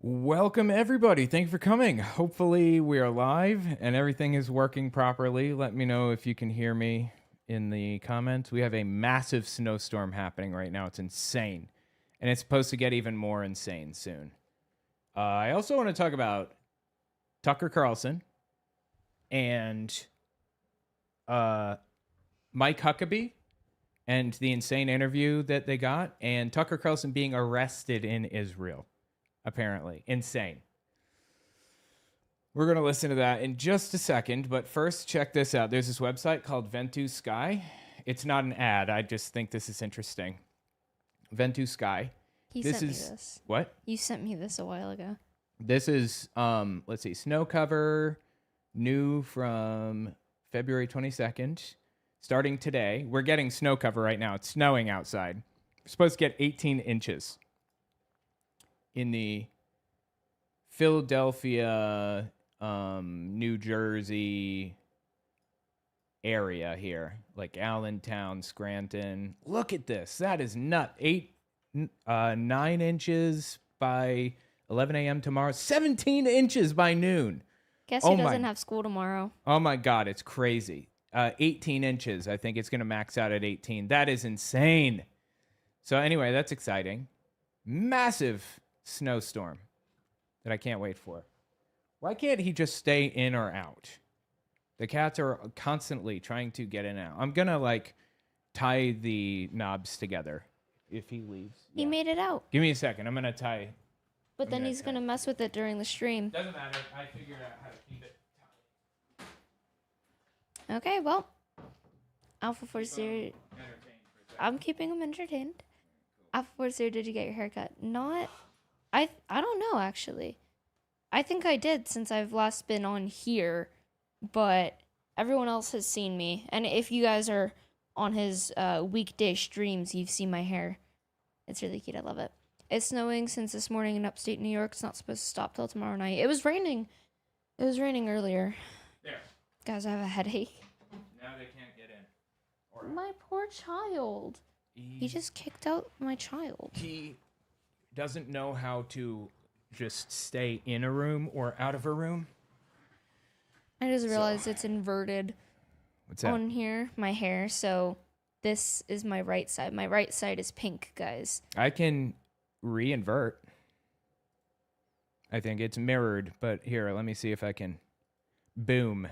Welcome, everybody. Thank you for coming. Hopefully, we are live and everything is working properly. Let me know if you can hear me in the comments. We have a massive snowstorm happening right now. It's insane. And it's supposed to get even more insane soon. I also want to talk about Tucker Carlson and Mike Huckabee and the insane interview that they got, and Tucker Carlson being arrested in Israel. Apparently. Insane. We're going to listen to that in just a second, but first, check this out. There's this website called Ventu Sky. It's not an ad. I just think this is interesting. Ventu Sky. He sent me this. What? You sent me this a while ago. This is, let's see, snow cover, new from February 22nd, starting today. We're getting snow cover right now. It's snowing outside. We're supposed to get 18 inches. In the Philadelphia, New Jersey area here, like Allentown, Scranton. Look at this. That is nuts. 9 inches by 11 a.m. tomorrow. 17 inches by noon. Guess who doesn't have school tomorrow? Oh, my God. It's crazy. 18 inches. I think it's going to max out at 18. That is insane. So anyway, that's exciting. Massive snowstorm that I can't wait for. Why can't he just stay in or out? The cats are constantly trying to get in and out. I'm gonna tie the knobs together if he leaves. He made it out. Give me a second. I'm gonna tie. But then he's gonna mess with it during the stream. Doesn't matter. I figured out how to keep it tight. Okay, well, Alpha Force Zero. I'm keeping him entertained. Alpha Force Zero, did you get your haircut? Not. I don't know, actually. I think I did since I've last been on here, but everyone else has seen me. And if you guys are on his weekday streams, you've seen my hair. It's really cute. I love it. It's snowing since this morning in upstate New York. It's not supposed to stop till tomorrow night. It was raining. It was raining earlier. There. Guys, I have a headache. Now they can't get in. My poor child. He just kicked out my child. He doesn't know how to just stay in a room or out of a room. I just realized it's inverted. What's that? On here, my hair. So this is my right side. My right side is pink, guys. I can re-invert. I think it's mirrored, but here, let me see if I can. Boom.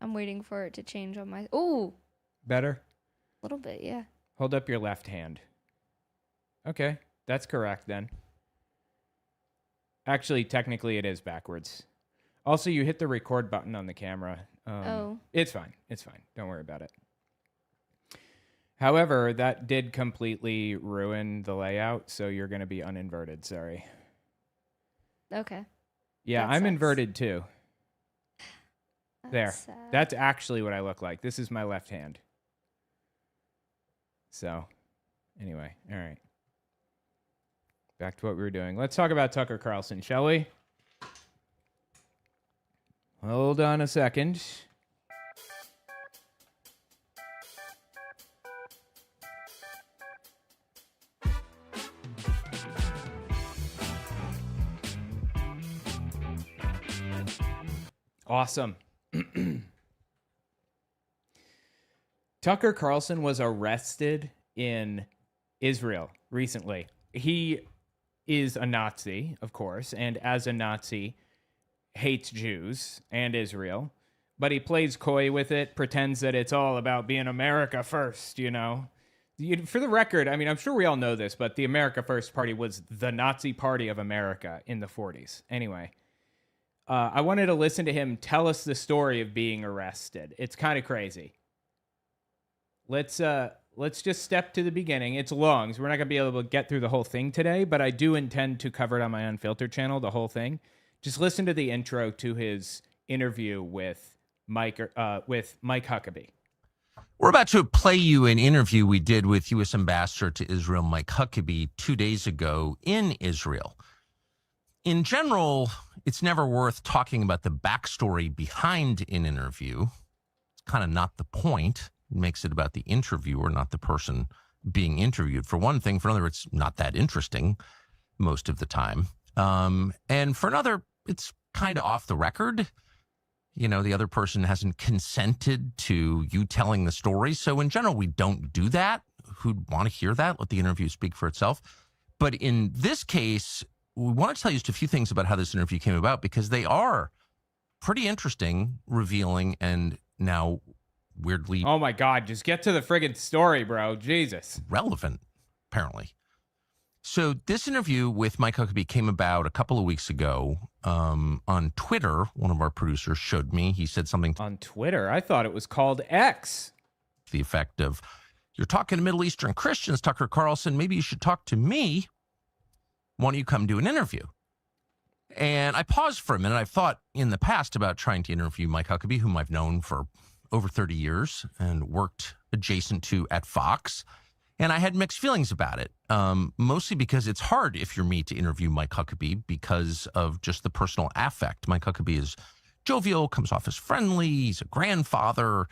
I'm waiting for it to change on my... Ooh! Better? A little bit, yeah. Hold up your left hand. Okay. That's correct, then. Actually, technically, it is backwards. Also, you hit the record button on the camera. It's fine. It's fine. Don't worry about it. However, that did completely ruin the layout, so you're going to be uninverted. Sorry. Okay. Yeah, I'm inverted, too. There. Sad. That's actually what I look like. This is my left hand. So, anyway, all right. Back to what we were doing. Let's talk about Tucker Carlson, shall we? Hold on a second. Awesome. Tucker Carlson was arrested in Israel recently. He is a Nazi, of course, and as a Nazi, hates Jews and Israel, but he plays coy with it, pretends that it's all about being America first, you know? For the record, I mean, I'm sure we all know this, but the America First Party was the Nazi Party of America in the 40s. Anyway, I wanted to listen to him tell us the story of being arrested. It's kind of crazy. Let's just step to the beginning. It's long, so we're not going to be able to get through the whole thing today, but I do intend to cover it on my Unfiltered channel, the whole thing. Just listen to the intro to his interview with Mike Huckabee. We're about to play you an interview we did with U.S. Ambassador to Israel, Mike Huckabee, 2 days ago in Israel. In general, it's never worth talking about the backstory behind an interview. It's kind of not the point. It makes it about the interviewer, not the person being interviewed. For one thing, for another, it's not that interesting most of the time. And for another, it's kind of off the record. The other person hasn't consented to you telling the story. So in general, we don't do that. Who'd want to hear that? Let the interview speak for itself. But in this case, we want to tell you just a few things about how this interview came about, because they are pretty interesting, revealing, and now weirdly Oh my God, just get to the friggin' story, bro. Jesus. relevant, apparently. So this interview with Mike Huckabee came about a couple of weeks ago on Twitter. One of our producers showed me. He said something to On Twitter? I thought it was called X. the effect of, "You're talking to Middle Eastern Christians, Tucker Carlson. Maybe you should talk to me. Why don't you come do an interview?" And I paused for a minute. I've thought in the past about trying to interview Mike Huckabee, whom I've known for over 30 years and worked adjacent to at Fox. And I had mixed feelings about it, mostly because it's hard if you're me to interview Mike Huckabee because of just the personal affect. Mike Huckabee is jovial, comes off as friendly. He's a grandfather.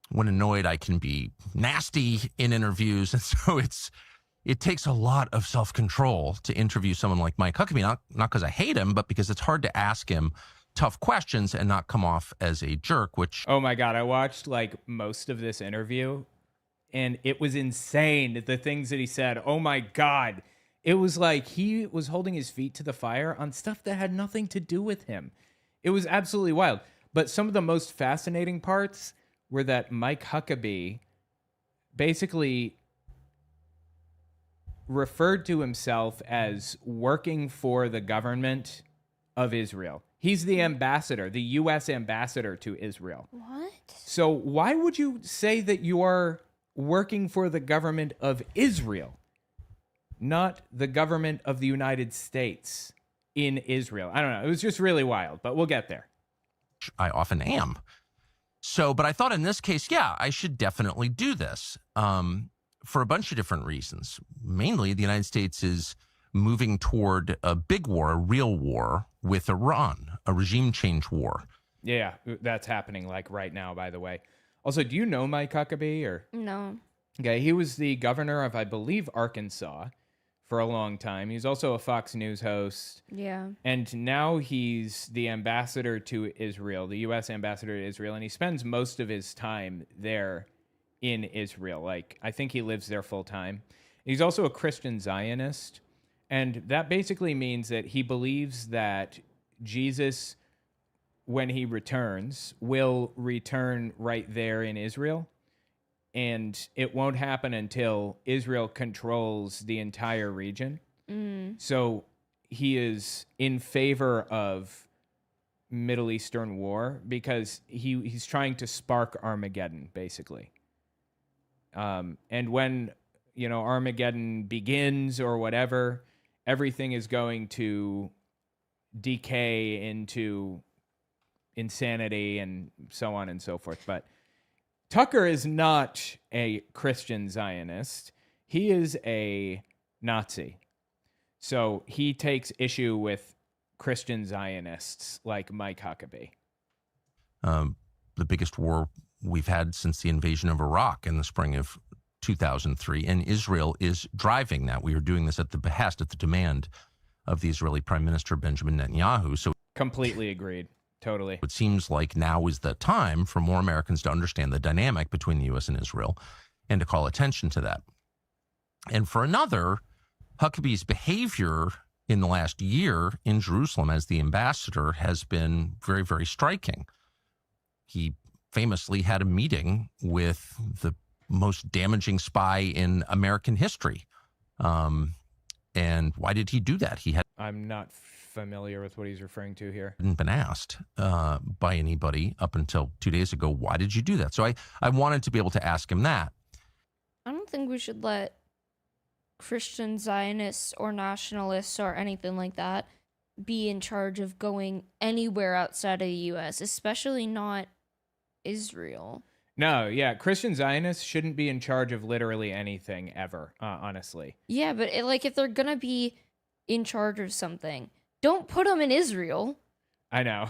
When annoyed, I can be nasty in interviews. And so it takes a lot of self-control to interview someone like Mike Huckabee, not because I hate him, but because it's hard to ask him tough questions and not come off as a jerk, which... Oh my God, I watched like most of this interview and it was insane. The things that he said, oh my God. It was like he was holding his feet to the fire on stuff that had nothing to do with him. It was absolutely wild. But some of the most fascinating parts were that Mike Huckabee basically referred to himself as working for the government of Israel. He's the ambassador, the U.S. ambassador to Israel. What? So why would you say that you are working for the government of Israel, not the government of the United States in Israel? I don't know. It was just really wild, but we'll get there. I often am. So, but I thought in this case, yeah, I should definitely do this for a bunch of different reasons. Mainly, the United States is moving toward a big war, a real war with Iran, a regime change war. Yeah, that's happening like right now, by the way. Also, do you know Mike Huckabee? Or No. okay, he was the governor of, I believe, Arkansas for a long time. He's also a Fox News host. Yeah. And now he's the ambassador to Israel, the U.S. ambassador to Israel, and he spends most of his time there in Israel. Like, I think he lives there full time. He's also a Christian Zionist, and that basically means that he believes that Jesus, when he returns, will return right there in Israel. And it won't happen until Israel controls the entire region. So he is in favor of Middle Eastern war because he's trying to spark Armageddon, basically. And when, Armageddon begins or whatever, everything is going to decay into insanity and so on and so forth. But Tucker is not a Christian Zionist. He is a Nazi. So he takes issue with Christian Zionists like Mike Huckabee. The biggest war we've had since the invasion of Iraq in the spring of 2003. And Israel is driving that. We are doing this at the behest, at the demand of the Israeli Prime Minister Benjamin Netanyahu. So Completely agreed. Totally. it seems like now is the time for more Americans to understand the dynamic between the U.S. and Israel and to call attention to that. And for another, Huckabee's behavior in the last year in Jerusalem as the ambassador has been very, very striking. He famously had a meeting with the most damaging spy in American history. And why did he do that? He I'm not familiar with what he's referring to here. hadn't been asked by anybody up until 2 days ago, why did you do that? So I wanted to be able to ask him that. I don't think we should let Christian Zionists or nationalists or anything like that be in charge of going anywhere outside of the U.S., especially not Israel. No, yeah, Christian Zionists shouldn't be in charge of literally anything ever, honestly. Yeah, but if they're gonna be in charge of something, don't put them in Israel. I know.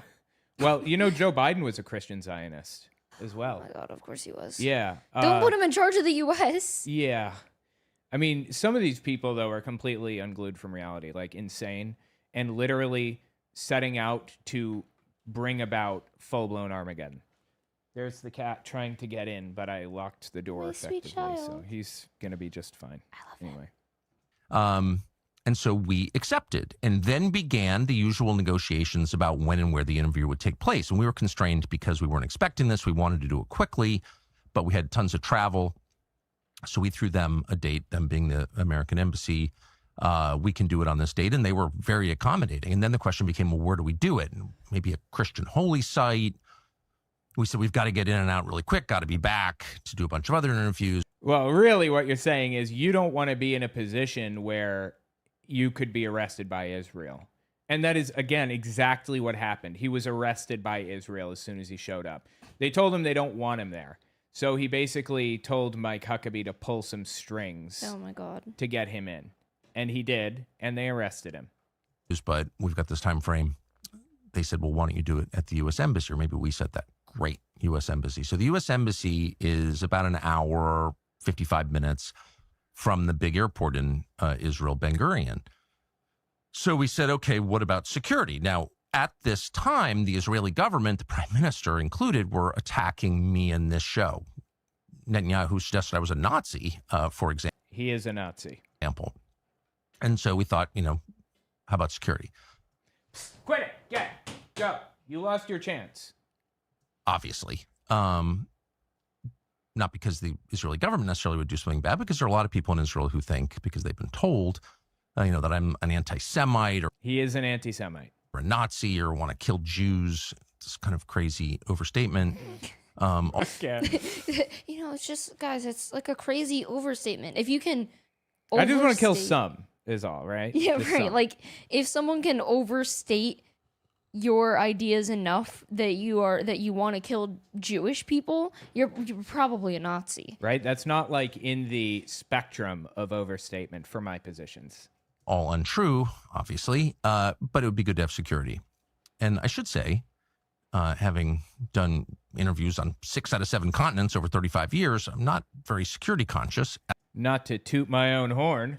Well, Joe Biden was a Christian Zionist as Oh well. my God, of course he was. Yeah. Don't put him in charge of the U.S. Yeah. I mean, some of these people, though, are completely unglued from reality, like insane. and literally setting out to bring about full-blown Armageddon. There's the cat trying to get in, but I locked the door My sweet effectively, so child. he's going to be just fine. I love Anyway. And so we accepted, and then began the usual negotiations about when and where the interview would take place. And we were constrained because we weren't expecting this. We wanted to do it quickly, but we had tons of travel. So we threw them a date, them being the American embassy. We can do it on this date. And they were very accommodating. And then the question became, well, where do we do it? And maybe a Christian holy site. We said, we've got to get in and out really quick, got to be back to do a bunch of other interviews. Well, really what you're saying is you don't want to be in a position where you could be arrested by Israel. And that is, again, exactly what happened. He was arrested by Israel as soon as he showed up. They told him they don't want him there. So he basically told Mike Huckabee to pull some strings Oh my God. to get him in. And he did, and they arrested him. But we've got this time frame. They said, well, why don't you do it at the U.S. Embassy? Or maybe we said that. Great, U.S. Embassy. So the U.S. Embassy is about an hour, 55 minutes from the big airport in Israel, Ben Gurion. So we said, okay, what about security? Now, at this time, the Israeli government, the prime minister included, were attacking me in this show. Netanyahu suggested I was a Nazi, for example. He is a Nazi. And so we thought, how about security? Quit it. Get it. Go. You lost your chance. Obviously. Not because the Israeli government necessarily would do something bad, because there are a lot of people in Israel who think, because they've been told, that I'm an anti-Semite or He is an anti-Semite. a Nazi or want to kill Jews. It's kind of crazy overstatement. Okay. It's just, guys, it's like a crazy overstatement. If you can I just want to kill overstate- some, is all, right? Yeah, Just right. some. Like, if someone can overstate your ideas enough that you want to kill Jewish people, you're probably a Nazi. Right? That's not like in the spectrum of overstatement for my positions. All untrue, obviously, but it would be good to have security. And I should say, having done interviews on 6 out of 7 continents over 35 years, I'm not very security conscious. Not to toot my own horn.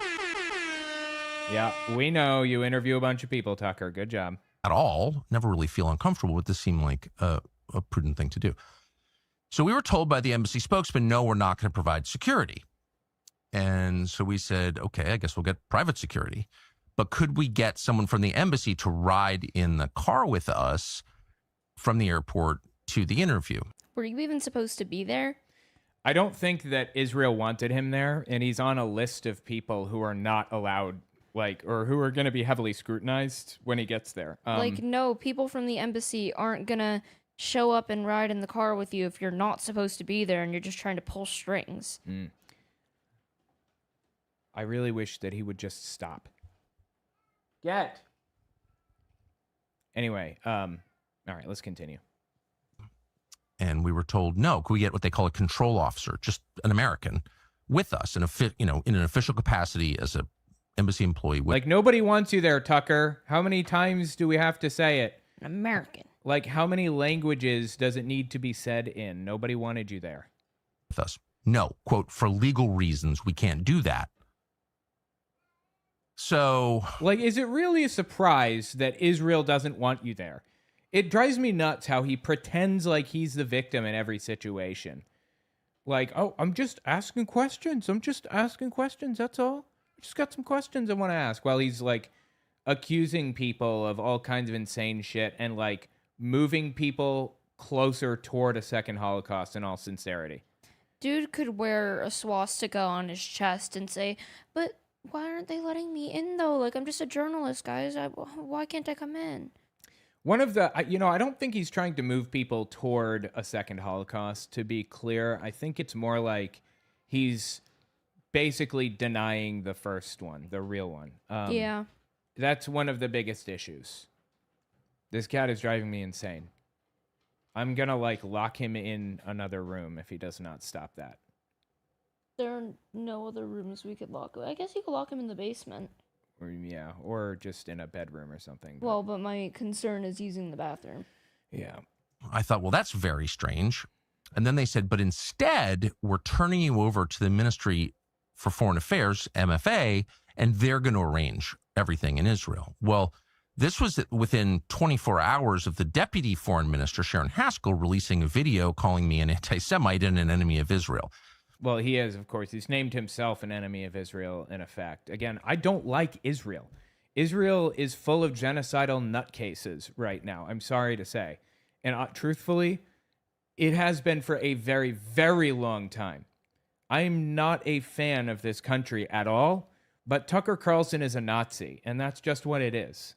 Yeah, we know you interview a bunch of people, Tucker. Good job. At all, never really feel uncomfortable, but this seemed like a prudent thing to do. So we were told by the embassy spokesman, no, we're not going to provide security. And so we said, okay, I guess we'll get private security. But could we get someone from the embassy to ride in the car with us from the airport to the interview? Were you even supposed to be there? I don't think that Israel wanted him there, and he's on a list of people who are not allowed, or who are going to be heavily scrutinized when he gets there. No, people from the embassy aren't gonna show up and ride in the car with you if you're not supposed to be there and you're just trying to pull strings. I really wish that he would just stop. Get. Anyway, all right, let's continue. And we were told, no, could we get what they call a control officer, just an American, with us in an official capacity as a embassy employee. Like, nobody wants you there, Tucker. How many times do we have to say it? An American. Like, how many languages does it need to be said in? Nobody wanted you there. With us. No, quote, for legal reasons, we can't do that. So, is it really a surprise that Israel doesn't want you there? It drives me nuts how he pretends like he's the victim in every situation. Like, oh, I'm just asking questions. That's all. I just got some questions I want to ask, while he's accusing people of all kinds of insane shit and moving people closer toward a second Holocaust in all sincerity. Dude could wear a swastika on his chest and say, but why aren't they letting me in though? I'm just a journalist, guys. Why can't I come in? One of the, I don't think he's trying to move people toward a second Holocaust, to be clear. I think it's more like he's basically denying the first one, the real one. Yeah. That's one of the biggest issues. This cat is driving me insane. I'm going to lock him in another room if he does not stop that. There are no other rooms we could lock him. I guess you could lock him in the basement. Or just in a bedroom or something. Well, but my concern is using the bathroom. Yeah. I thought, well, that's very strange. And then they said, but instead, we're turning you over to the Ministry for Foreign Affairs, MFA, and they're going to arrange everything in Israel. Well, This was within 24 hours of the deputy foreign minister, Sharon Haskell, releasing a video calling me an anti-Semite and an enemy of Israel. Well, he is, of course. He's named himself an enemy of Israel, in effect. Again, I don't like Israel. Israel is full of genocidal nutcases right now, I'm sorry to say. And truthfully, it has been for a very, very long time. I'm not a fan of this country at all, but Tucker Carlson is a Nazi, and that's just what it is.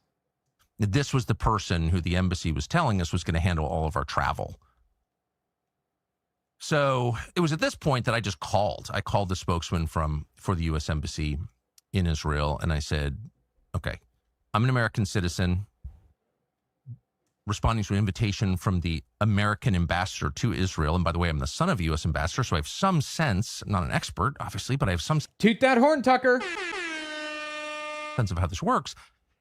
This was the person who the embassy was telling us was going to handle all of our travel. So it was at this point that I just called. I called the spokesman for the U.S. Embassy in Israel, and I said, okay, I'm an American citizen responding to an invitation from the American ambassador to Israel. And by the way, I'm the son of a U.S. ambassador, so I have some sense, I'm not an expert, obviously, but I have some Toot that horn, Tucker. sense of how this works.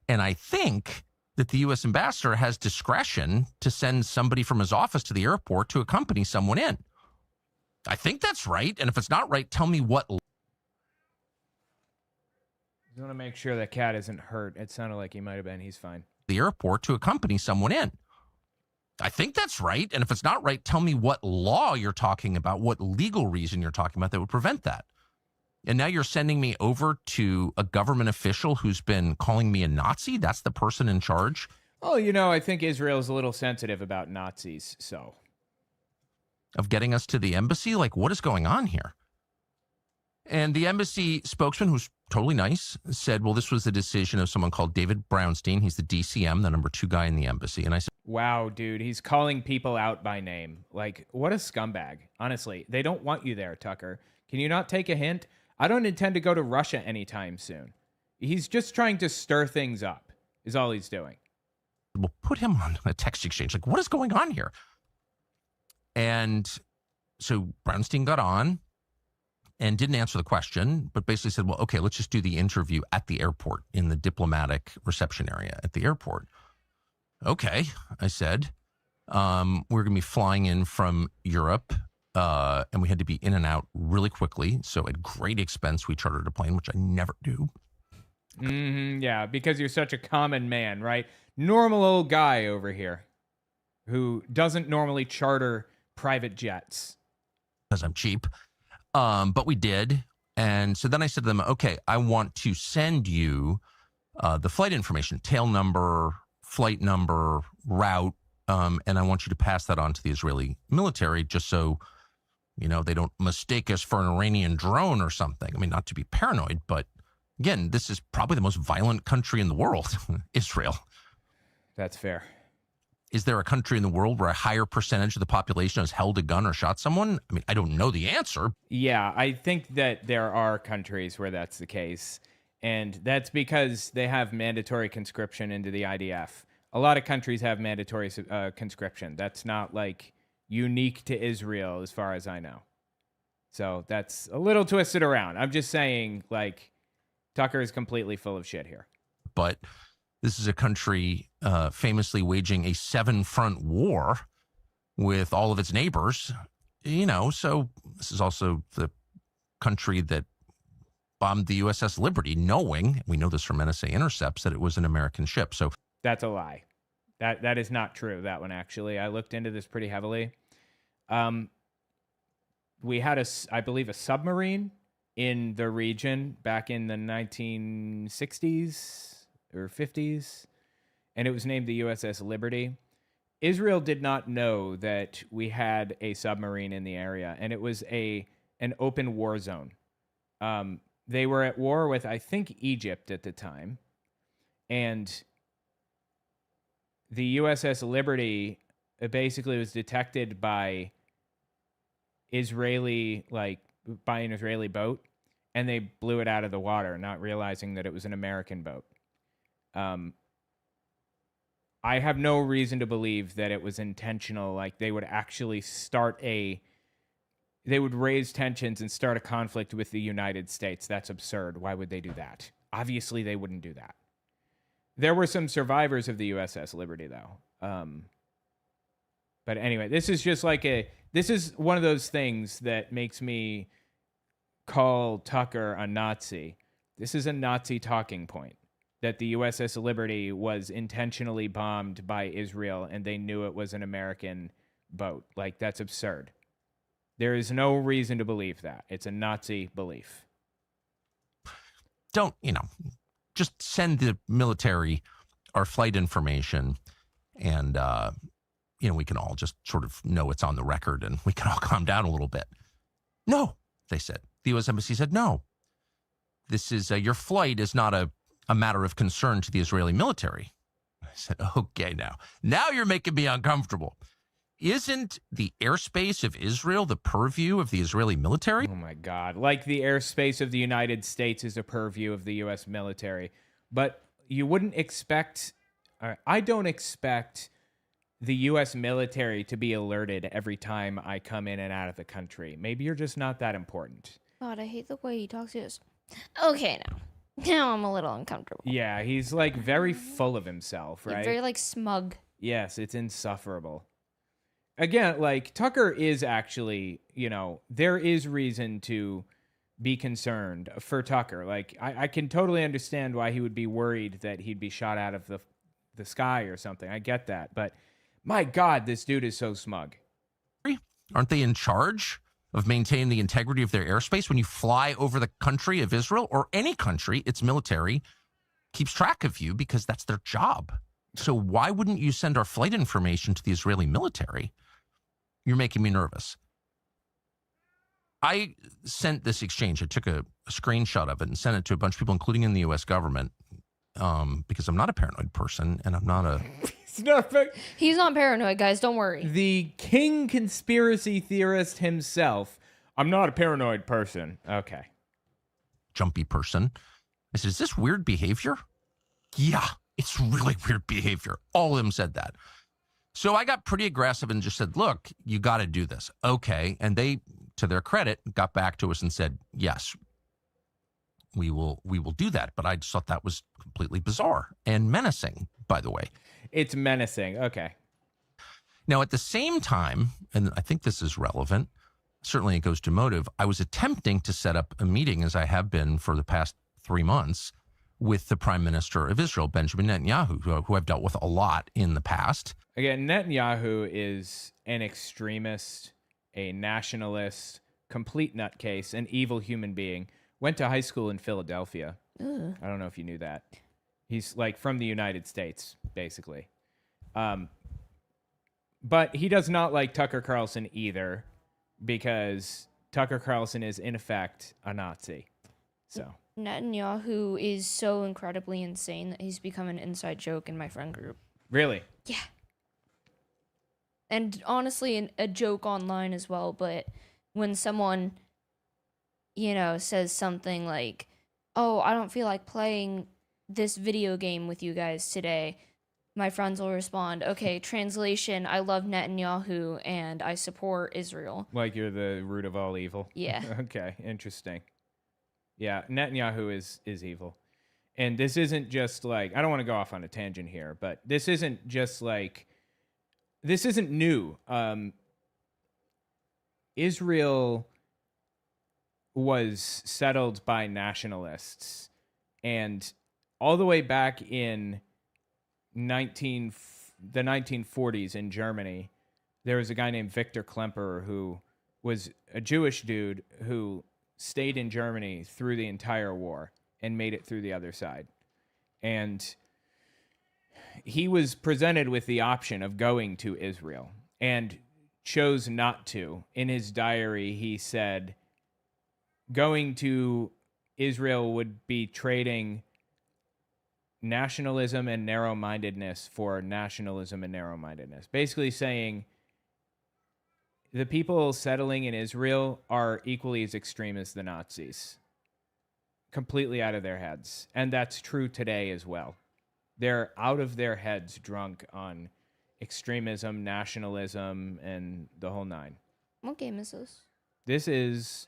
And I think that the U.S. ambassador has discretion to send somebody from his office to the airport to accompany someone in. I think that's right. And if it's not right, tell me what. I want to make sure that cat isn't hurt. It sounded like he might have been. He's fine. The airport to accompany someone in. I think that's right. And if it's not right, tell me what law you're talking about, what legal reason you're talking about that would prevent that. And now you're sending me over to a government official who's been calling me a Nazi? That's the person in charge? Oh, I think Israel is a little sensitive about Nazis, so. Of getting us to the embassy? Like, what is going on here? And the embassy spokesman, who's totally nice, said, well, this was the decision of someone called David Brownstein. He's the DCM, the number 2 guy in the embassy. And I said, wow, dude, he's calling people out by name. Like, what a scumbag. Honestly, they don't want you there, Tucker. Can you not take a hint? I don't intend to go to Russia anytime soon. He's just trying to stir things up, is all he's doing. Well, put him on a text exchange. Like, what is going on here? And so Brownstein got on and didn't answer the question, but basically said, well, okay, let's just do the interview at the airport in the diplomatic reception area at the airport. Okay, I said, we're going to be flying in from Europe, and we had to be in and out really quickly. So at great expense, we chartered a plane, which I never do. Yeah, because you're such a common man, right? Normal old guy over here who doesn't normally charter private jets. Because I'm cheap. But we did. And so then I said to them, okay, I want to send you the flight information, tail number, flight number, route, and I want you to pass that on to the Israeli military just so, they don't mistake us for an Iranian drone or something. I mean, not to be paranoid, but again, this is probably the most violent country in the world, Israel. That's fair. Is there a country in the world where a higher percentage of the population has held a gun or shot someone? I mean, I don't know the answer. Yeah, I think that there are countries where that's the case. And that's because they have mandatory conscription into the IDF. A lot of countries have mandatory conscription. That's not like unique to Israel as far as I know. So that's a little twisted around. I'm just saying, like, Tucker is completely full of shit here. But this is a country famously waging a 7-front war with all of its neighbors, so this is also the country that bombed the USS Liberty, knowing, we know this from NSA intercepts, that it was an American ship. So that's a lie. That is not true, that one, actually. I looked into this pretty heavily. We had, I believe, a submarine in the region back in the 1960s or 50s, and it was named the USS Liberty. Israel did not know that we had a submarine in the area, and it was an open war zone. They were at war with, I think, Egypt at the time, and the USS Liberty basically was detected by an Israeli boat, and they blew it out of the water, not realizing that it was an American boat. I have no reason to believe that it was intentional. Like, they would actually they would raise tensions and start a conflict with the United States. That's absurd. Why would they do that? Obviously, they wouldn't do that. There were some survivors of the USS Liberty, though. But anyway, this is just like this is one of those things that makes me call Tucker a Nazi. This is a Nazi talking point. that the USS Liberty was intentionally bombed by Israel and they knew it was an American boat. Like, that's absurd. There is no reason to believe that. It's a Nazi belief. Don't, just send the military our flight information and, we can all just sort of know it's on the record and we can all calm down a little bit. No, they said. The U.S. Embassy said, no. This is, your flight is not a matter of concern to the Israeli military. I said, okay, now you're making me uncomfortable. Isn't the airspace of Israel the purview of the Israeli military? Oh, my God. Like the airspace of the United States is a purview of the U.S. military. But you wouldn't expect, I don't expect the U.S. military to be alerted every time I come in and out of the country. Maybe you're just not that important. God, I hate the way he talks to us. Okay, now I'm a little uncomfortable. Yeah, he's like very full of himself, right? Very like smug. Yes, it's insufferable. Again, like Tucker is actually, there is reason to be concerned for Tucker. Like I can totally understand why he would be worried that he'd be shot out of the sky or something. I get that. But my God, this dude is so smug. Aren't they in charge of maintaining the integrity of their airspace? When you fly over the country of Israel or any country, its military keeps track of you because that's their job. So why wouldn't you send our flight information to the Israeli military? You're making me nervous. I sent this exchange. I took a screenshot of it and sent it to a bunch of people, including in the U.S. government, because I'm not a paranoid person and I'm not a... He's not paranoid, guys. Don't worry. The king conspiracy theorist himself. I'm not a paranoid person. Okay. Jumpy person. I said, is this weird behavior? Yeah, it's really weird behavior. All of them said that. So I got pretty aggressive and just said, look, you got to do this. Okay. And they, to their credit, got back to us and said, yes, we will do that. But I just thought that was completely bizarre and menacing, by the way. It's menacing. Okay. Now, at the same time, and I think this is relevant, certainly it goes to motive, I was attempting to set up a meeting, as I have been for the past 3 months, with the Prime Minister of Israel, Benjamin Netanyahu, who I've dealt with a lot in the past. Again, Netanyahu is an extremist, a nationalist, complete nutcase, an evil human being. Went to high school in Philadelphia. Ugh. I don't know if you knew that. He's like from the United States, basically. But he does not like Tucker Carlson either, because Tucker Carlson is, in effect, a Nazi. So Netanyahu is so incredibly insane that he's become an inside joke in my friend group. Really? Yeah. And honestly, a joke online as well. But when someone, says something like, oh, I don't feel like playing this video game with you guys today, my friends will respond, okay, translation, I love Netanyahu and I support Israel. Like you're the root of all evil? Yeah. Okay, interesting. Yeah, Netanyahu is evil. And this isn't just like, I don't want to go off on a tangent here, but this isn't just like, this isn't new. Israel was settled by nationalists, and all the way back in the 1940s in Germany, there was a guy named Victor Klemperer who was a Jewish dude who stayed in Germany through the entire war and made it through the other side. And he was presented with the option of going to Israel and chose not to. In his diary, he said, going to Israel would be trading nationalism and narrow-mindedness for nationalism and narrow-mindedness. Basically saying the people settling in Israel are equally as extreme as the Nazis. Completely out of their heads. And that's true today as well. They're out of their heads drunk on extremism, nationalism, and the whole nine. What game is this? This is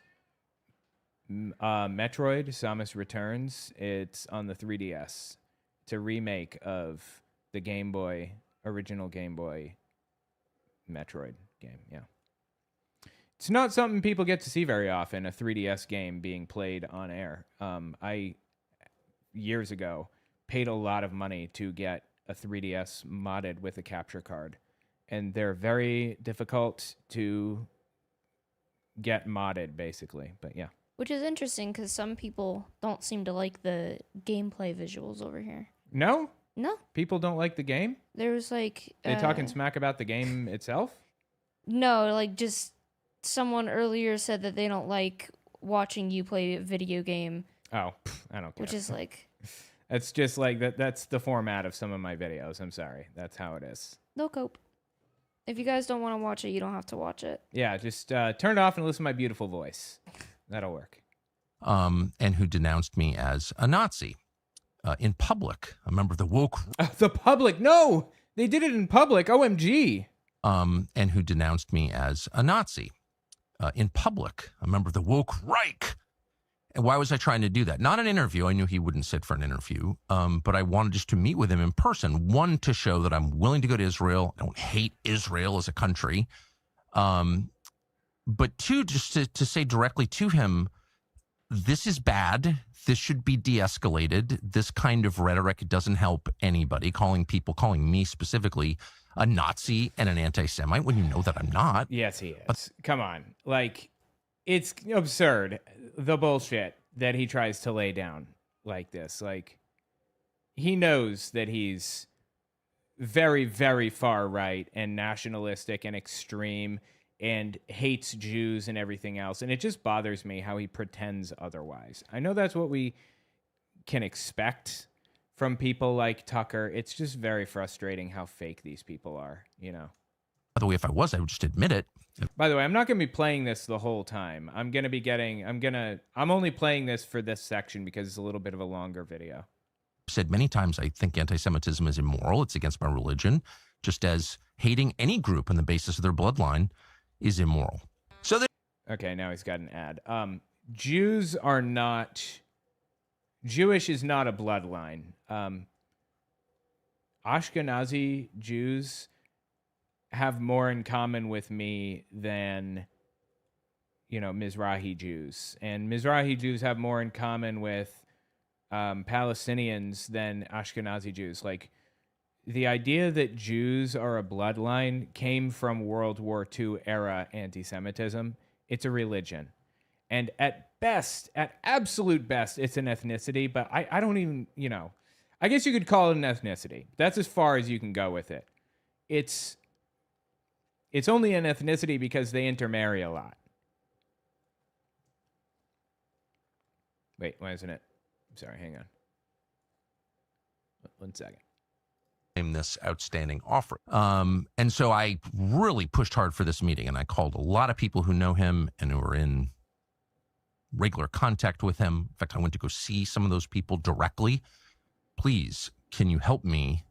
Metroid Samus Returns. It's on the 3DS. It's a remake of the original Game Boy Metroid game, yeah. It's not something people get to see very often, a 3DS game being played on air. I, years ago, paid a lot of money to get a 3DS modded with a capture card, and they're very difficult to get modded, basically. But yeah. Which is interesting because some people don't seem to like the gameplay visuals over here. No? No. People don't like the game? There was like... They talking smack about the game itself? No, like just someone earlier said that they don't like watching you play a video game. Oh, I don't care. Which is like... It's just like that's the format of some of my videos. I'm sorry. That's how it is. They'll cope. If you guys don't want to watch it, you don't have to watch it. Yeah, just turn it off and listen to my beautiful voice. That'll work. And who denounced me as a Nazi in public, a member of the woke. The public? No, they did it in public. OMG. And who denounced me as a Nazi in public, a member of the woke Reich. And why was I trying to do that? Not an interview. I knew he wouldn't sit for an interview, but I wanted just to meet with him in person. One, to show that I'm willing to go to Israel. I don't hate Israel as a country. But two, just to say directly to him, this is bad. This should be de-escalated. This kind of rhetoric doesn't help anybody. Calling me specifically, a Nazi and an anti-Semite when you know that I'm not. Yes, he is. Come on. Like, it's absurd, the bullshit that he tries to lay down like this. Like, he knows that he's very, very far right and nationalistic and extreme and hates Jews and everything else. And it just bothers me how he pretends otherwise. I know that's what we can expect from people like Tucker. It's just very frustrating how fake these people are, you know? By the way, if I was, I would just admit it. By the way, I'm not going to be playing this the whole time. I'm only playing this for this section because it's a little bit of a longer video. I've said many times, I think anti-Semitism is immoral. It's against my religion, just as hating any group on the basis of their bloodline is immoral. Okay, now he's got an ad. Jews are not... Jewish is not a bloodline. Ashkenazi Jews have more in common with me than, Mizrahi Jews. And Mizrahi Jews have more in common with Palestinians than Ashkenazi Jews. Like, the idea that Jews are a bloodline came from World War II era anti-Semitism. It's a religion. And at best, at absolute best, it's an ethnicity, but I don't even, I guess you could call it an ethnicity. That's as far as you can go with it. It's only an ethnicity because they intermarry a lot. Wait, why isn't it? I'm sorry, hang on. 1 second. This outstanding offer. And so I really pushed hard for this meeting, and I called a lot of people who know him and who are in regular contact with him. In fact, I went to go see some of those people directly. Please, can you help me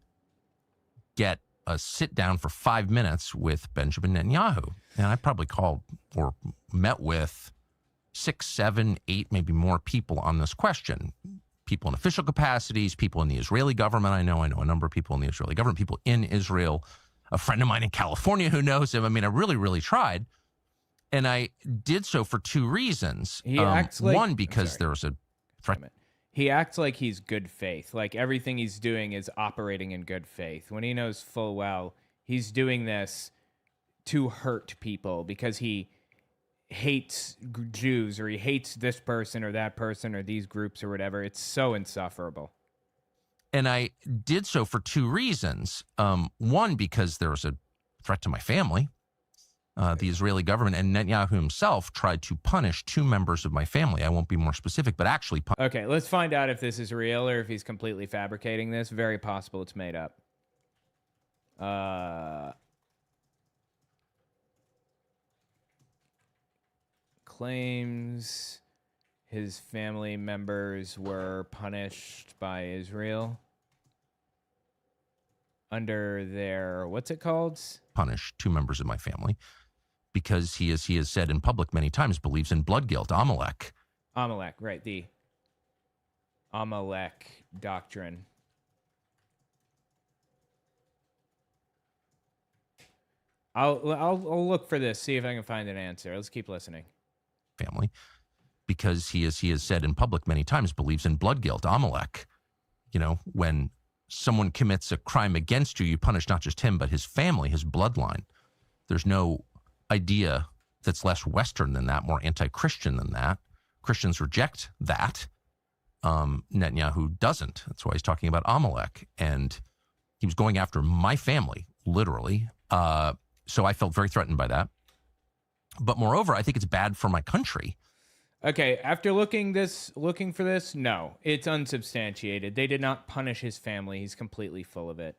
get a sit down for 5 minutes with Benjamin Netanyahu? And I probably called or met with 6, 7, 8, maybe more people on this question. People in official capacities, people in the Israeli government. I know a number of people in the Israeli government, people in Israel, a friend of mine in California who knows him. I mean, I really, really tried. And I did so for 2 reasons. He acts like... One, because there was a threat. He acts like he's good faith. Like everything he's doing is operating in good faith. When he knows full well he's doing this to hurt people because he hates Jews or he hates this person or that person or these groups or whatever. It's so insufferable. And I did so for 2 reasons. One, because there was a threat to my family. The Israeli government and Netanyahu himself tried to punish 2 members of my family. I won't be more specific, but actually... Okay, let's find out if this is real or if he's completely fabricating this. Very possible it's made up. Claims his family members were punished by Israel under their, what's it called? Punish 2 members of my family because he has said in public many times, believes in blood guilt, Amalek. Amalek, right, the Amalek doctrine. I'll look for this, see if I can find an answer. Let's keep listening. Family, because he has said in public many times, believes in blood guilt, Amalek. when someone commits a crime against you, you punish not just him, but his family, his bloodline. There's no idea that's less Western than that, more anti-Christian than that. Christians reject that. Netanyahu doesn't. That's why he's talking about Amalek. And he was going after my family, literally. So I felt very threatened by that. But moreover, I think it's bad for my country. Okay, after looking for this, no, it's unsubstantiated. They did not punish his family. He's completely full of it.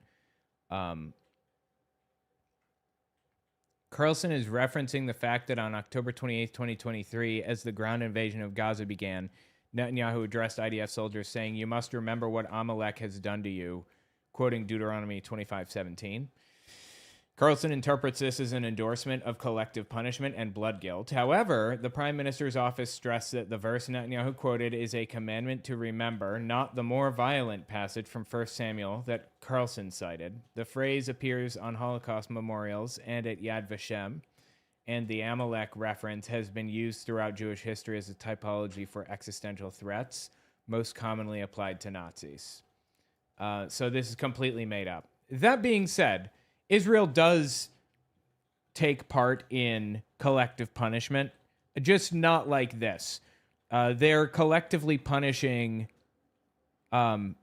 Carlson is referencing the fact that on October 28th, 2023, as the ground invasion of Gaza began, Netanyahu addressed IDF soldiers saying, "You must remember what Amalek has done to you," quoting Deuteronomy 25:17. Carlson interprets this as an endorsement of collective punishment and blood guilt. However, the Prime Minister's office stressed that the verse Netanyahu quoted is a commandment to remember, not the more violent passage from 1 Samuel that Carlson cited. The phrase appears on Holocaust memorials and at Yad Vashem, and the Amalek reference has been used throughout Jewish history as a typology for existential threats, most commonly applied to Nazis. So this is completely made up. That being said, Israel does take part in collective punishment, just not like this. They're collectively punishing the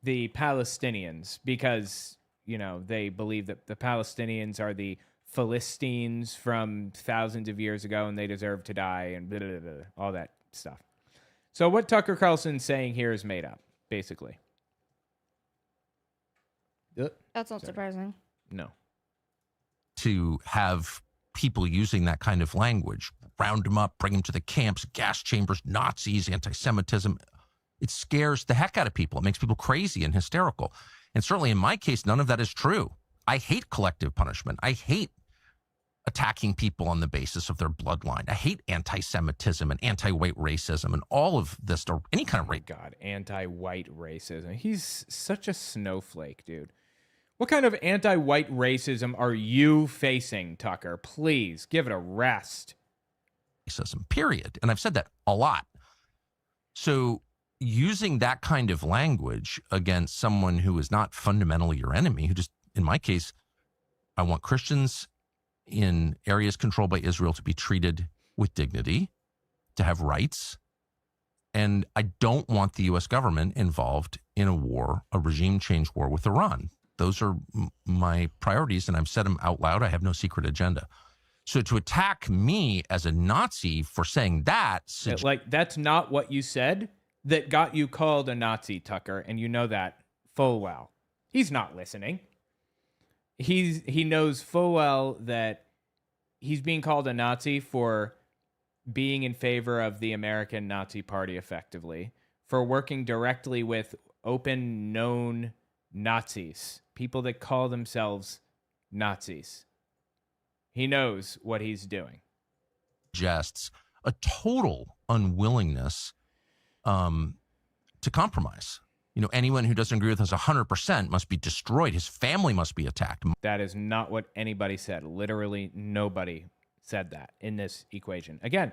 Palestinians because, they believe that the Palestinians are the Philistines from thousands of years ago and they deserve to die and blah, blah, blah, all that stuff. So what Tucker Carlson's saying here is made up, basically. That's not surprising. No. To have people using that kind of language, round them up, bring them to the camps, gas chambers, Nazis, anti-Semitism, it scares the heck out of people. It makes people crazy and hysterical. And certainly in my case, none of that is true. I hate collective punishment. I hate attacking people on the basis of their bloodline. I hate anti-Semitism and anti-white racism and all of this, or any kind of race. God, anti-white racism. He's such a snowflake, dude. What kind of anti-white racism are you facing, Tucker? Please, give it a rest. Racism, period. And I've said that a lot. So using that kind of language against someone who is not fundamentally your enemy, who just, in my case, I want Christians in areas controlled by Israel to be treated with dignity, to have rights. And I don't want the U.S. government involved in a war, a regime change war with Iran. Those are my priorities, and I've said them out loud. I have no secret agenda. So to attack me as a Nazi for saying that... that's not what you said that got you called a Nazi, Tucker, and you know that full well. He's not listening. He knows full well that he's being called a Nazi for being in favor of the American Nazi Party effectively, for working directly with open, known Nazis, people that call themselves Nazis. He knows what he's doing. Suggests a total unwillingness to compromise. Anyone who doesn't agree with us 100% must be destroyed. His family must be attacked. That is not what anybody said. Literally nobody said that in this equation. Again,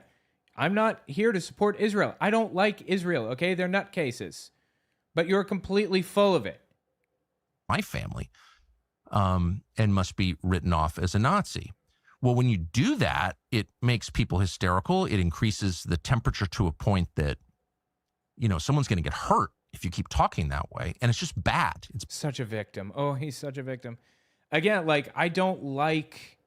I'm not here to support Israel. I don't like Israel, okay? They're nutcases. But you're completely full of it. My family, and must be written off as a Nazi. Well, when you do that, it makes people hysterical. It increases the temperature to a point that, someone's going to get hurt if you keep talking that way. And it's just bad. It's such a victim. Oh, he's such a victim. Again, I don't like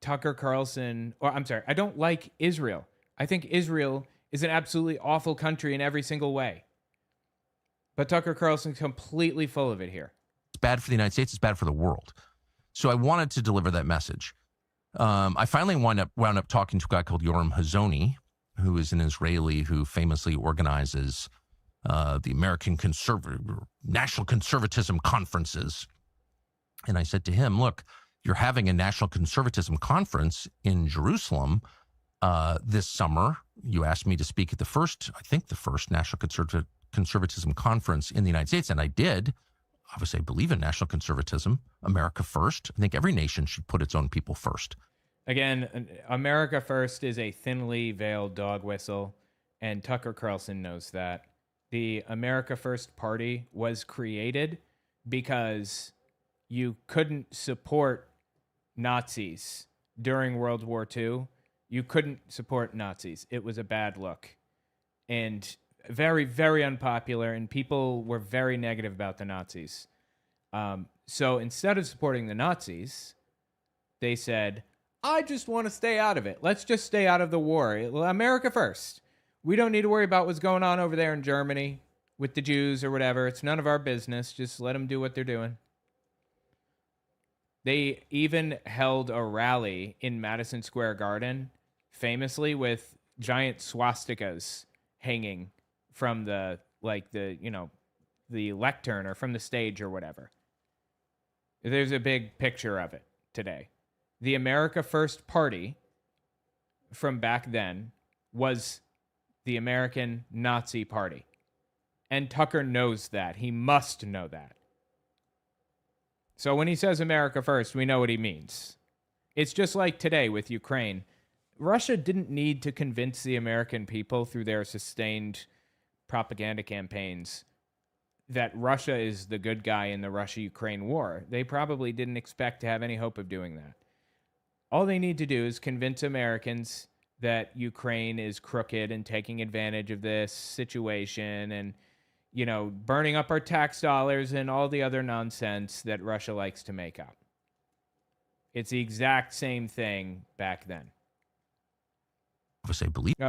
Tucker Carlson, I don't like Israel. I think Israel is an absolutely awful country in every single way. But Tucker Carlson's completely full of it here. It's bad for the United States. It's bad for the world. So I wanted to deliver that message. I finally wound up talking to a guy called Yoram Hazony, who is an Israeli who famously organizes the American National Conservatism conferences. And I said to him, look, you're having a National Conservatism conference in Jerusalem this summer. You asked me to speak at the first National Conservatism conference in the United States, and I did. Obviously, I believe in national conservatism, America first. I think every nation should put its own people first. Again, America first is a thinly veiled dog whistle, and Tucker Carlson knows that. The America First Party was created because you couldn't support Nazis during World War II. You couldn't support Nazis. It was a bad look and very, very unpopular, and people were very negative about the Nazis. So instead of supporting the Nazis, they said, I just want to stay out of it. Let's just stay out of the war. America first. We don't need to worry about what's going on over there in Germany with the Jews or whatever. It's none of our business. Just let them do what they're doing. They even held a rally in Madison Square Garden, famously with giant swastikas hanging from the lectern or from the stage or whatever. There's a big picture of it today. The America First Party from back then was the American Nazi Party. And Tucker knows that. He must know that. So when he says America First, we know what he means. It's just like today with Ukraine. Russia didn't need to convince the American people through their sustained propaganda campaigns that Russia is the good guy in the Russia-Ukraine war. They probably didn't expect to have any hope of doing that. All they need to do is convince Americans that Ukraine is crooked and taking advantage of this situation and, burning up our tax dollars and all the other nonsense that Russia likes to make up. It's the exact same thing back then.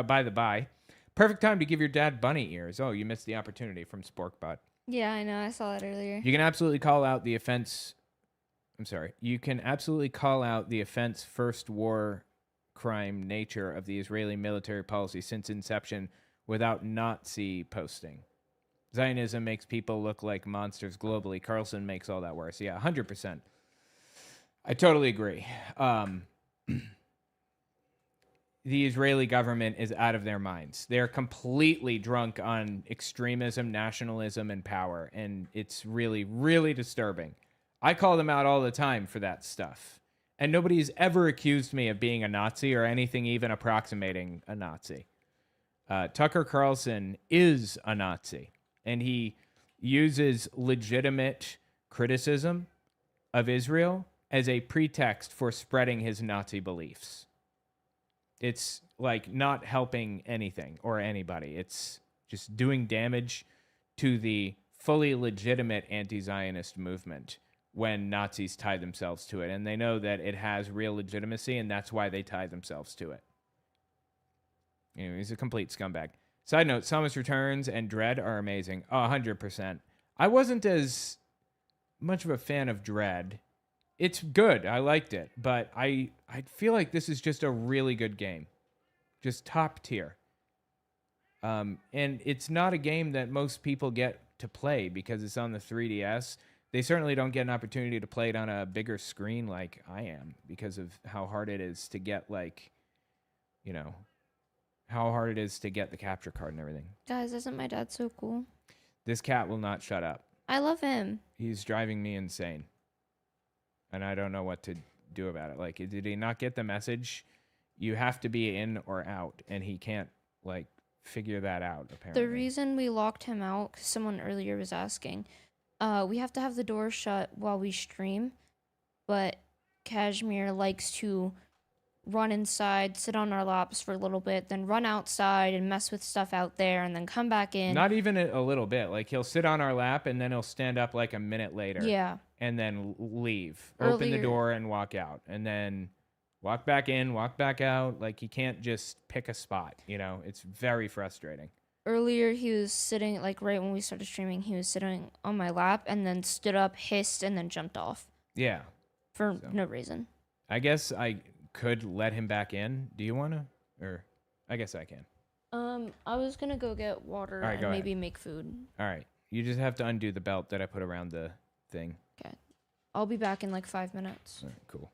By the by, perfect time to give your dad bunny ears. Oh, you missed the opportunity from Sporkbot. Yeah, I know. I saw that earlier. You can absolutely call out the offense. You can absolutely call out the offense first war crime nature of the Israeli military policy since inception without Nazi posting. Zionism makes people look like monsters globally. Carlson makes all that worse. Yeah, 100%. I totally agree. The Israeli government is out of their minds. They're completely drunk on extremism, nationalism, and power, and it's really, really disturbing. I call them out all the time for that stuff, and nobody's ever accused me of being a Nazi or anything even approximating a Nazi. Tucker Carlson is a Nazi, and he uses legitimate criticism of Israel as a pretext for spreading his Nazi beliefs. It's like not helping anything or anybody. It's just doing damage to the fully legitimate anti-Zionist movement when Nazis tie themselves to it. And they know that it has real legitimacy, and that's why they tie themselves to it. He's a complete scumbag. Side note, Samus Returns and Dread are amazing. Oh, 100%. I wasn't as much of a fan of Dread. It's good. I liked it. But I feel like this is just a really good game. Just top tier. And it's not a game that most people get to play because it's on the 3DS. They certainly don't get an opportunity to play it on a bigger screen like I am because of how hard it is to get, how hard it is to get the capture card and everything. Guys, isn't my dad so cool? This cat will not shut up. I love him. He's driving me insane. And I don't know what to do about it. Did he not get the message? You have to be in or out. And he can't, figure that out, apparently. The reason we locked him out, because someone earlier was asking, we have to have the door shut while we stream. But Kashmir likes to run inside, sit on our laps for a little bit, then run outside and mess with stuff out there, and then come back in. Not even a little bit. He'll sit on our lap, and then he'll stand up a minute later. Yeah. And then leave. Open the door and walk out. And then walk back in, walk back out. He can't just pick a spot, It's very frustrating. Earlier, he was sitting, right when we started streaming, he was sitting on my lap and then stood up, hissed, and then jumped off. Yeah. For no reason. I guess I could let him back in. Do you want to? Or I guess I can. I was going to go get water and maybe make food. All right. You just have to undo the belt that I put around the thing. Okay. I'll be back in 5 minutes. All right, cool.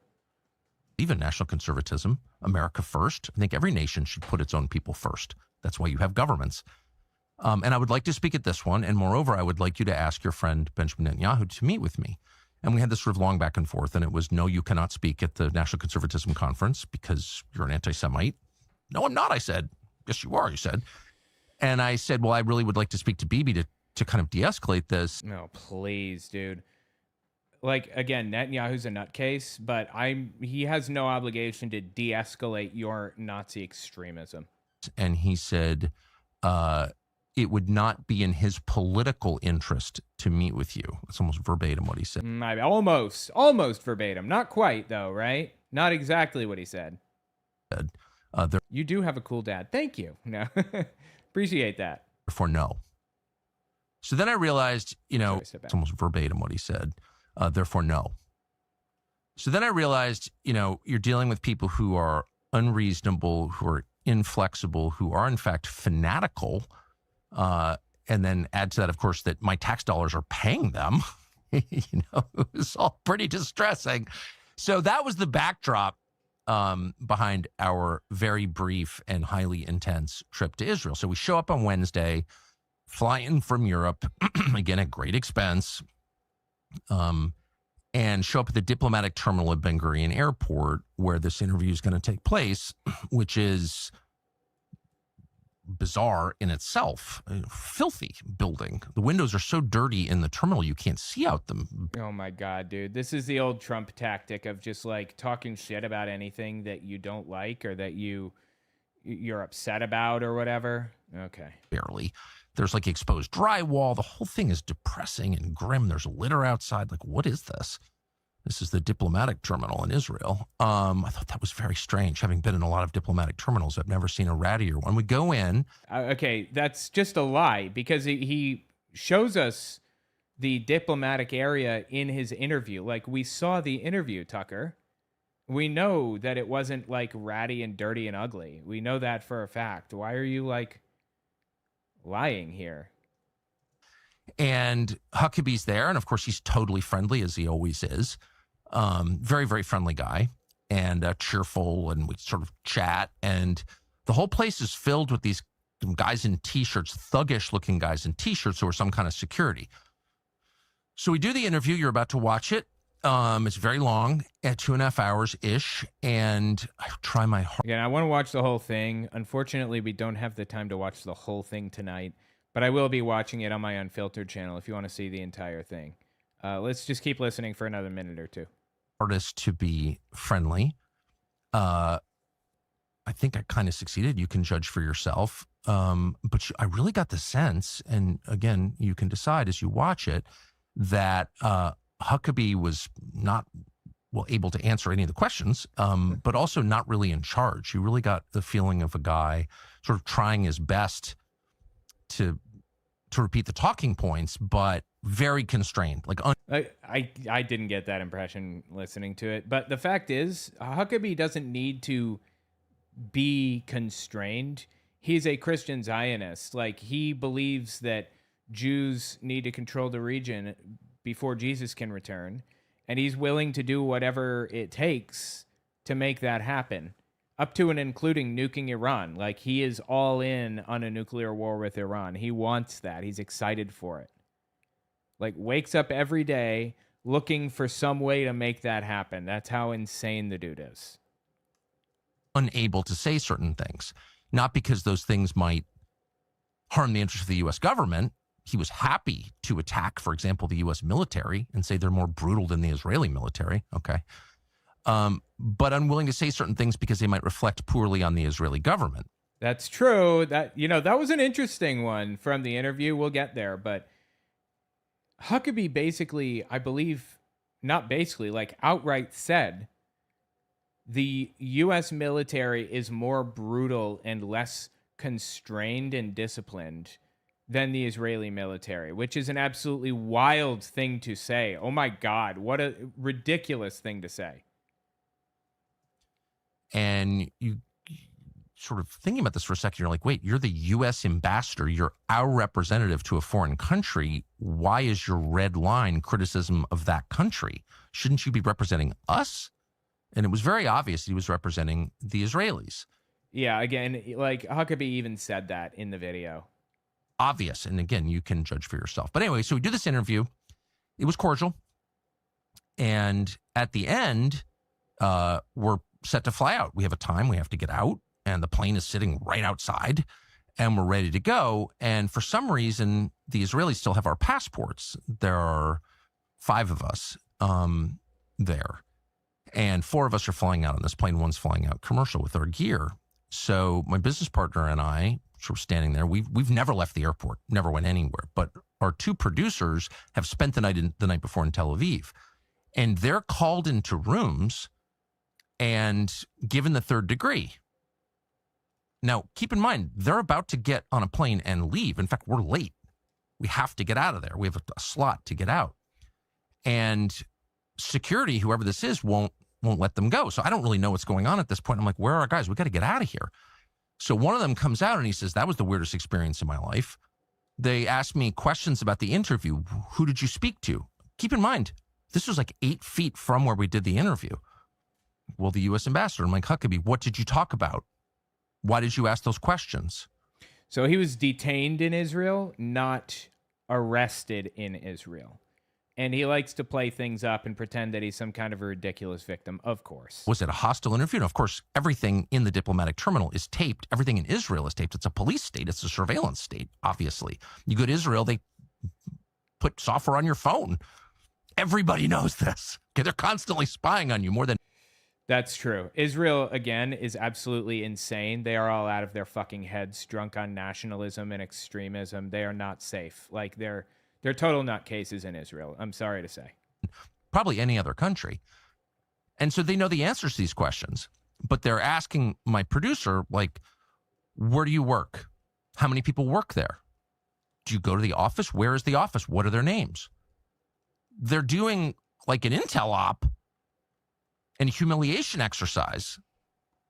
Even national conservatism, America first. I think every nation should put its own people first. That's why you have governments. And I would like to speak at this one. And moreover, I would like you to ask your friend Benjamin Netanyahu to meet with me. And we had this sort of long back and forth. And it was, no, you cannot speak at the National Conservatism Conference because you're an anti-Semite. No, I'm not, I said. Yes, you are, he said. And I said, well, I really would like to speak to Bibi to kind of de-escalate this. No, please, dude. Like, again, Netanyahu's a nutcase, but he has no obligation to de-escalate your Nazi extremism. And he said it would not be in his political interest to meet with you. It's almost verbatim what he said. Almost verbatim. Not quite, though, right? Not exactly what he said. You do have a cool dad. Thank you. No, appreciate that. Therefore, no. So then I realized, it's almost verbatim what he said. Therefore, no. So then I realized, you're dealing with people who are unreasonable, who are inflexible, who are in fact fanatical. And then add to that, of course, that my tax dollars are paying them. It was all pretty distressing. So that was the backdrop behind our very brief and highly intense trip to Israel. So we show up on Wednesday, fly in from Europe, again, at great expense, and show up at the diplomatic terminal at Ben Gurion Airport where this interview is going to take place, which is bizarre in itself. Filthy building. The windows are so dirty in the terminal you can't see out them. Oh my God, dude. This is the old Trump tactic of just like talking shit about anything that you don't like or that you're upset about or whatever. Okay. Barely. There's like exposed drywall. The whole thing is depressing and grim. There's litter outside. Like, what is this? This is the diplomatic terminal in Israel. I thought that was very strange. Having been in a lot of diplomatic terminals, I've never seen a rattier one. We go in. Okay, that's just a lie because he shows us the diplomatic area in his interview. Like, we saw the interview, Tucker. We know that it wasn't like ratty and dirty and ugly. We know that for a fact. Why are you like lying here? And Huckabee's there. And of course, he's totally friendly, as he always is. Very, very friendly guy and cheerful. And we sort of chat. And the whole place is filled with these guys in T-shirts, thuggish looking guys in T-shirts who are some kind of security. So we do the interview. You're about to watch it. It's very long, at 2.5 hours-ish. And I try my hardest. Again, I want to watch the whole thing. Unfortunately, we don't have the time to watch the whole thing tonight. But I will be watching it on my Unfiltered channel if you want to see the entire thing. Let's just keep listening for another minute or two. Hardest to be friendly. I think I kind of succeeded. You can judge for yourself. But I really got the sense, and again, you can decide as you watch it, that Huckabee was not able to answer any of the questions, but also not really in charge. You really got the feeling of a guy sort of trying his best to repeat the talking points, but very constrained. Like I didn't get that impression listening to it. But the fact is, Huckabee doesn't need to be constrained. He's a Christian Zionist. Like, he believes that Jews need to control the region before Jesus can return. And he's willing to do whatever it takes to make that happen. Up to and including nuking Iran. Like, he is all in on a nuclear war with Iran. He wants that. He's excited for it. Like, wakes up every day looking for some way to make that happen. That's how insane the dude is. Unable to say certain things. Not because those things might harm the interests of the U.S. government. He was happy to attack, for example, the U.S. military and say they're more brutal than the Israeli military. Okay. But unwilling to say certain things because they might reflect poorly on the Israeli government. That's true. That was an interesting one from the interview. We'll get there. But Huckabee basically, I believe, not basically, like outright said, the U.S. military is more brutal and less constrained and disciplined than the Israeli military, which is an absolutely wild thing to say. Oh my God, what a ridiculous thing to say. And you sort of thinking about this for a second, you're like, wait, you're the U.S. ambassador. You're our representative to a foreign country. Why is your red line criticism of that country? Shouldn't you be representing us? And it was very obvious he was representing the Israelis. Yeah, again, like Huckabee even said that in the video. Obvious. And again, you can judge for yourself. But anyway, so we do this interview. It was cordial. And at the end, we're set to fly out. We have a time. We have to get out. And the plane is sitting right outside. and we're ready to go. And for some reason, the Israelis still have our passports. There are 5 of us there, and 4 of us are flying out on this plane. One's flying out commercial with our gear. So my business partner and I, we're standing there. We've never left the airport, never went anywhere. But our 2 producers have spent the night before in Tel Aviv, and they're called into rooms and given the 3rd degree. Now, keep in mind, they're about to get on a plane and leave. In fact, we're late. We have to get out of there. We have a slot to get out. And security, whoever this is, won't let them go. So I don't really know what's going on at this point. I'm like, where are our guys? We got to get out of here. So one of them comes out and he says, that was the weirdest experience in my life. They asked me questions about the interview. Who did you speak to? Keep in mind, this was like 8 feet from where we did the interview. Well, the U.S. ambassador. I'm like, Huckabee, what did you talk about? Why did you ask those questions? So he was detained in Israel, not arrested in Israel. And he likes to play things up and pretend that he's some kind of a ridiculous victim, of course. Was it a hostile interview? And of course, everything in the diplomatic terminal is taped. Everything in Israel is taped. It's a police state. It's a surveillance state, obviously. You go to Israel, they put software on your phone. Everybody knows this. Okay, they're constantly spying on you more than... That's true. Israel, again, is absolutely insane. They are all out of their fucking heads, drunk on nationalism and extremism. They are not safe. Like, they're total nutcases in Israel. I'm sorry to say. Probably any other country. And so they know the answers to these questions. But they're asking my producer, like, where do you work? How many people work there? Do you go to the office? Where is the office? What are their names? They're doing like an intel op and humiliation exercise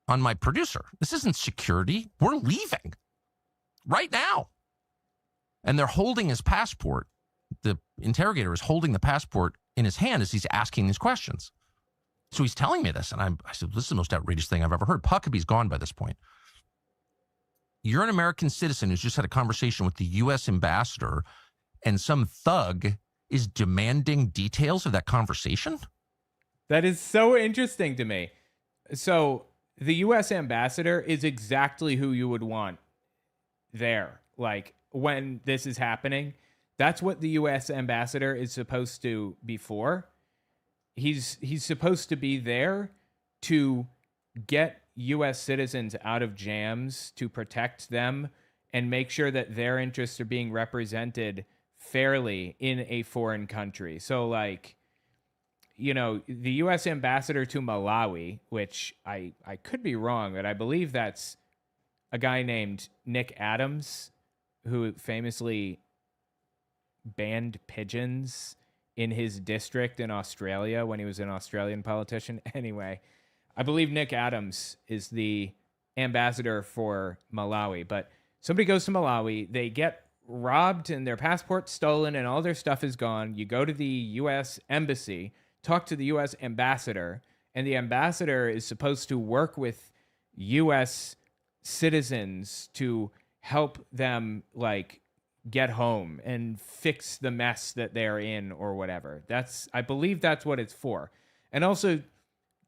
on my producer. This isn't security. We're leaving right now. And they're holding his passport. The interrogator is holding the passport in his hand as he's asking these questions. So he's telling me this. And I said, this is the most outrageous thing I've ever heard. Huckabee's gone by this point. You're an American citizen who's just had a conversation with the U.S. ambassador, and some thug is demanding details of that conversation? That is so interesting to me. So the U.S. ambassador is exactly who you would want there. Like, when this is happening, that's what the U.S. ambassador is supposed to be for. He's supposed to be there to get U.S. citizens out of jams, to protect them, and make sure that their interests are being represented fairly in a foreign country. So, like, you know, the U.S. ambassador to Malawi, which I could be wrong, but I believe that's a guy named Nick Adams, who famously banned pigeons in his district in Australia when he was an Australian politician. Anyway, I believe Nick Adams is the ambassador for Malawi. But somebody goes to Malawi, they get robbed and their passport stolen and all their stuff is gone. You go to the U.S. embassy, talk to the U.S. ambassador, and the ambassador is supposed to work with U.S. citizens to help them, like, get home and fix the mess that they're in or whatever. I believe that's what it's for. And also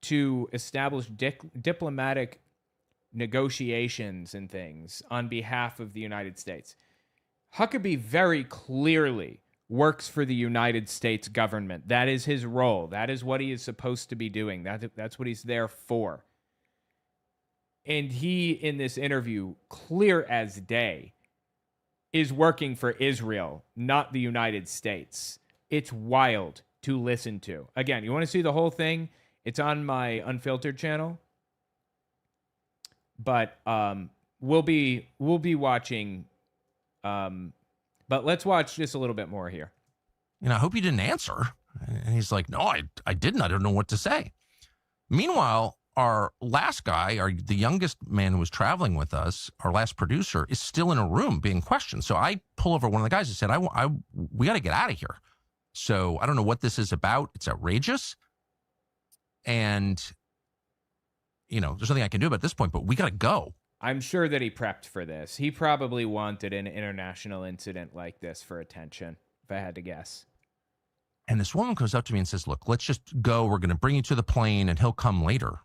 to establish diplomatic negotiations and things on behalf of the United States. Huckabee very clearly works for the United States government. That is his role. That is what he is supposed to be doing. That's what he's there for. And he, in this interview, clear as day, is working for Israel, not the United States. It's wild to listen to. Again, you want to see the whole thing? It's on my Unfiltered channel. But we'll be watching. But let's watch just a little bit more here. And I hope you didn't answer. And he's like, no, I didn't. I don't know what to say. Meanwhile, our last guy, the youngest man who was traveling with us, our last producer, is still in a room being questioned. So I pull over one of the guys and said, we got to get out of here. So I don't know what this is about. It's outrageous. And, you know, there's nothing I can do about this point, but we got to go. I'm sure that he prepped for this. He probably wanted an international incident like this for attention, if I had to guess. And this woman comes up to me and says, look, let's just go. We're going to bring you to the plane and he'll come later.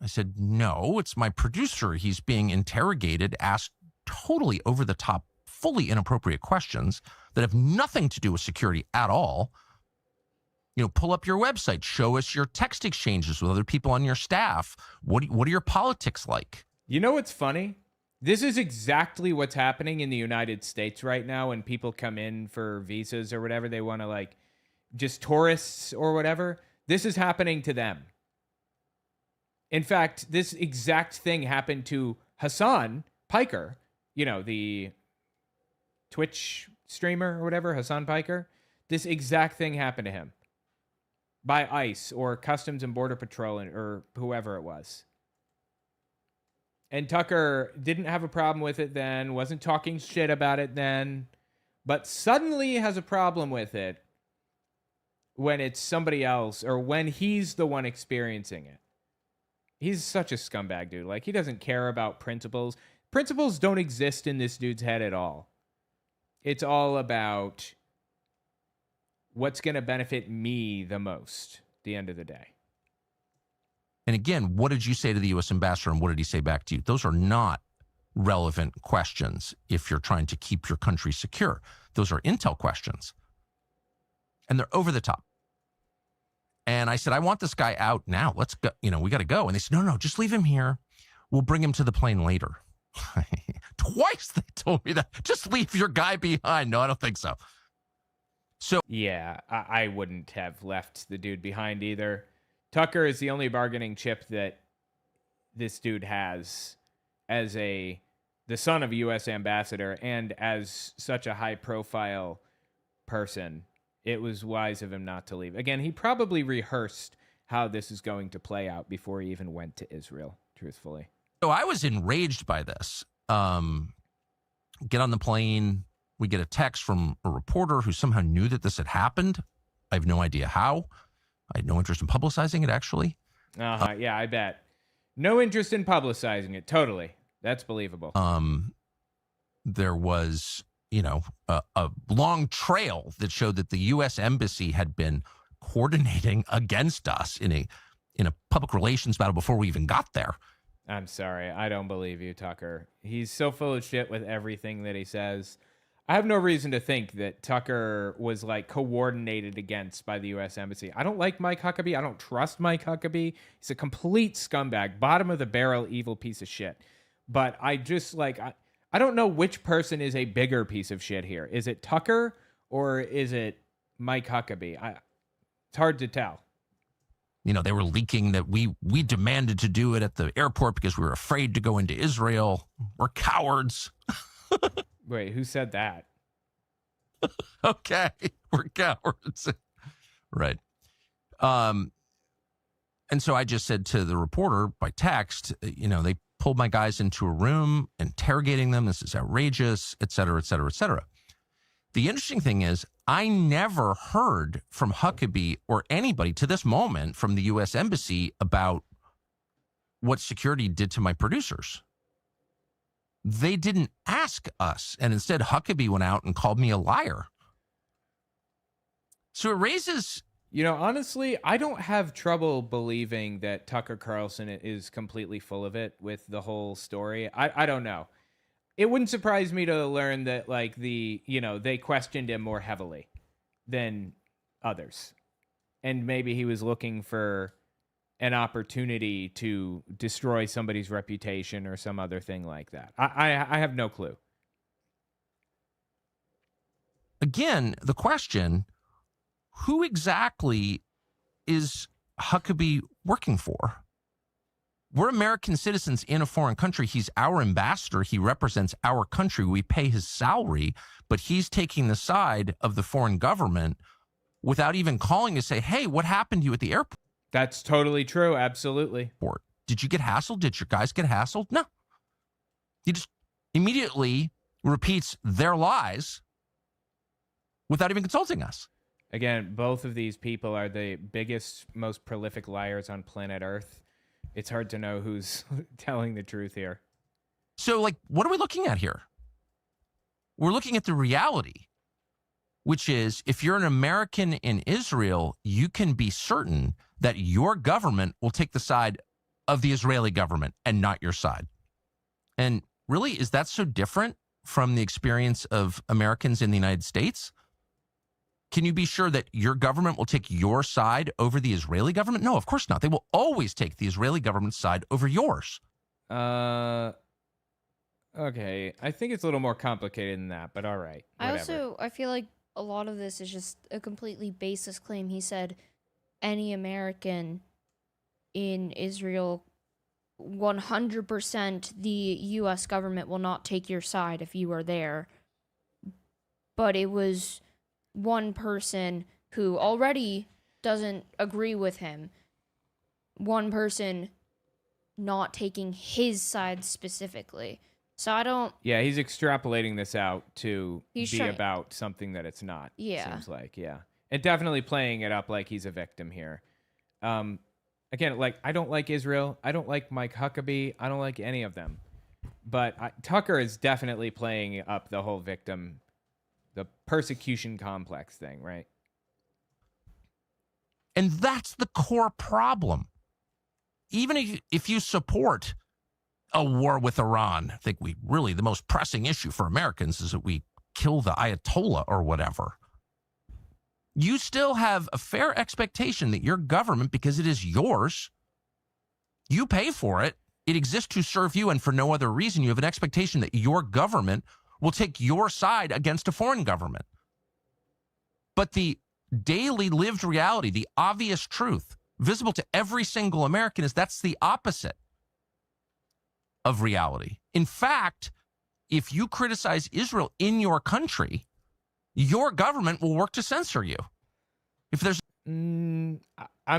I said, no, it's my producer. He's being interrogated, asked totally over the top, fully inappropriate questions that have nothing to do with security at all. Pull up your website, show us your text exchanges with other people on your staff. What are your politics like? You know what's funny? This is exactly what's happening in the United States right now when people come in for visas or whatever. They want to just tourists or whatever. This is happening to them. In fact, this exact thing happened to Hassan Piker, the Twitch streamer or whatever, Hassan Piker. This exact thing happened to him by ICE or Customs and Border Patrol or whoever it was. And Tucker didn't have a problem with it then, wasn't talking shit about it then, but suddenly has a problem with it when it's somebody else or when he's the one experiencing it. He's such a scumbag, dude. He doesn't care about principles. Principles don't exist in this dude's head at all. It's all about what's going to benefit me the most at the end of the day. And again, what did you say to the U.S. ambassador and what did he say back to you? Those are not relevant questions if you're trying to keep your country secure. Those are intel questions. And they're over the top. And I said, I want this guy out now. Let's go. We got to go. And they said, no, just leave him here. We'll bring him to the plane later. Twice they told me that. Just leave your guy behind. No, I don't think so. So yeah, I wouldn't have left the dude behind either. Tucker is the only bargaining chip that this dude has as the son of a U.S. ambassador and as such a high-profile person. It was wise of him not to leave. Again, he probably rehearsed how this is going to play out before he even went to Israel, truthfully. So I was enraged by this. Get on the plane. We get a text from a reporter who somehow knew that this had happened. I have no idea how. I had no interest in publicizing it, actually. Yeah, I bet. No interest in publicizing it. Totally. That's believable. There was, a long trail that showed that the U.S. Embassy had been coordinating against us in a public relations battle before we even got there. I'm sorry. I don't believe you, Tucker. He's so full of shit with everything that he says. I have no reason to think that Tucker was coordinated against by the U.S. Embassy. I don't like Mike Huckabee. I don't trust Mike Huckabee. He's a complete scumbag, bottom of the barrel, evil piece of shit. But I just I don't know which person is a bigger piece of shit here. Is it Tucker or is it Mike Huckabee? It's hard to tell. They were leaking that we demanded to do it at the airport because we were afraid to go into Israel. We're cowards. Wait, who said that? Okay, we're cowards. Right. And so I just said to the reporter by text, they pulled my guys into a room, interrogating them. This is outrageous, et cetera, et cetera, et cetera. The interesting thing is I never heard from Huckabee or anybody to this moment from the U.S. Embassy about what security did to my producers. They didn't ask us. And instead, Huckabee went out and called me a liar. So it raises... honestly, I don't have trouble believing that Tucker Carlson is completely full of it with the whole story. I don't know. It wouldn't surprise me to learn that they questioned him more heavily than others. And maybe he was looking for an opportunity to destroy somebody's reputation or some other thing like that. I have no clue. Again, the question, who exactly is Huckabee working for? We're American citizens in a foreign country. He's our ambassador. He represents our country. We pay his salary, but he's taking the side of the foreign government without even calling to say, hey, what happened to you at the airport? That's totally true. Absolutely. Did you get hassled? Did your guys get hassled? No. He just immediately repeats their lies without even consulting us. Again, both of these people are the biggest, most prolific liars on planet Earth. It's hard to know who's telling the truth here. So, what are we looking at here? We're looking at the reality, which is if you're an American in Israel, you can be certain that your government will take the side of the Israeli government and not your side. And Really? Is that so different from the experience of Americans in the United States? Can you be sure that your government will take your side over the Israeli government? No, of course not. They will always take the Israeli government's side over yours. Okay. I think it's a little more complicated than that, but all right. Whatever. I feel like a lot of this is just a completely baseless claim. He said any American in Israel, 100% the U.S. government will not take your side if you are there. But it was one person who already doesn't agree with him. One person not taking his side specifically. So I don't... Yeah, he's extrapolating this out to He's be trying- about something that it's not. Yeah. Seems like, yeah. And definitely playing it up like he's a victim here. Again, like, I don't like Israel. I don't like Mike Huckabee. I don't like any of them. But Tucker is definitely playing up the whole victim, the persecution complex thing, right? And that's the core problem. Even if you support a war with Iran, I think the most pressing issue for Americans is that we kill the Ayatollah or whatever. You still have a fair expectation that your government, because it is yours, you pay for it, it exists to serve you, and for no other reason, you have an expectation that your government will take your side against a foreign government. But the daily lived reality, the obvious truth, visible to every single American, is that's the opposite of reality. In fact, if you criticize Israel in your country, your government will work to censor you. If there's I'm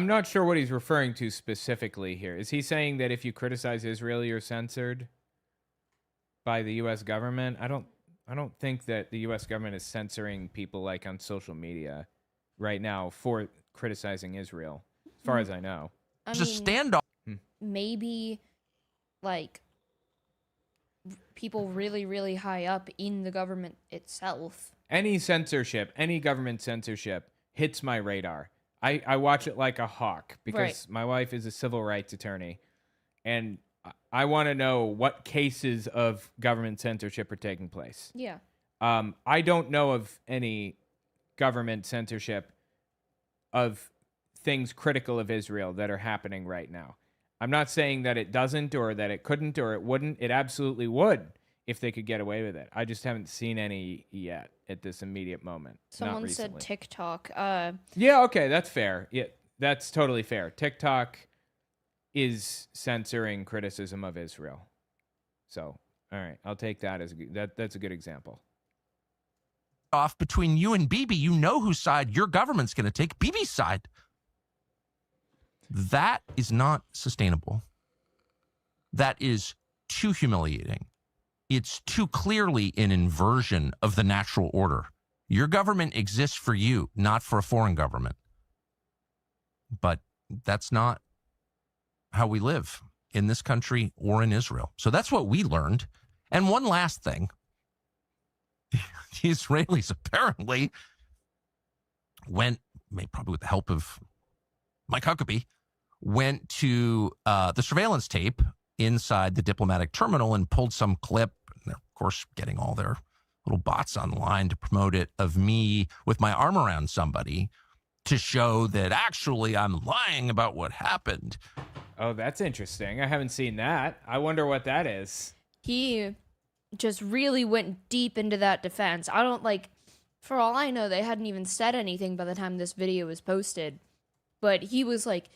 not sure what he's referring to specifically here. Is he saying that if you criticize Israel, you're censored by the U.S. government? I don't think that the U.S. government is censoring people like on social media right now for criticizing Israel, as far as I know. I just a mean, standoff. maybe, like, people really, really high up in the government itself. Any censorship, any government censorship hits my radar. I watch it like a hawk because Right. my wife is a civil rights attorney, and I want to know what cases of government censorship are taking place. Yeah. I don't know of any government censorship of things critical of Israel that are happening right now. I'm not saying that it doesn't or that it couldn't or it wouldn't. It absolutely would if they could get away with it. I just haven't seen any yet at this immediate moment. Someone Not said recently. TikTok. Yeah, okay, that's fair. Yeah, that's totally fair. TikTok is censoring criticism of Israel. So, all right, I'll take that as that's a good example. Off between you and Bibi, you know whose side your government's going to take. Bibi's side. That is not sustainable. That is too humiliating. It's too clearly an inversion of the natural order. Your government exists for you, not for a foreign government. But that's not how we live in this country or in Israel. So that's what we learned. And one last thing. The Israelis apparently went, probably with the help of Mike Huckabee, went to the surveillance tape inside the diplomatic terminal and pulled some clip. And they're, of course, getting all their little bots online to promote it of me with my arm around somebody to show that actually I'm lying about what happened. Oh, that's interesting. I haven't seen that. I wonder what that is. He just really went deep into that defense. I don't, like, for all I know, they hadn't even said anything by the time this video was posted. But he was like,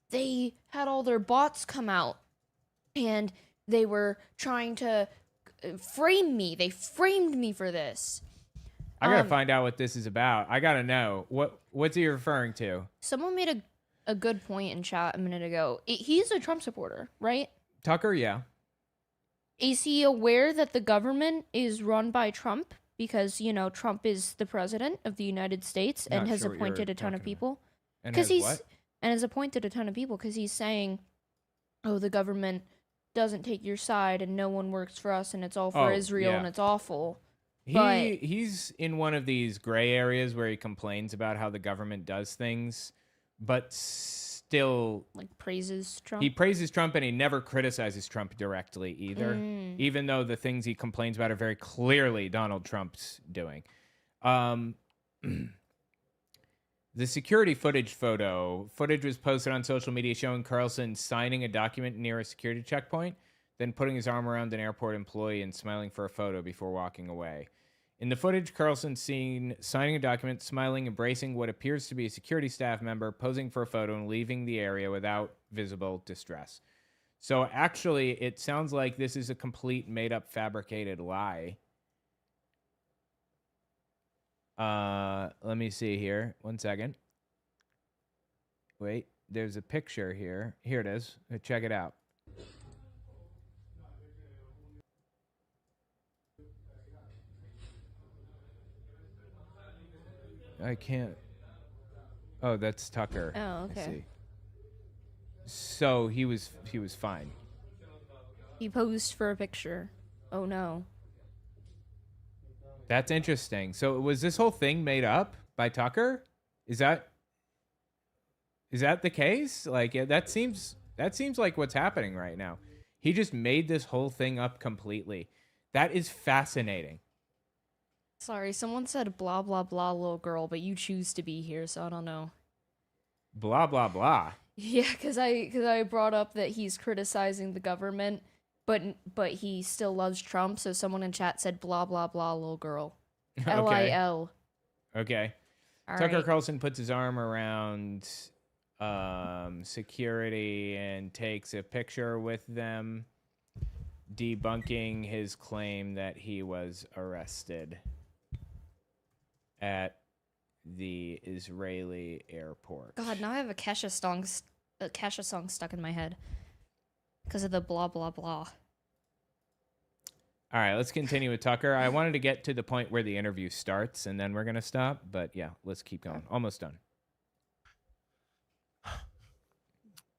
they had all their bots come out and they were trying to frame me. They framed me for this. I gotta find out what this is about. I gotta know. What's he referring to? Someone made a good point in chat a minute ago. He's a Trump supporter, right? Tucker, yeah. Is he aware that the government is run by Trump? Because, you know, Trump is the president of the United States and Not has sure what appointed you're a ton of talking people. And Because has what? and has appointed a ton of people because he's saying, oh, the government doesn't take your side and no one works for us and it's all for Oh, Israel yeah. and it's awful. But- He's in one of these gray areas where he complains about how the government does things, but still Like praises Trump. he praises Trump and he never criticizes Trump directly either, even though the things he complains about are very clearly Donald Trump's doing. The security footage was posted on social media showing Carlson signing a document near a security checkpoint, then putting his arm around an airport employee and smiling for a photo before walking away. In the footage, Carlson's seen signing a document, smiling, embracing what appears to be a security staff member, posing for a photo, and leaving the area without visible distress. So actually, it sounds like this is a complete made-up, fabricated lie. Let me see here. 1 second. Wait, there's a picture here. Here it is. Check it out. I can't. Oh, that's Tucker. Oh, I okay. see. So he was fine. He posed for a picture. Oh no. That's interesting. So was this whole thing made up by Tucker? Is that the case? Like that seems like what's happening right now. He just made this whole thing up completely. That is fascinating. Sorry, someone said blah blah blah little girl, but you choose to be here, so I don't know. Blah blah blah. Yeah, cuz I brought up that he's criticizing the government, but he still loves Trump, so someone in chat said blah blah blah little girl. Okay. LIL. Okay. All Tucker right. Carlson puts his arm around security and takes a picture with them, debunking his claim that he was arrested at the Israeli airport. God, now I have a Kesha song stuck in my head because of the blah blah blah. All right, let's continue with Tucker. I wanted to get to the point where the interview starts, and then we're going to stop. But yeah, let's keep going. Almost done.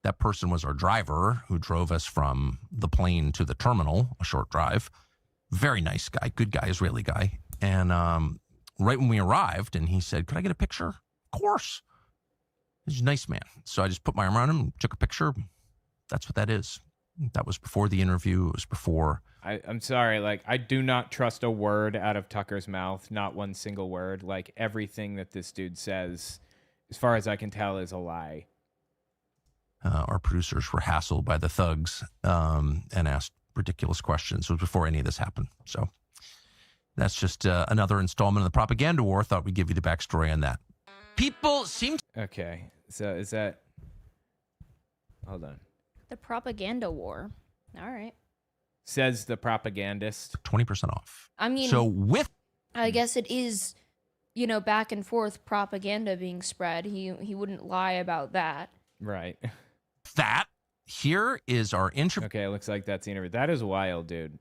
That person was our driver who drove us from the plane to the terminal, a short drive. Very nice guy, good guy, Israeli guy. And right when we arrived, and he said, "Could I get a picture?" Of course. He's a nice man. So I just put my arm around him, took a picture. That's what that is. That was before the interview. It was before. I'm sorry. Like, I do not trust a word out of Tucker's mouth. Not one single word. Like, everything that this dude says, as far as I can tell, is a lie. Our producers were hassled by the thugs and asked ridiculous questions. It was before any of this happened. So that's just another installment of the propaganda war. Thought we'd give you the backstory on that. People seem to... Okay. So is that... Hold on. The propaganda war. All right. Says the propagandist. 20% off. I mean, So with... I guess it is, back and forth propaganda being spread. He wouldn't lie about that. Right. that, here is our intro. Okay, it looks like that's the interview. That is wild, dude.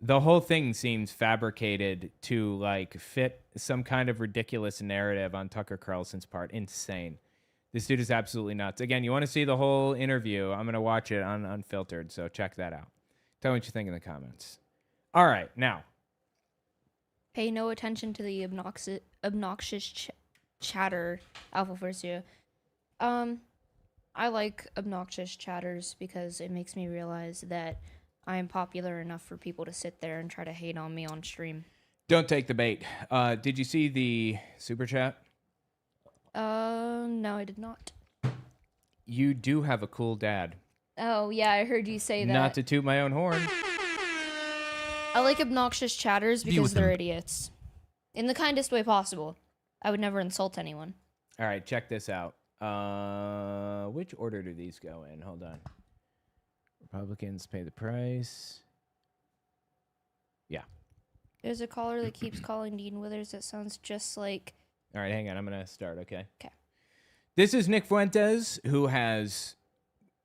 The whole thing seems fabricated to, like, fit some kind of ridiculous narrative on Tucker Carlson's part. Insane. This dude is absolutely nuts. Again, you want to see the whole interview, I'm going to watch it on Unfiltered, so check that out. Tell me what you think in the comments. All right, now. Pay no attention to the obnoxious chatter, Alpha Forcia. I like obnoxious chatters because it makes me realize that I am popular enough for people to sit there and try to hate on me on stream. Don't take the bait. Did you see the super chat? No, I did not. You do have a cool dad. Oh, yeah, I heard you say that. Not to toot my own horn. I like obnoxious chatters because they're idiots. In the kindest way possible. I would never insult anyone. All right, check this out. Which order do these go in? Hold on. Republicans pay the price. Yeah. There's a caller that keeps calling Dean Withers that sounds just like... All right, hang on. I'm going to start, okay? Okay. This is Nick Fuentes, who has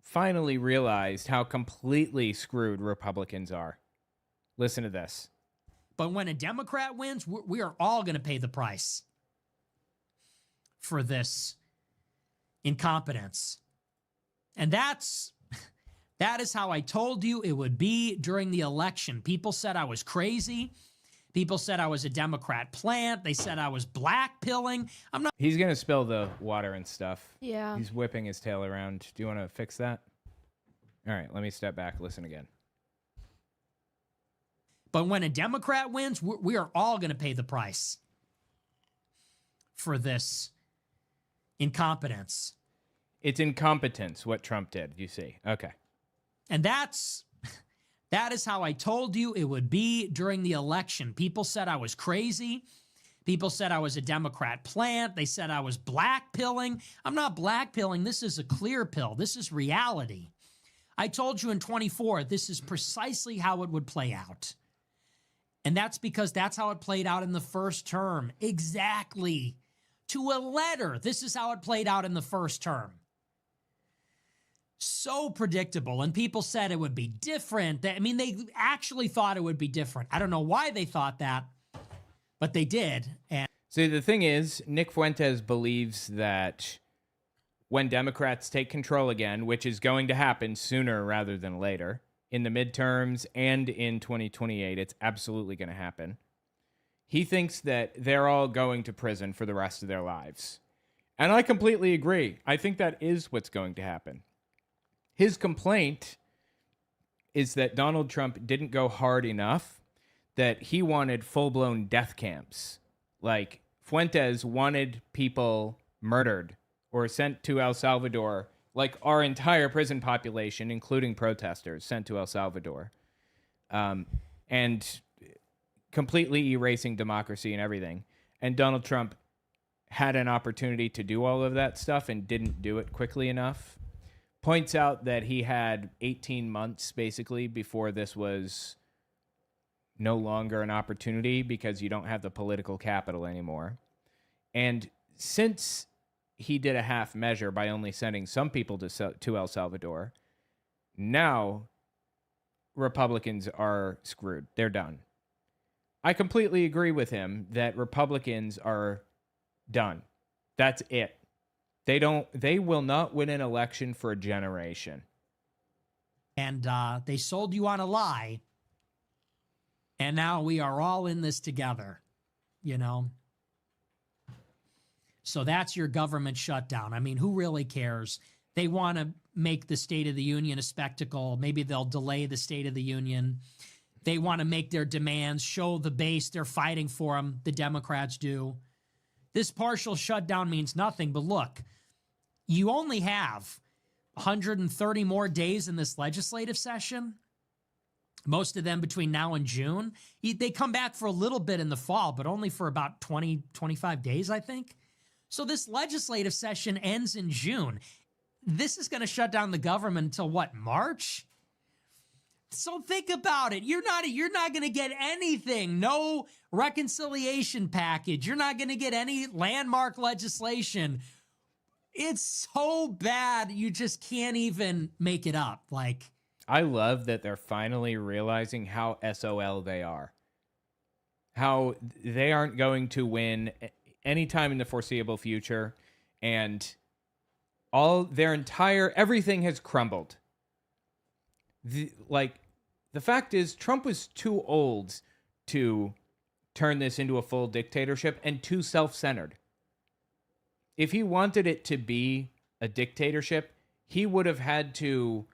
finally realized how completely screwed Republicans are. Listen to this. But when a Democrat wins, we are all going to pay the price for this incompetence. And that is how I told you it would be during the election. People said I was crazy. People said I was a Democrat plant. They said I was black pilling. I'm not. He's going to spill the water and stuff. Yeah. He's whipping his tail around. Do you want to fix that? All right, let me step back. Listen again. But when a Democrat wins, we are all going to pay the price for this incompetence. It's incompetence what Trump did, you see. Okay. And that is how I told you it would be during the election. People said I was crazy. People said I was a Democrat plant. They said I was black pilling. I'm not black pilling. This is a clear pill. This is reality. I told you in 24, this is precisely how it would play out. And that's because that's how it played out in the first term. Exactly. To a letter. This is how it played out in the first term. So predictable. And people said it would be different. I mean, they actually thought it would be different. I don't know why they thought that, but they did. And See, the thing is, Nick Fuentes believes that when Democrats take control again, which is going to happen sooner rather than later, in the midterms and in 2028, it's absolutely going to happen. He thinks that they're all going to prison for the rest of their lives. And I completely agree. I think that is what's going to happen. His complaint is that Donald Trump didn't go hard enough, that he wanted full-blown death camps. Like, Fuentes wanted people murdered or sent to El Salvador, like our entire prison population, including protesters, sent to El Salvador. And completely erasing democracy and everything. And Donald Trump had an opportunity to do all of that stuff and didn't do it quickly enough. Points out that he had 18 months, basically, before this was no longer an opportunity because you don't have the political capital anymore. And since he did a half measure by only sending some people to El Salvador, now Republicans are screwed. They're done. I completely agree with him that Republicans are done. That's it. They will not win an election for a generation. And they sold you on a lie. And now we are all in this together, you know? So that's your government shutdown. I mean, who really cares? They want to make the State of the Union a spectacle. Maybe they'll delay the State of the Union. They want to make their demands, show the base they're fighting for them. The Democrats do. This partial shutdown means nothing, but look, you only have 130 more days in this legislative session, most of them between now and June. They come back for a little bit in the fall, but only for about 20, 25 days, I think. So this legislative session ends in June. This is going to shut down the government until what, March? So think about it. You're not going to get anything. No reconciliation package. You're not going to get any landmark legislation. It's so bad you just can't even make it up. Like, I love that they're finally realizing how SOL they are. How they aren't going to win anytime in the foreseeable future, and everything has crumbled. The fact is, Trump was too old to turn this into a full dictatorship and too self-centered. If he wanted it to be a dictatorship, he would have had to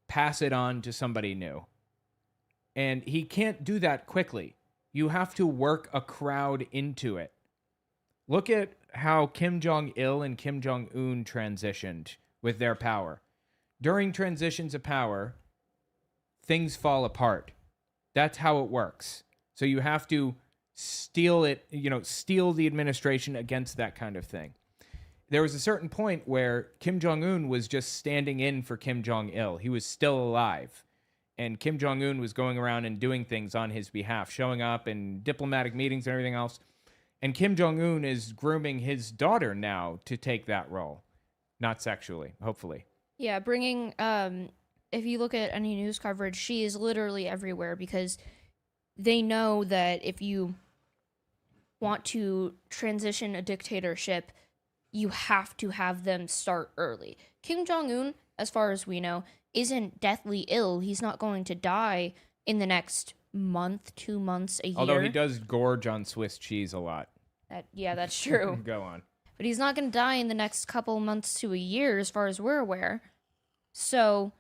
pass it on to somebody new. And he can't do that quickly. You have to work a crowd into it. Look at how Kim Jong-il and Kim Jong-un transitioned with their power. During transitions of power, things fall apart. That's how it works. So you have to steel the administration against that kind of thing. There was a certain point where Kim Jong-un was just standing in for Kim Jong-il. He was still alive. And Kim Jong-un was going around and doing things on his behalf, showing up in diplomatic meetings and everything else. And Kim Jong-un is grooming his daughter now to take that role. Not sexually, hopefully. Yeah, bringing, if you look at any news coverage, she is literally everywhere because they know that if you want to transition a dictatorship, you have to have them start early. Kim Jong-un, as far as we know, isn't deathly ill. He's not going to die in the next month, 2 months, a year. Although he does gorge on Swiss cheese a lot. Yeah, that's true. Go on. But he's not going to die in the next couple months to a year, as far as we're aware. So,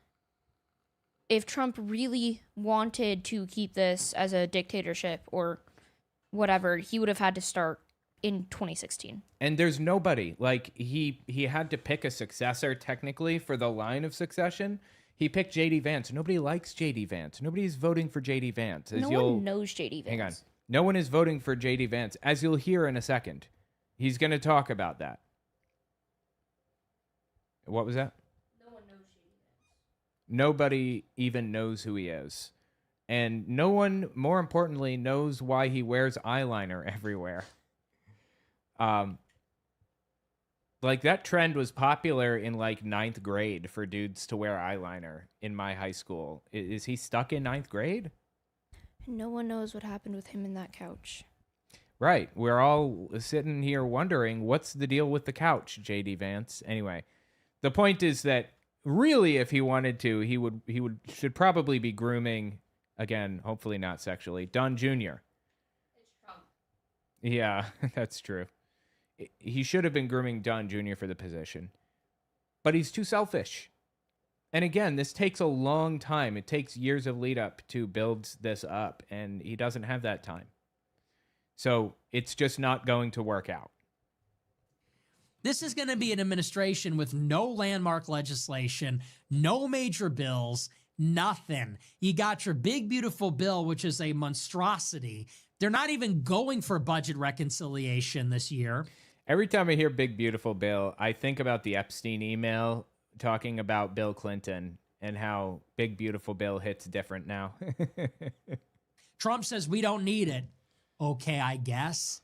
if Trump really wanted to keep this as a dictatorship or whatever, he would have had to start in 2016. And there's nobody. Like, he had to pick a successor, technically, for the line of succession. He picked J.D. Vance. Nobody likes J.D. Vance. Nobody's voting for J.D. Vance. No one knows J.D. Vance. Hang on. No one is voting for J.D. Vance, as you'll hear in a second. He's going to talk about that. What was that? No one knows J.D. Vance. Nobody even knows who he is. And no one, more importantly, knows why he wears eyeliner everywhere. Like, that trend was popular in, like, 9th grade for dudes to wear eyeliner in my high school. Is he stuck in 9th grade? No one knows what happened with him in that couch. Right. We're all sitting here wondering, what's the deal with the couch, J.D. Vance? Anyway, the point is that really, if he wanted to, should probably be grooming, again, hopefully not sexually, Don Jr. It's Trump. Yeah, that's true. He should have been grooming Don Jr. for the position. But he's too selfish. And again, this takes a long time. It takes years of lead up to build this up, and he doesn't have that time. So it's just not going to work out. This is going to be an administration with no landmark legislation, no major bills, nothing. You got your big, beautiful bill, which is a monstrosity. They're not even going for budget reconciliation this year. Every time I hear big, beautiful bill, I think about the Epstein email talking about Bill Clinton and how big, beautiful bill hits different now. Trump says we don't need it. Okay, I guess.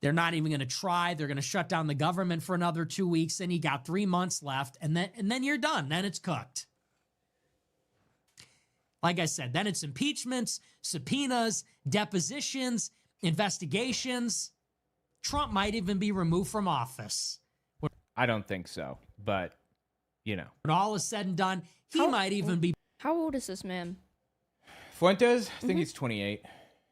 They're not even going to try. They're going to shut down the government for another 2 weeks. Then you got 3 months left, and then you're done. Then it's cooked. Like I said, then it's impeachments, subpoenas, depositions, investigations. Trump might even be removed from office. I don't think so, but, you know. When all is said and done, he might even be... How old is this man? Fuentes? I think he's 28.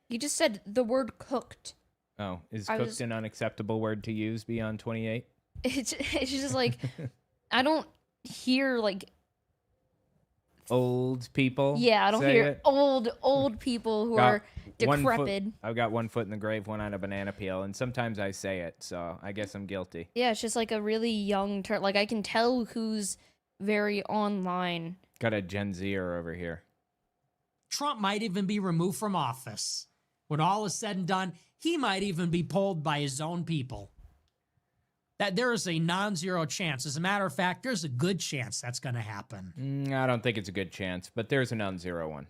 You just said the word cooked. Oh, is cooked an unacceptable word to use beyond 28? It's just like, I don't hear like... Old people? Yeah, I don't say hear it. old people who are decrepit. I've got 1 foot in the grave, one on a banana peel, and sometimes I say it, so I guess I'm guilty. Yeah, it's just like a really young term. Like, I can tell who's very online. Got a Gen Zer over here. Trump might even be removed from office. When all is said and done, he might even be polled by his own people. That there is a non-zero chance. As a matter of fact, there's a good chance that's going to happen. I don't think it's a good chance, but there's a non-zero one.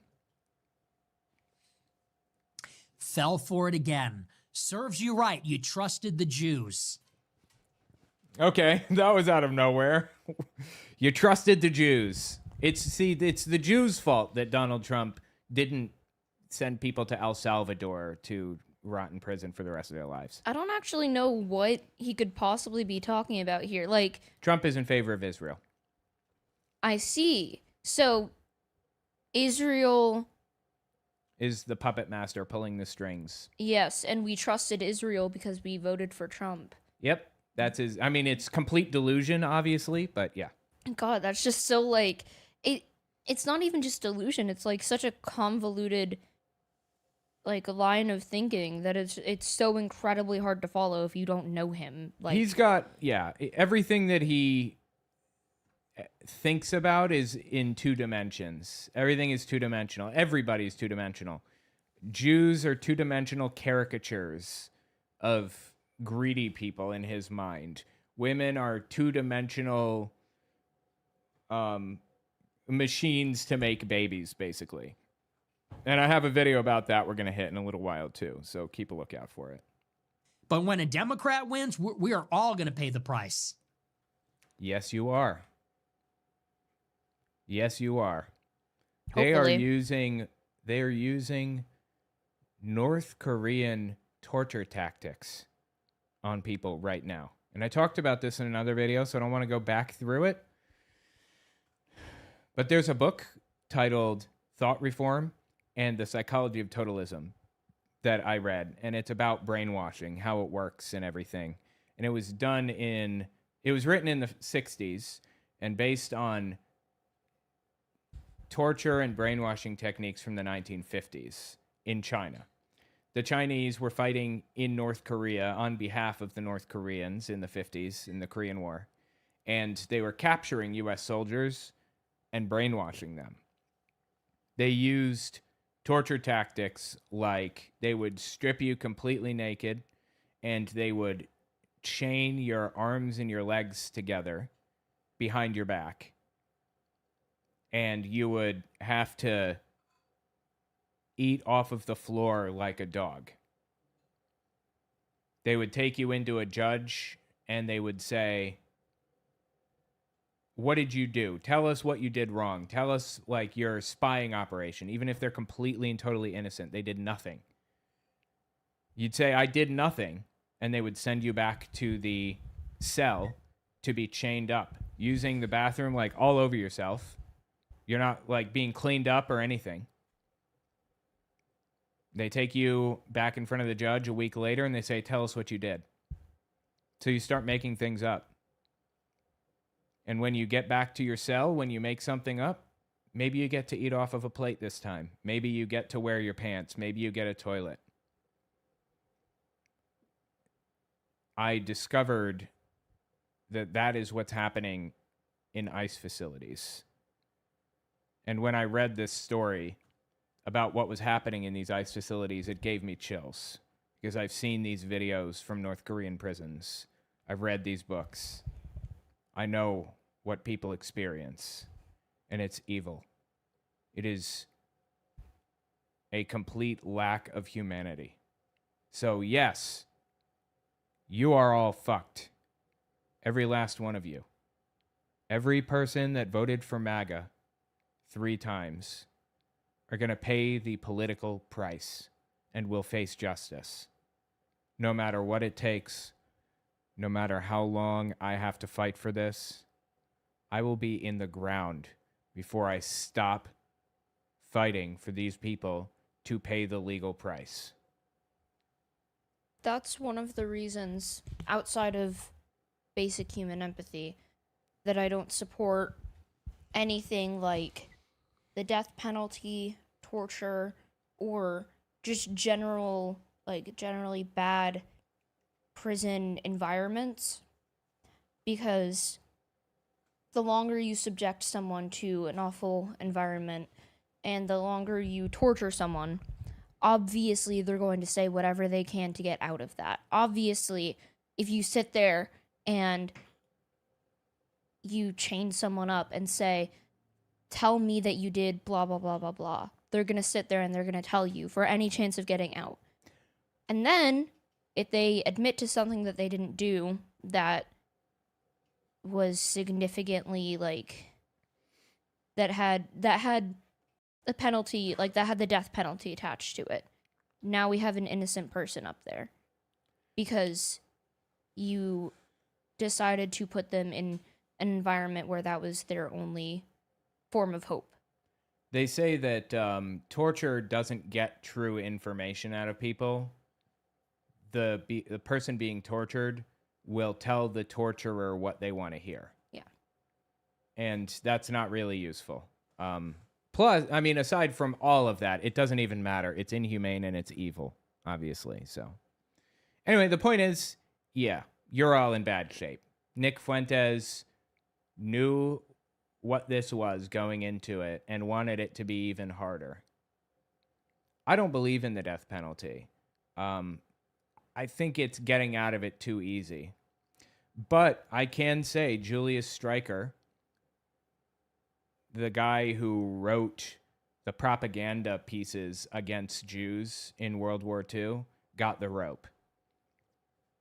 Fell for it again. Serves you right. You trusted the Jews. Okay, that was out of nowhere. You trusted the Jews. It's the Jews' fault that Donald Trump didn't send people to El Salvador to rot in prison for the rest of their lives. I don't actually know what he could possibly be talking about here. Like, Trump is in favor of Israel. I see. So, Israel... is the puppet master pulling the strings. Yes, and we trusted Israel because we voted for Trump. Yep, that's his... I mean, it's complete delusion, obviously, but yeah. God, that's just so, like... It's not even just delusion. It's, like, such a convoluted... like a line of thinking that it's so incredibly hard to follow if you don't know him. Like, he's got everything that he thinks about is in 2 dimensions. Everything is 2-dimensional. Everybody's 2-dimensional. Jews are 2-dimensional caricatures of greedy people in his mind. Women are 2-dimensional machines to make babies, basically. And I have a video about that we're going to hit in a little while, too. So keep a lookout for it. But when a Democrat wins, we are all going to pay the price. Yes, you are. Yes, you are. Hopefully. They are using North Korean torture tactics on people right now. And I talked about this in another video, so I don't want to go back through it. But there's a book titled Thought Reform, and The Psychology of Totalism that I read, and it's about brainwashing, how it works and everything. And it was written in the 60s and based on torture and brainwashing techniques from the 1950s in China. The Chinese were fighting in North Korea on behalf of the North Koreans in the 50s in the Korean War. And they were capturing U.S. soldiers and brainwashing them. They used torture tactics like they would strip you completely naked and they would chain your arms and your legs together behind your back. And you would have to eat off of the floor like a dog. They would take you into a judge and they would say, what did you do? Tell us what you did wrong. Tell us like your spying operation. Even if they're completely and totally innocent, they did nothing. You'd say, I did nothing. And they would send you back to the cell to be chained up, using the bathroom like all over yourself. You're not like being cleaned up or anything. They take you back in front of the judge a week later and they say, tell us what you did. So you start making things up. And when you get back to your cell, when you make something up, maybe you get to eat off of a plate this time. Maybe you get to wear your pants. Maybe you get a toilet. I discovered that is what's happening in ICE facilities. And when I read this story about what was happening in these ICE facilities, it gave me chills because I've seen these videos from North Korean prisons. I've read these books. I know what people experience, and it's evil. It is a complete lack of humanity. So yes, you are all fucked. Every last one of you. Every person that voted for MAGA 3 times are going to pay the political price and will face justice. No matter what it takes, no matter how long I have to fight for this, I will be in the ground before I stop fighting for these people to pay the legal price. That's one of the reasons, outside of basic human empathy, that I don't support anything like the death penalty, torture, or just generally bad prison environments. Because the longer you subject someone to an awful environment and the longer you torture someone, obviously they're going to say whatever they can to get out of that. Obviously, if you sit there and you chain someone up and say, tell me that you did blah, blah, blah, blah, blah, they're going to sit there and they're going to tell you for any chance of getting out. And then if they admit to something that they didn't do that was significantly that had a penalty, like that had the death penalty attached to it, now we have an innocent person up there because you decided to put them in an environment where that was their only form of hope. They say that torture doesn't get true information out of people. The person being tortured will tell the torturer what they want to hear. Yeah. And that's not really useful. Plus, I mean, aside from all of that, it doesn't even matter. It's inhumane and it's evil, obviously. So, anyway, the point is, yeah, you're all in bad shape. Nick Fuentes knew what this was going into it and wanted it to be even harder. I don't believe in the death penalty. I think it's getting out of it too easy. But I can say Julius Streicher, the guy who wrote the propaganda pieces against Jews in World War II, got the rope.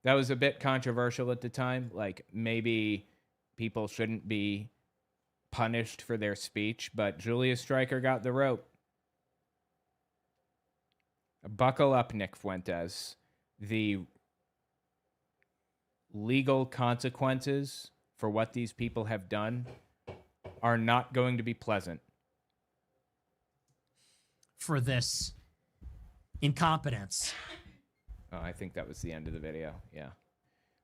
That was a bit controversial at the time. Like, maybe people shouldn't be punished for their speech, but Julius Streicher got the rope. Buckle up, Nick Fuentes. The legal consequences for what these people have done are not going to be pleasant. for this incompetence. Oh, I think that was the end of the video. Yeah.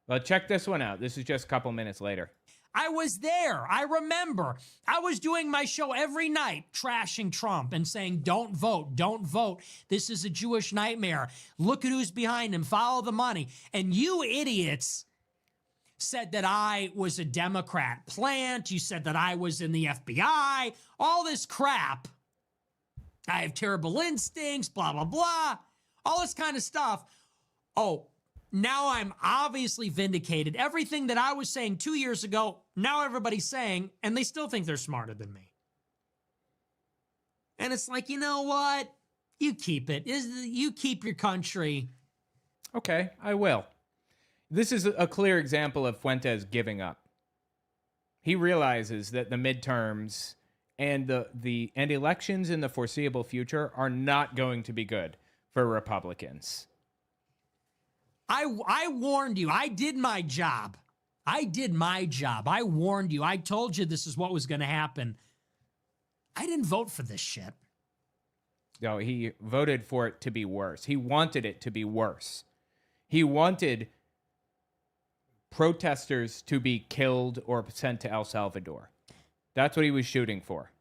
Well, check this one out. This is just a couple minutes later. I was there. I remember. I was doing my show every night, trashing Trump and saying, don't vote, don't vote. This is a Jewish nightmare. Look at who's behind him. Follow the money. And you idiots said that I was a Democrat plant. You said that I was in the FBI. All this crap. I have terrible instincts, blah, blah, blah. All this kind of stuff. Oh, now I'm obviously vindicated. Everything that I was saying 2 years ago, now everybody's saying, and they still think they're smarter than me. And it's like, you know what? You keep it. You keep your country. Okay, I will. This is a clear example of Fuentes giving up. He realizes that the midterms and the elections in the foreseeable future are not going to be good for Republicans. I warned you. I did my job. I did my job. I warned you. I told you this is what was going to happen. I didn't vote for this shit. No, he voted for it to be worse. He wanted it to be worse. He wanted protesters to be killed or sent to El Salvador. That's what he was shooting for.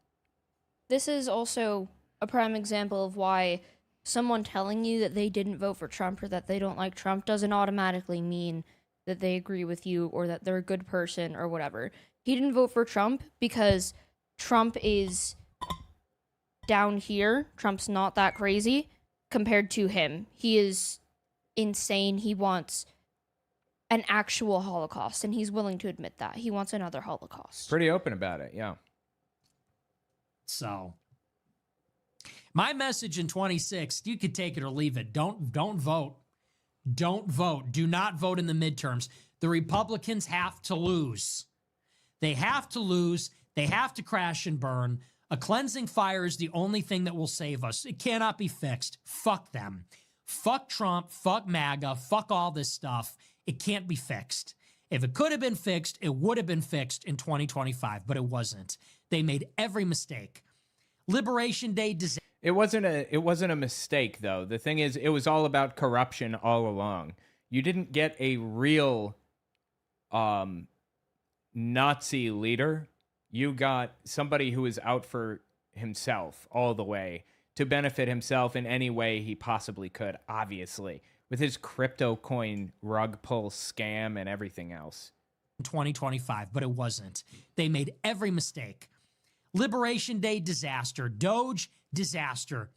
This is also a prime example of why someone telling you that they didn't vote for Trump or that they don't like Trump doesn't automatically mean that they agree with you or that they're a good person or whatever. He didn't vote for Trump because Trump is down here. Trump's not that crazy compared to him. He is insane. He wants an actual Holocaust, and he's willing to admit that. He wants another Holocaust. Pretty open about it, yeah. So my message in 26, you could take it or leave it. Don't vote. Don't vote. Do not vote in the midterms. The Republicans have to lose. They have to lose. They have to crash and burn. A cleansing fire is the only thing that will save us. It cannot be fixed. Fuck them. Fuck Trump. Fuck MAGA. Fuck all this stuff. It can't be fixed. If it could have been fixed, it would have been fixed in 2025, but it wasn't. They made every mistake. Liberation Day disaster. It wasn't a mistake, though. The thing is, it was all about corruption all along. You didn't get a real Nazi leader. You got somebody who was out for himself all the way to benefit himself in any way he possibly could, obviously, with his crypto coin rug pull scam and everything else. 2025, but it wasn't. They made every mistake. Liberation Day disaster. Doge disaster.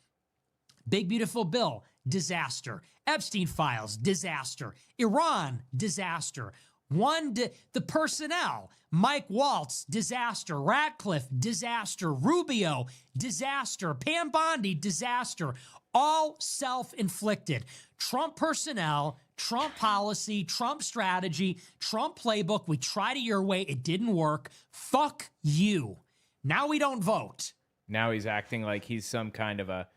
Big Beautiful Bill disaster. Epstein files disaster. Iran disaster. The personnel. Mike Waltz disaster. Ratcliffe disaster. Rubio disaster. Pam Bondi disaster. All self-inflicted. Trump personnel, Trump policy, Trump strategy, Trump playbook. We tried it your way. It didn't work. Fuck you. Now we don't vote. Now he's acting like he's some kind of a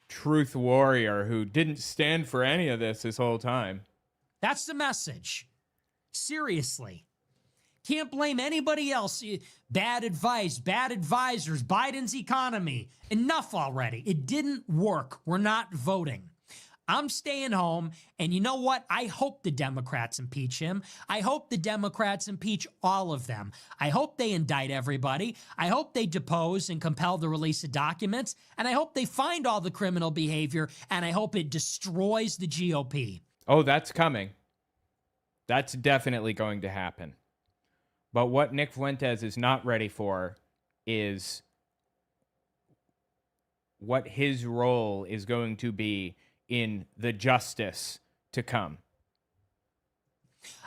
truth warrior who didn't stand for any of this whole time. That's the message. Seriously. Can't blame anybody else. Bad advice, bad advisors, Biden's economy. Enough already. It didn't work. We're not voting. I'm staying home, and you know what? I hope the Democrats impeach him. I hope the Democrats impeach all of them. I hope they indict everybody. I hope they depose and compel the release of documents, and I hope they find all the criminal behavior, and I hope it destroys the GOP. Oh, that's coming. That's definitely going to happen. But what Nick Fuentes is not ready for is what his role is going to be in the justice to come.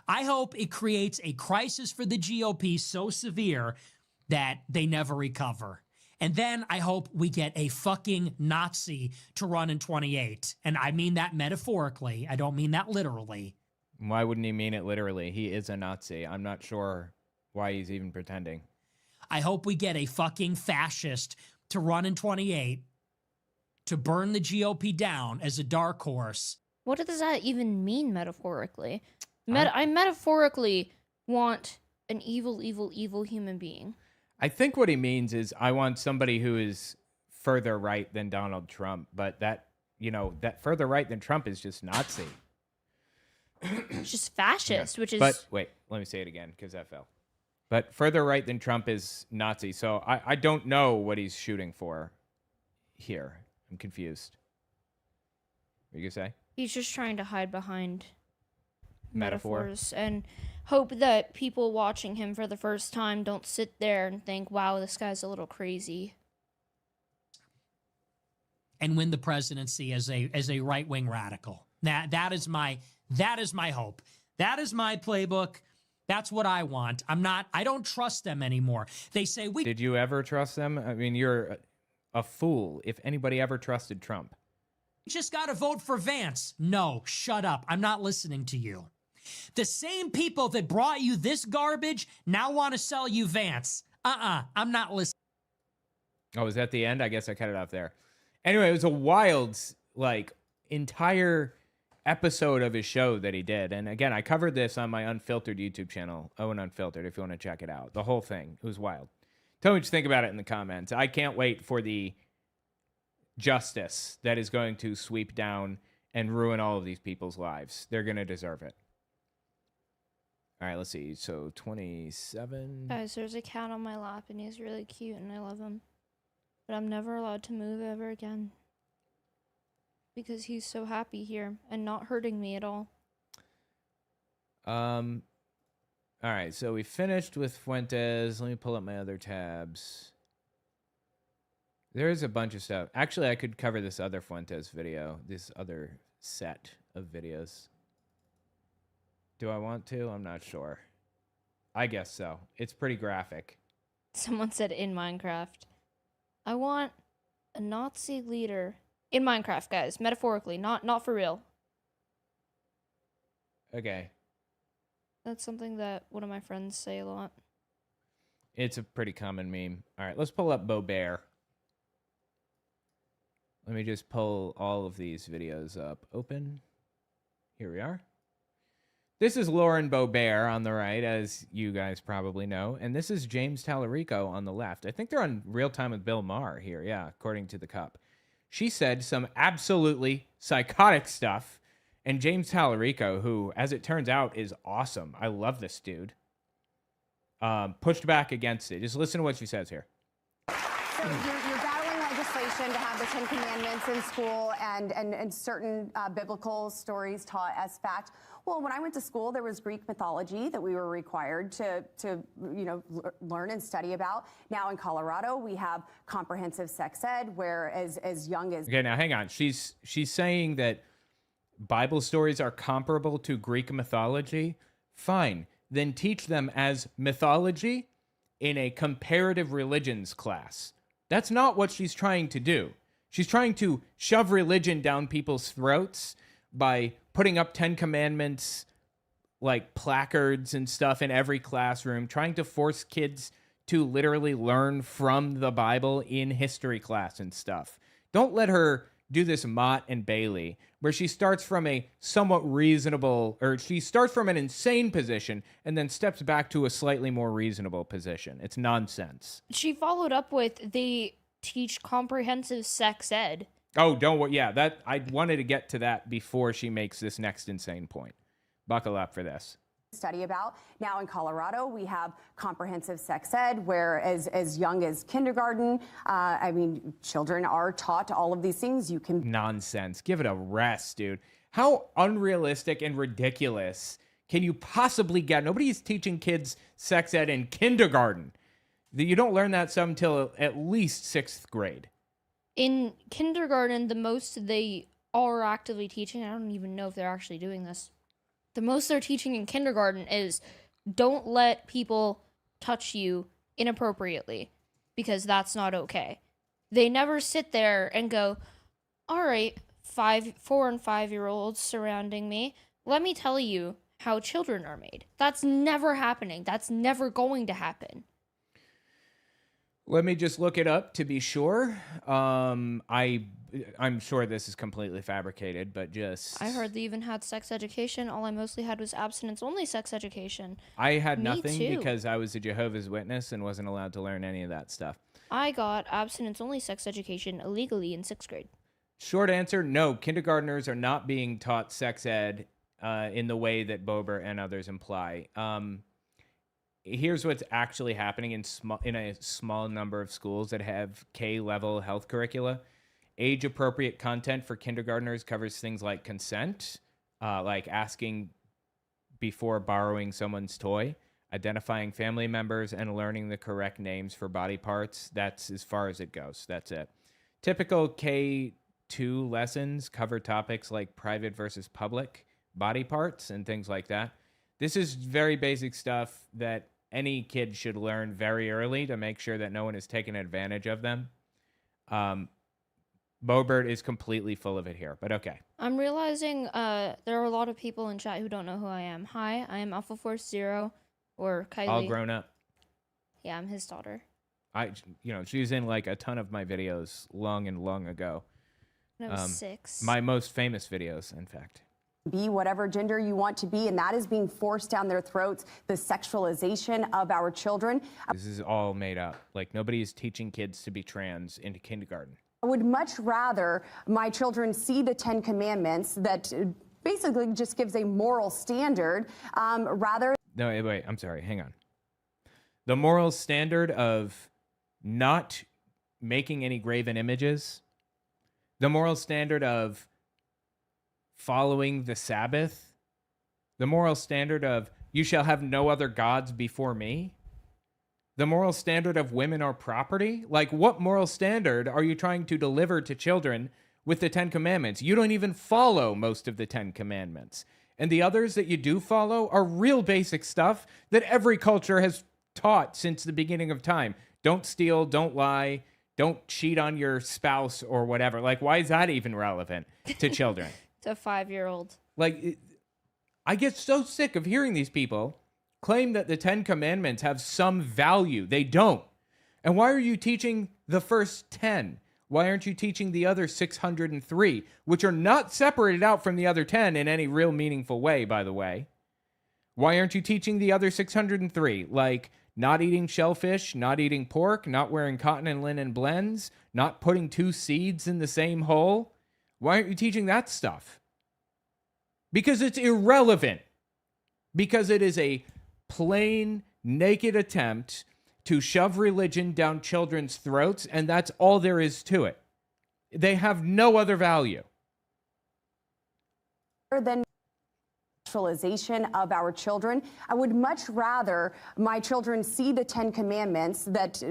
I hope it creates a crisis for the GOP so severe that they never recover. And then I hope we get a fucking Nazi to run in 28. And I mean that metaphorically. I don't mean that literally. Why wouldn't he mean it literally? He is a Nazi. I'm not sure why he's even pretending. I hope we get a fucking fascist to run in 28 to burn the GOP down as a dark horse. What does that even mean metaphorically? I metaphorically want an evil, evil, evil human being. I think what he means is I want somebody who is further right than Donald Trump, but that further right than Trump is just Nazi. It's just fascist, which is. But wait, let me say it again because that fell. But further right than Trump is Nazi. So I don't know what he's shooting for here. I'm confused. What are you gonna say? He's just trying to hide behind Metaphor. metaphors and hope that people watching him for the first time don't sit there and think, wow, this guy's a little crazy. And win the presidency as a right-wing radical. That is my hope. That is my playbook. That's what I want. I don't trust them anymore. They say Did you ever trust them? I mean, you're a fool if anybody ever trusted Trump. just got to vote for Vance. No, shut up. I'm not listening to you. The same people that brought you this garbage now want to sell you Vance. I'm not listening. Oh, is that the end? I guess I cut it off there. Anyway, it was a wild, entire episode of his show that he did. And again, I covered this on my Unfiltered YouTube channel, Owen Unfiltered, if you want to check it out. The whole thing. It was wild. Tell me what you think about it in the comments. I can't wait for the justice that is going to sweep down and ruin all of these people's lives. They're going to deserve it. All right, let's see. So 27. Guys, there's a cat on my lap and he's really cute and I love him. But I'm never allowed to move ever again. Because he's so happy here and not hurting me at all. All right, so we finished with Fuentes. Let me pull up my other tabs. There's a bunch of stuff. Actually, I could cover this other Fuentes video, this other set of videos. Do I want to? I'm not sure. I guess so. It's pretty graphic. Someone said in Minecraft, I want a Nazi leader. In Minecraft, guys. Metaphorically, not for real. Okay. That's something that one of my friends say a lot. It's a pretty common meme. All right, let's pull up Boebert. Let me just pull all of these videos up. Open. Here we are. This is Lauren Boebert on the right, as you guys probably know. And this is James Talarico on the left. I think they're on Real Time with Bill Maher here, yeah, according to the Cup. She said some absolutely psychotic stuff. And James Talarico, who, as it turns out, is awesome. I love this dude. Pushed back against it. Just listen to what she says here. So you're battling legislation to have the Ten Commandments in school and certain biblical stories taught as fact. Well, when I went to school, there was Greek mythology that we were required to learn and study about. Now in Colorado, we have comprehensive sex ed, where as young as... Okay, now hang on. She's saying that Bible stories are comparable to Greek mythology. Fine. Then teach them as mythology in a comparative religions class. That's not what she's trying to do. She's trying to shove religion down people's throats by putting up 10 Commandments, like placards and stuff in every classroom, trying to force kids to literally learn from the Bible in history class and stuff. Don't let her do this Mott and Bailey, where she starts from a somewhat reasonable, or she starts from an insane position and then steps back to a slightly more reasonable position. It's nonsense. She followed up with, they teach comprehensive sex ed. Oh, don't worry. Yeah, that I wanted to get to that before she makes this next insane point. Buckle up for this. Study about. Now in Colorado, we have comprehensive sex ed, where as young as kindergarten, children are taught all of these things. You can... Nonsense. Give it a rest, dude. How unrealistic and ridiculous can you possibly get? Nobody's teaching kids sex ed in kindergarten. You don't learn that stuff until at least 6th grade. In kindergarten, the most they are actively teaching, I don't even know if they're actually doing this. The most they're teaching in kindergarten is don't let people touch you inappropriately, because that's not okay. They never sit there and go, all right, 4 and 5-year-olds surrounding me, let me tell you how children are made. That's never happening. That's never going to happen. Let me just look it up to be sure. I'm sure this is completely fabricated, but just I heard they even had sex education. All I mostly had was abstinence-only sex education. I had Me nothing too. because I was a Jehovah's Witness and wasn't allowed to learn any of that stuff. I got abstinence-only sex education illegally in 6th grade. Short answer, no. Kindergartners are not being taught sex ed in the way that Boebert and others imply. Here's what's actually happening in a small number of schools that have K-level health curricula. Age-appropriate content for kindergartners covers things like consent, like asking before borrowing someone's toy, identifying family members, and learning the correct names for body parts. That's as far as it goes. That's it. Typical K2 lessons cover topics like private versus public, body parts, and things like that. This is very basic stuff that any kid should learn very early to make sure that no one is taking advantage of them. Boebert is completely full of it here, but okay. I'm realizing there are a lot of people in chat who don't know who I am. Hi, I am Alpha Force Zero, or Kylie. All grown up. Yeah, I'm his daughter. She was in like a ton of my videos long ago. When I was 6. My most famous videos, in fact. Be whatever gender you want to be, and that is being forced down their throats, the sexualization of our children. This is all made up. Like, nobody is teaching kids to be trans into kindergarten. I would much rather my children see the 10 Commandments that basically just gives a moral standard rather. No, wait, I'm sorry. Hang on. The moral standard of not making any graven images, the moral standard of following the Sabbath, the moral standard of you shall have no other gods before me, the moral standard of women are property. Like, what moral standard are you trying to deliver to children with the 10 Commandments? You don't even follow most of the 10 Commandments. And the others that you do follow are real basic stuff that every culture has taught since the beginning of time. Don't steal, don't lie, don't cheat on your spouse or whatever. Like, why is that even relevant to children? To a 5-year-old. Like, I get so sick of hearing these people claim that the 10 Commandments have some value. They don't. And why are you teaching the first 10? Why aren't you teaching the other 603, which are not separated out from the other 10 in any real meaningful way, by the way? Why aren't you teaching the other 603? Like, not eating shellfish, not eating pork, not wearing cotton and linen blends, not putting 2 seeds in the same hole? Why aren't you teaching that stuff? Because it's irrelevant. Because it is a plain, naked attempt to shove religion down children's throats, and that's all there is to it. They have no other value. Than sexualization of our children. I would much rather my children see the 10 Commandments that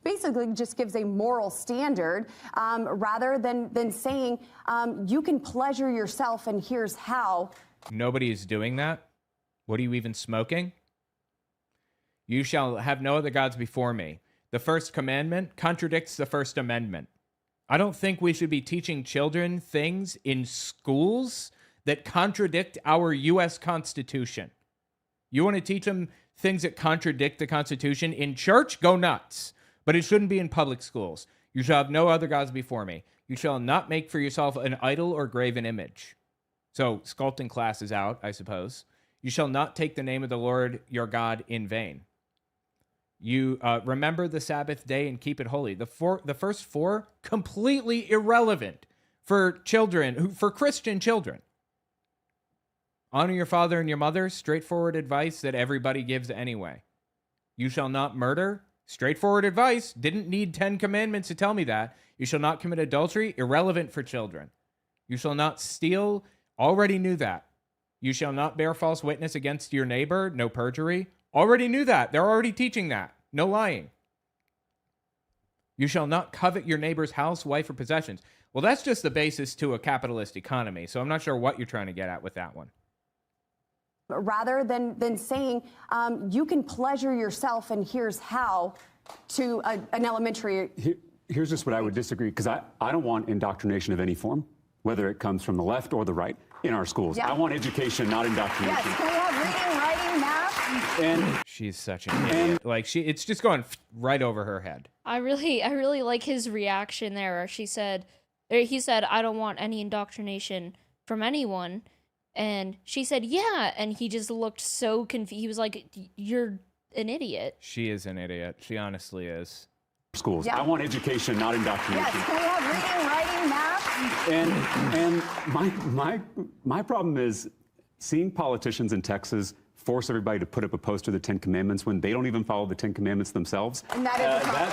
basically just gives a moral standard rather than saying you can pleasure yourself and here's how. Nobody is doing that. What are you even smoking? You shall have no other gods before me. The first commandment contradicts the First Amendment. I don't think we should be teaching children things in schools that contradict our U.S. Constitution. You want to teach them things that contradict the Constitution in church? Go nuts. But it shouldn't be in public schools. You shall have no other gods before me. You shall not make for yourself an idol or graven image. So sculpting class is out, I suppose. You shall not take the name of the Lord your God in vain. You remember the Sabbath day and keep it holy. The first 4, completely irrelevant for children, for Christian children. Honor your father and your mother, straightforward advice that everybody gives anyway. You shall not murder, straightforward advice, didn't need 10 commandments to tell me that. You shall not commit adultery, irrelevant for children. You shall not steal, already knew that. You shall not bear false witness against your neighbor, no perjury. Already knew that. They're already teaching that. No lying. You shall not covet your neighbor's house, wife, or possessions. Well, that's just the basis to a capitalist economy, so I'm not sure what you're trying to get at with that one. Rather than saying you can pleasure yourself and here's how to an elementary. Here's just what I would disagree, because I don't want indoctrination of any form, whether it comes from the left or the right, in our schools. Yeah. I want education, not indoctrination. Yes, can we have reading, writing, math? And she's such an idiot. Like, it's just going right over her head. I really like his reaction there. She said, He said, I don't want any indoctrination from anyone. And she said, yeah. And he just looked so confused. He was like, you're an idiot. She is an idiot. She honestly is. Schools. Yeah. I want education, not indoctrination. Yes, can we have reading, writing, math? And my problem is seeing politicians in Texas force everybody to put up a poster of the Ten Commandments when they don't even follow the Ten Commandments themselves. And that is a problem.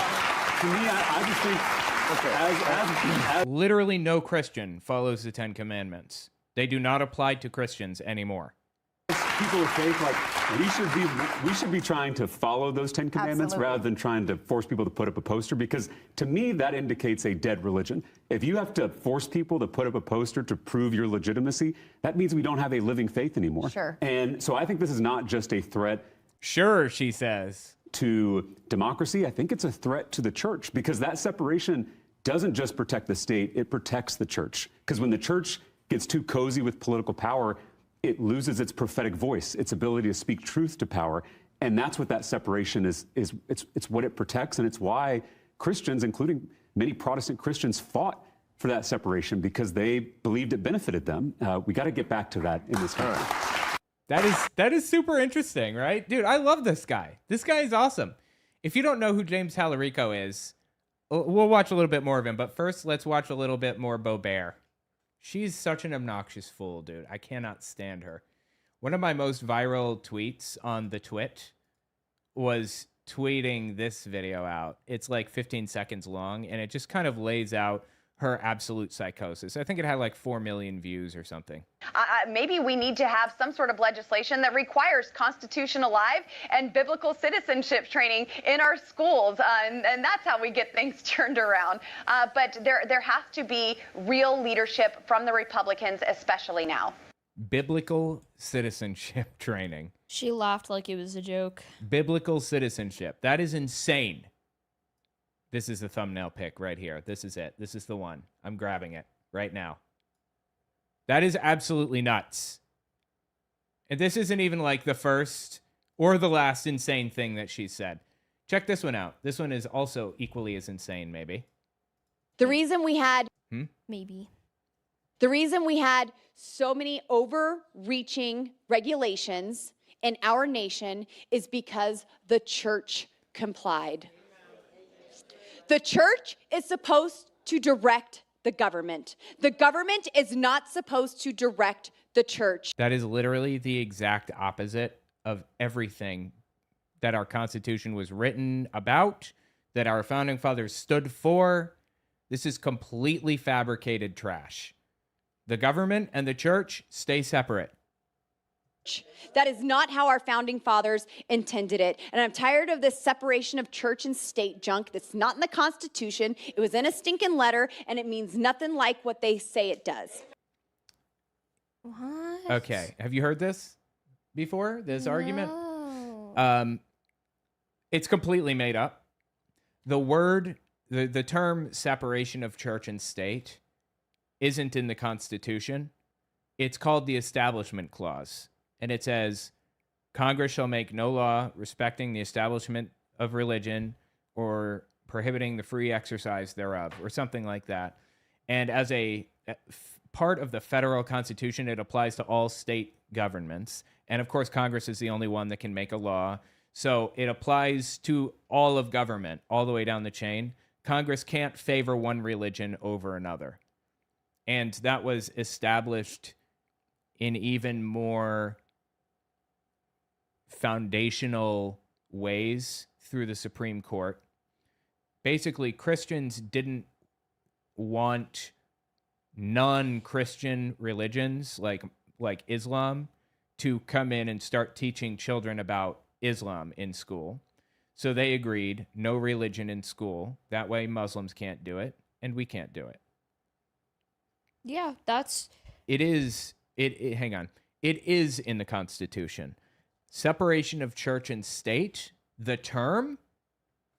To me, I just think as Literally no Christian follows the Ten Commandments. They do not apply to Christians anymore. people of faith, like we should be trying to follow those Ten Commandments Absolutely. rather than trying to force people to put up a poster, because to me that indicates a dead religion. If you have to force people to put up a poster to prove your legitimacy, that means we don't have a living faith anymore. Sure. And so I think this is not just a threat Sure, she says. to democracy. I think it's a threat to the church, because that separation doesn't just protect the state, it protects the church. Because when the church gets too cozy with political power, it loses its prophetic voice, its ability to speak truth to power. And that's what that separation is it's what it protects, and it's why Christians, including many Protestant Christians, fought for that separation, because they believed it benefited them. We got to get back to that in this country. That is super interesting, right? Dude, I love this guy. This guy is awesome. If you don't know who James Talarico is, we'll watch a little bit more of him. But first, let's watch a little bit more Boebert. She's such an obnoxious fool, dude. I cannot stand her. One of my most viral tweets on the Twit was tweeting this video out. It's like 15 seconds long, and it just kind of lays out her absolute psychosis. I think it had like 4 million views or something. Maybe we need to have some sort of legislation that requires Constitution alive and biblical citizenship training in our schools, and that's how we get things turned around. But there has to be real leadership from the Republicans, especially now. Biblical citizenship training. She laughed like it was a joke. Biblical citizenship. That is insane. This is the thumbnail pic right here. This is it. This is the one. I'm grabbing it right now. That is absolutely nuts. And this isn't even like the first or the last insane thing that she said. Check this one out. This one is also equally as insane, maybe. The reason we had Maybe. The reason we had so many overreaching regulations in our nation is because the church complied. The church is supposed to direct the government. The government is not supposed to direct the church. That is literally the exact opposite of everything that our Constitution was written about, that our founding fathers stood for. This is completely fabricated trash. The government and the church stay separate. That is not how our founding fathers intended it. And I'm tired of this separation of church and state junk that's not in the Constitution. It was in a stinking letter, and it means nothing like what they say it does. What? Okay. Have you heard this before? This argument? No. It's completely made up. The term separation of church and state isn't in the Constitution. It's called the Establishment Clause. And it says, Congress shall make no law respecting the establishment of religion or prohibiting the free exercise thereof, or something like that. And as a part of the federal Constitution, it applies to all state governments. And of course, Congress is the only one that can make a law. So it applies to all of government, all the way down the chain. Congress can't favor one religion over another. And that was established in even more foundational ways through the Supreme Court. Basically, Christians didn't want non-Christian religions like Islam to come in and start teaching children about Islam in school. So they agreed, no religion in school. That way Muslims can't do it, and we can't do it. Yeah, that's... Hang on. It is in the Constitution. Separation of church and state, the term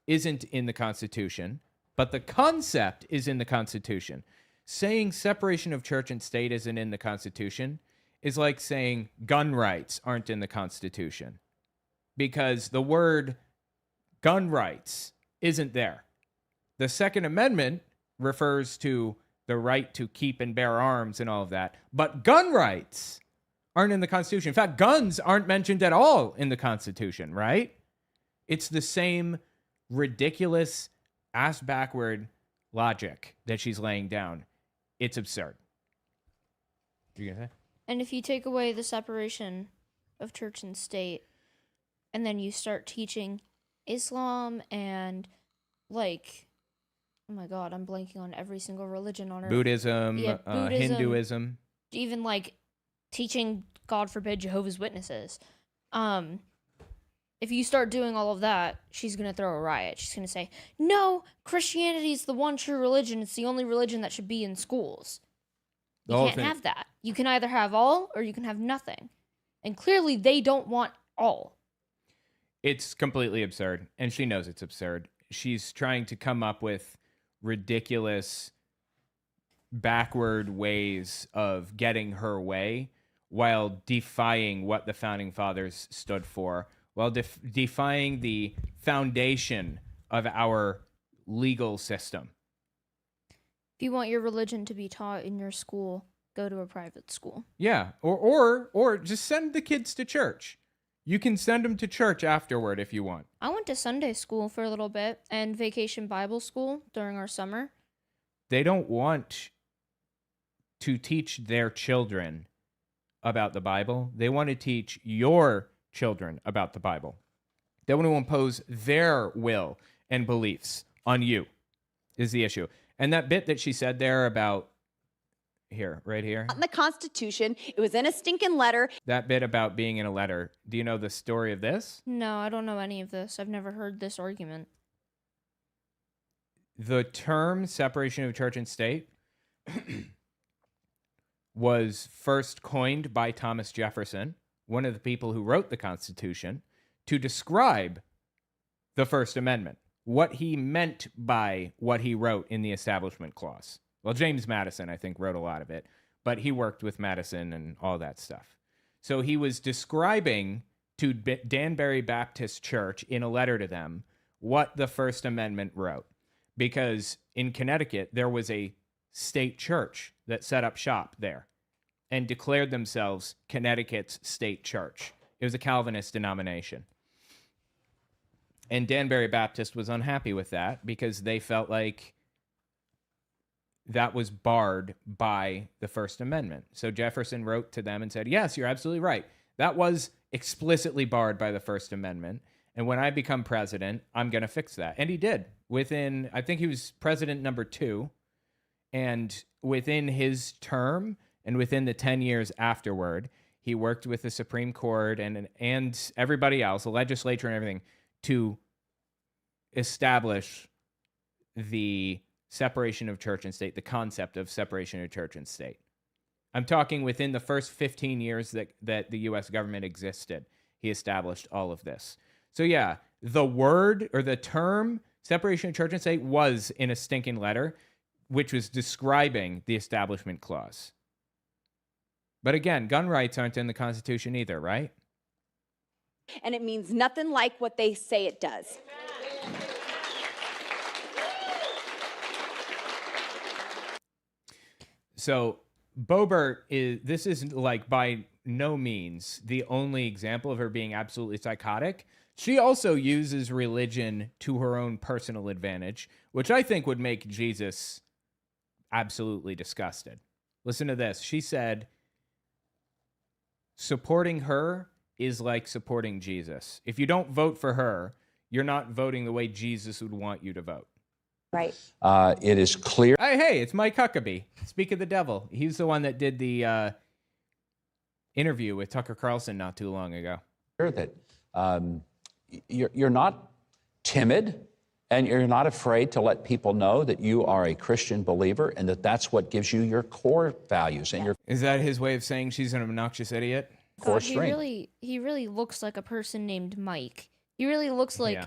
isn't in the Constitution, but the concept is in the Constitution. Saying separation of church and state isn't in the Constitution is like saying gun rights aren't in the Constitution, because the word gun rights isn't there. The Second Amendment refers to the the right to keep and bear arms and all of that. But gun rights aren't in the Constitution. In fact, guns aren't mentioned at all in the Constitution, right? It's the same ridiculous, ass-backward logic that she's laying down. It's absurd. You gonna say? And if you take away the separation of church and state, and then you start teaching Islam and, like, oh my God, I'm blanking on every single religion on earth. Buddhism, Buddhism, Hinduism. even like teaching, God forbid, Jehovah's Witnesses. If you start doing all of that, she's going to throw a riot. She's going to say, no, Christianity is the one true religion. It's the only religion that should be in schools. You can't have that. You can either have all or you can have nothing. And clearly they don't want all. It's completely absurd, and she knows it's absurd. She's trying to come up with ridiculous, backward ways of getting her way while defying what the Founding Fathers stood for, while defying the foundation of our legal system. If you want your religion to be taught in your school, go to a private school. Yeah, or just send the kids to church. You can send them to church afterward if you want. I went to Sunday school for a little bit and vacation Bible school during our summer. They don't want to teach their children about the Bible. They want to teach your children about the Bible. They want to impose their will and beliefs on you, is the issue. And that bit that she said there about, here, right here. In the Constitution, it was in a stinking letter. That bit about being in a letter. Do you know the story of this? No, I don't know any of this. I've never heard this argument. The term separation of church and state was first coined by Thomas Jefferson, one of the people who wrote the Constitution, to describe the First Amendment, what he meant by what he wrote in the Establishment Clause. Well, James Madison, I think, wrote a lot of it, but he worked with Madison and all that stuff. So he was describing to Danbury Baptist Church in a letter to them what the First Amendment wrote. Because in Connecticut, there was a state church that set up shop there and declared themselves Connecticut's state church. It was a Calvinist denomination. And Danbury Baptist was unhappy with that because they felt like that was barred by the First Amendment. So Jefferson wrote to them and said, yes, you're absolutely right. That was explicitly barred by the First Amendment. And when I become president, I'm going to fix that. And he did. Within, I think he was president number 2. And within his term and within the 10 years afterward, he worked with the Supreme Court and everybody else, the legislature and everything, to establish the separation of church and state, the concept of separation of church and state. I'm talking within the first 15 years that the U.S. government existed, he established all of this. So yeah, the word or the term separation of church and state was in a stinking letter, which was describing the Establishment Clause. But again, gun rights aren't in the Constitution either, right? And it means nothing like what they say it does. So Boebert this is like by no means the only example of her being absolutely psychotic. She also uses religion to her own personal advantage, which I think would make Jesus absolutely disgusted. Listen to this. She said, supporting her is like supporting Jesus. If you don't vote for her, you're not voting the way Jesus would want you to vote. Right. It is clear. Hey, it's Mike Huckabee. Speak of the devil. He's the one that did the interview with Tucker Carlson not too long ago. That you're not timid and you're not afraid to let people know that you are a Christian believer and that's what gives you your core values and your Is that his way of saying she's an obnoxious idiot? core God, strength. he really looks like a person named Mike. He really looks like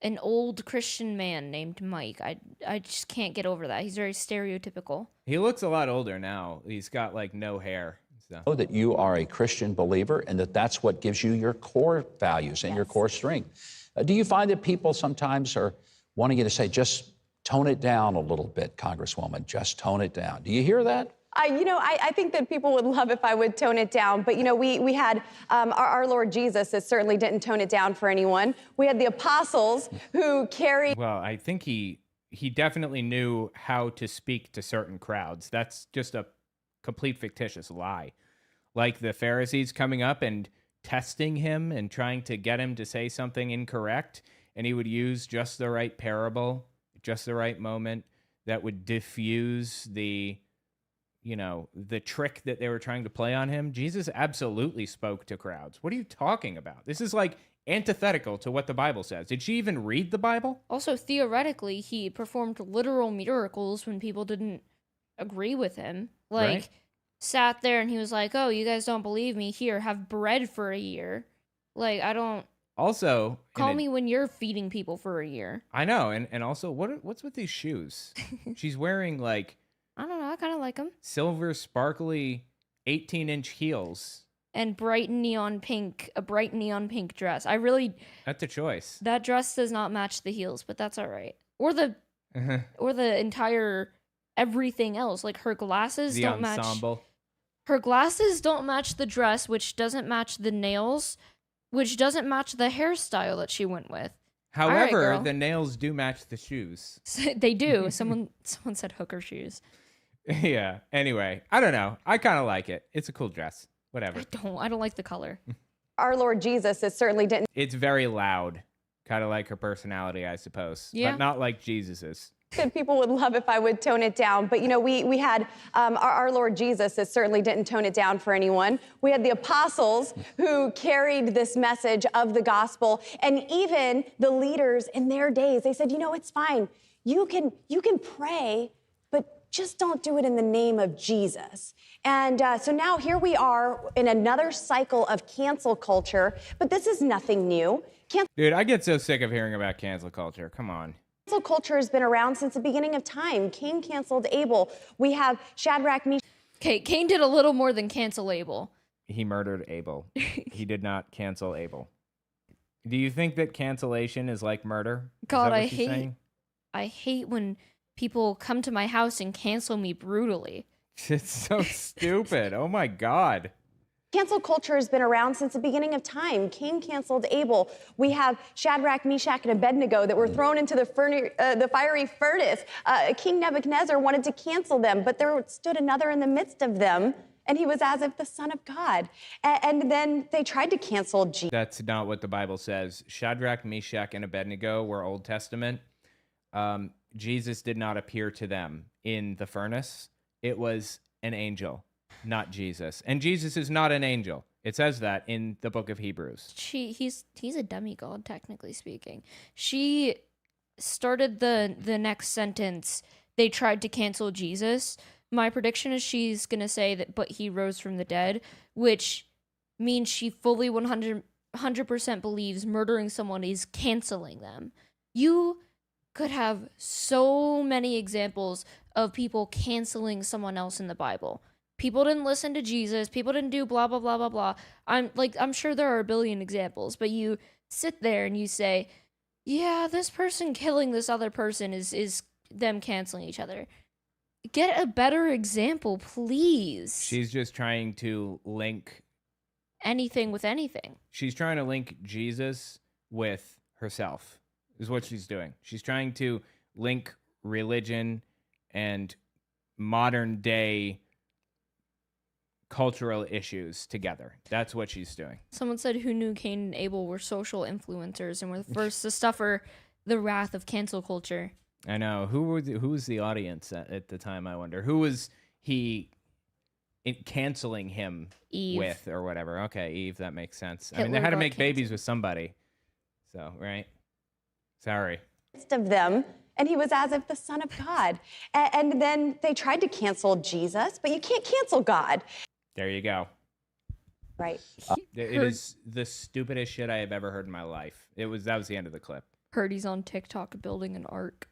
an old Christian man named Mike. I just can't get over that. He's very stereotypical. He looks a lot older now. He's got like no hair. So. Know that you are a Christian believer and that's what gives you your core values and your core strength. Do you find that people sometimes are wanting you to say, just Tone it down a little bit, Congresswoman. Just tone it down. Do you hear that? I think that people would love if I would tone it down. But, we had our Lord Jesus that certainly didn't tone it down for anyone. We had the apostles who carried. Well, I think he definitely knew how to speak to certain crowds. That's just a complete fictitious lie. Like the Pharisees coming up and testing him and trying to get him to say something incorrect. And he would use just the right parable, just the right moment that would diffuse the trick that they were trying to play on him. Jesus absolutely spoke to crowds. What are you talking about? This is like antithetical to what the Bible says. Did she even read the Bible? Also, theoretically, he performed literal miracles when people didn't agree with him. Like, Right. Sat there and he was like, "Oh, you guys don't believe me? Here, have bread for a year." Like, I don't... Also, Call me when you're feeding people for a year. I know, and also, what's with these shoes? She's wearing like I don't know. I kind of like them. silver, sparkly, 18-inch heels. And a bright neon pink dress. That's a choice. That dress does not match the heels, but that's all right. Or the entire everything else. Like her glasses The don't ensemble. match. Her glasses don't match the dress, which doesn't match the nails, which doesn't match the hairstyle that she went with. All right, However, girl. the nails do match the shoes. They do. Someone said hooker shoes. Yeah. Anyway, I don't know. I kind of like it. It's a cool dress. Whatever. I don't like the color. Our Lord Jesus that certainly didn't. It's very loud. Kind of like her personality, I suppose. Yeah. But not like Jesus's. That people would love if I would tone it down. But, we had our Lord Jesus that certainly didn't tone it down for anyone. We had the apostles who carried this message of the gospel. And even the leaders in their days, they said, it's fine. You can pray, but just don't do it in the name of Jesus. And so now here we are in another cycle of cancel culture. But this is nothing new. Dude, I get so sick of hearing about cancel culture. Come on. Cancel culture has been around since the beginning of time. Cain canceled Abel. We have Shadrach, Meshach. Okay, Cain did a little more than cancel Abel. He murdered Abel. He did not cancel Abel. Do you think that cancellation is like murder? Is God, that what I she's hate saying? I hate when people come to my house and cancel me brutally. It's so stupid. Oh my God. Cancel culture has been around since the beginning of time. Cain canceled Abel. We have Shadrach, Meshach, and Abednego that were thrown into the fiery furnace. King Nebuchadnezzar wanted to cancel them, but there stood another in the midst of them, and he was as if the Son of God. And then they tried to cancel Jesus. That's not what the Bible says. Shadrach, Meshach, and Abednego were Old Testament. Jesus did not appear to them in the furnace. It was an angel, not Jesus. And Jesus is not an angel. It says that in the book of Hebrews. He's a demigod, technically speaking. She started the next sentence. They tried to cancel Jesus. My prediction is she's gonna say that, but he rose from the dead, which means she fully 100% believes murdering someone is canceling them. You could have so many examples of people canceling someone else in the Bible. People didn't listen to Jesus. People didn't do blah, blah, blah, blah, blah. I'm sure there are a billion examples, but you sit there and you say, yeah, this person killing this other person is them canceling each other. Get a better example, please. She's just trying to link anything with anything. She's trying to link Jesus with herself, is what she's doing. She's trying to link religion and modern day cultural issues together. That's what she's doing. Someone said who knew Cain and Abel were social influencers and were the first to suffer the wrath of cancel culture. I know. Who was the audience at the time, I wonder? Who was he canceling him Eve. with or whatever? Okay, Eve, that makes sense. I mean, Hitler they had to got make babies canceled. with somebody. So, right? Sorry. Of them, and he was as if the Son of God. And then they tried to cancel Jesus, but you can't cancel God. There you go. Right. It is the stupidest shit I have ever heard in my life. That was the end of the clip. Heard he's on TikTok building an ark.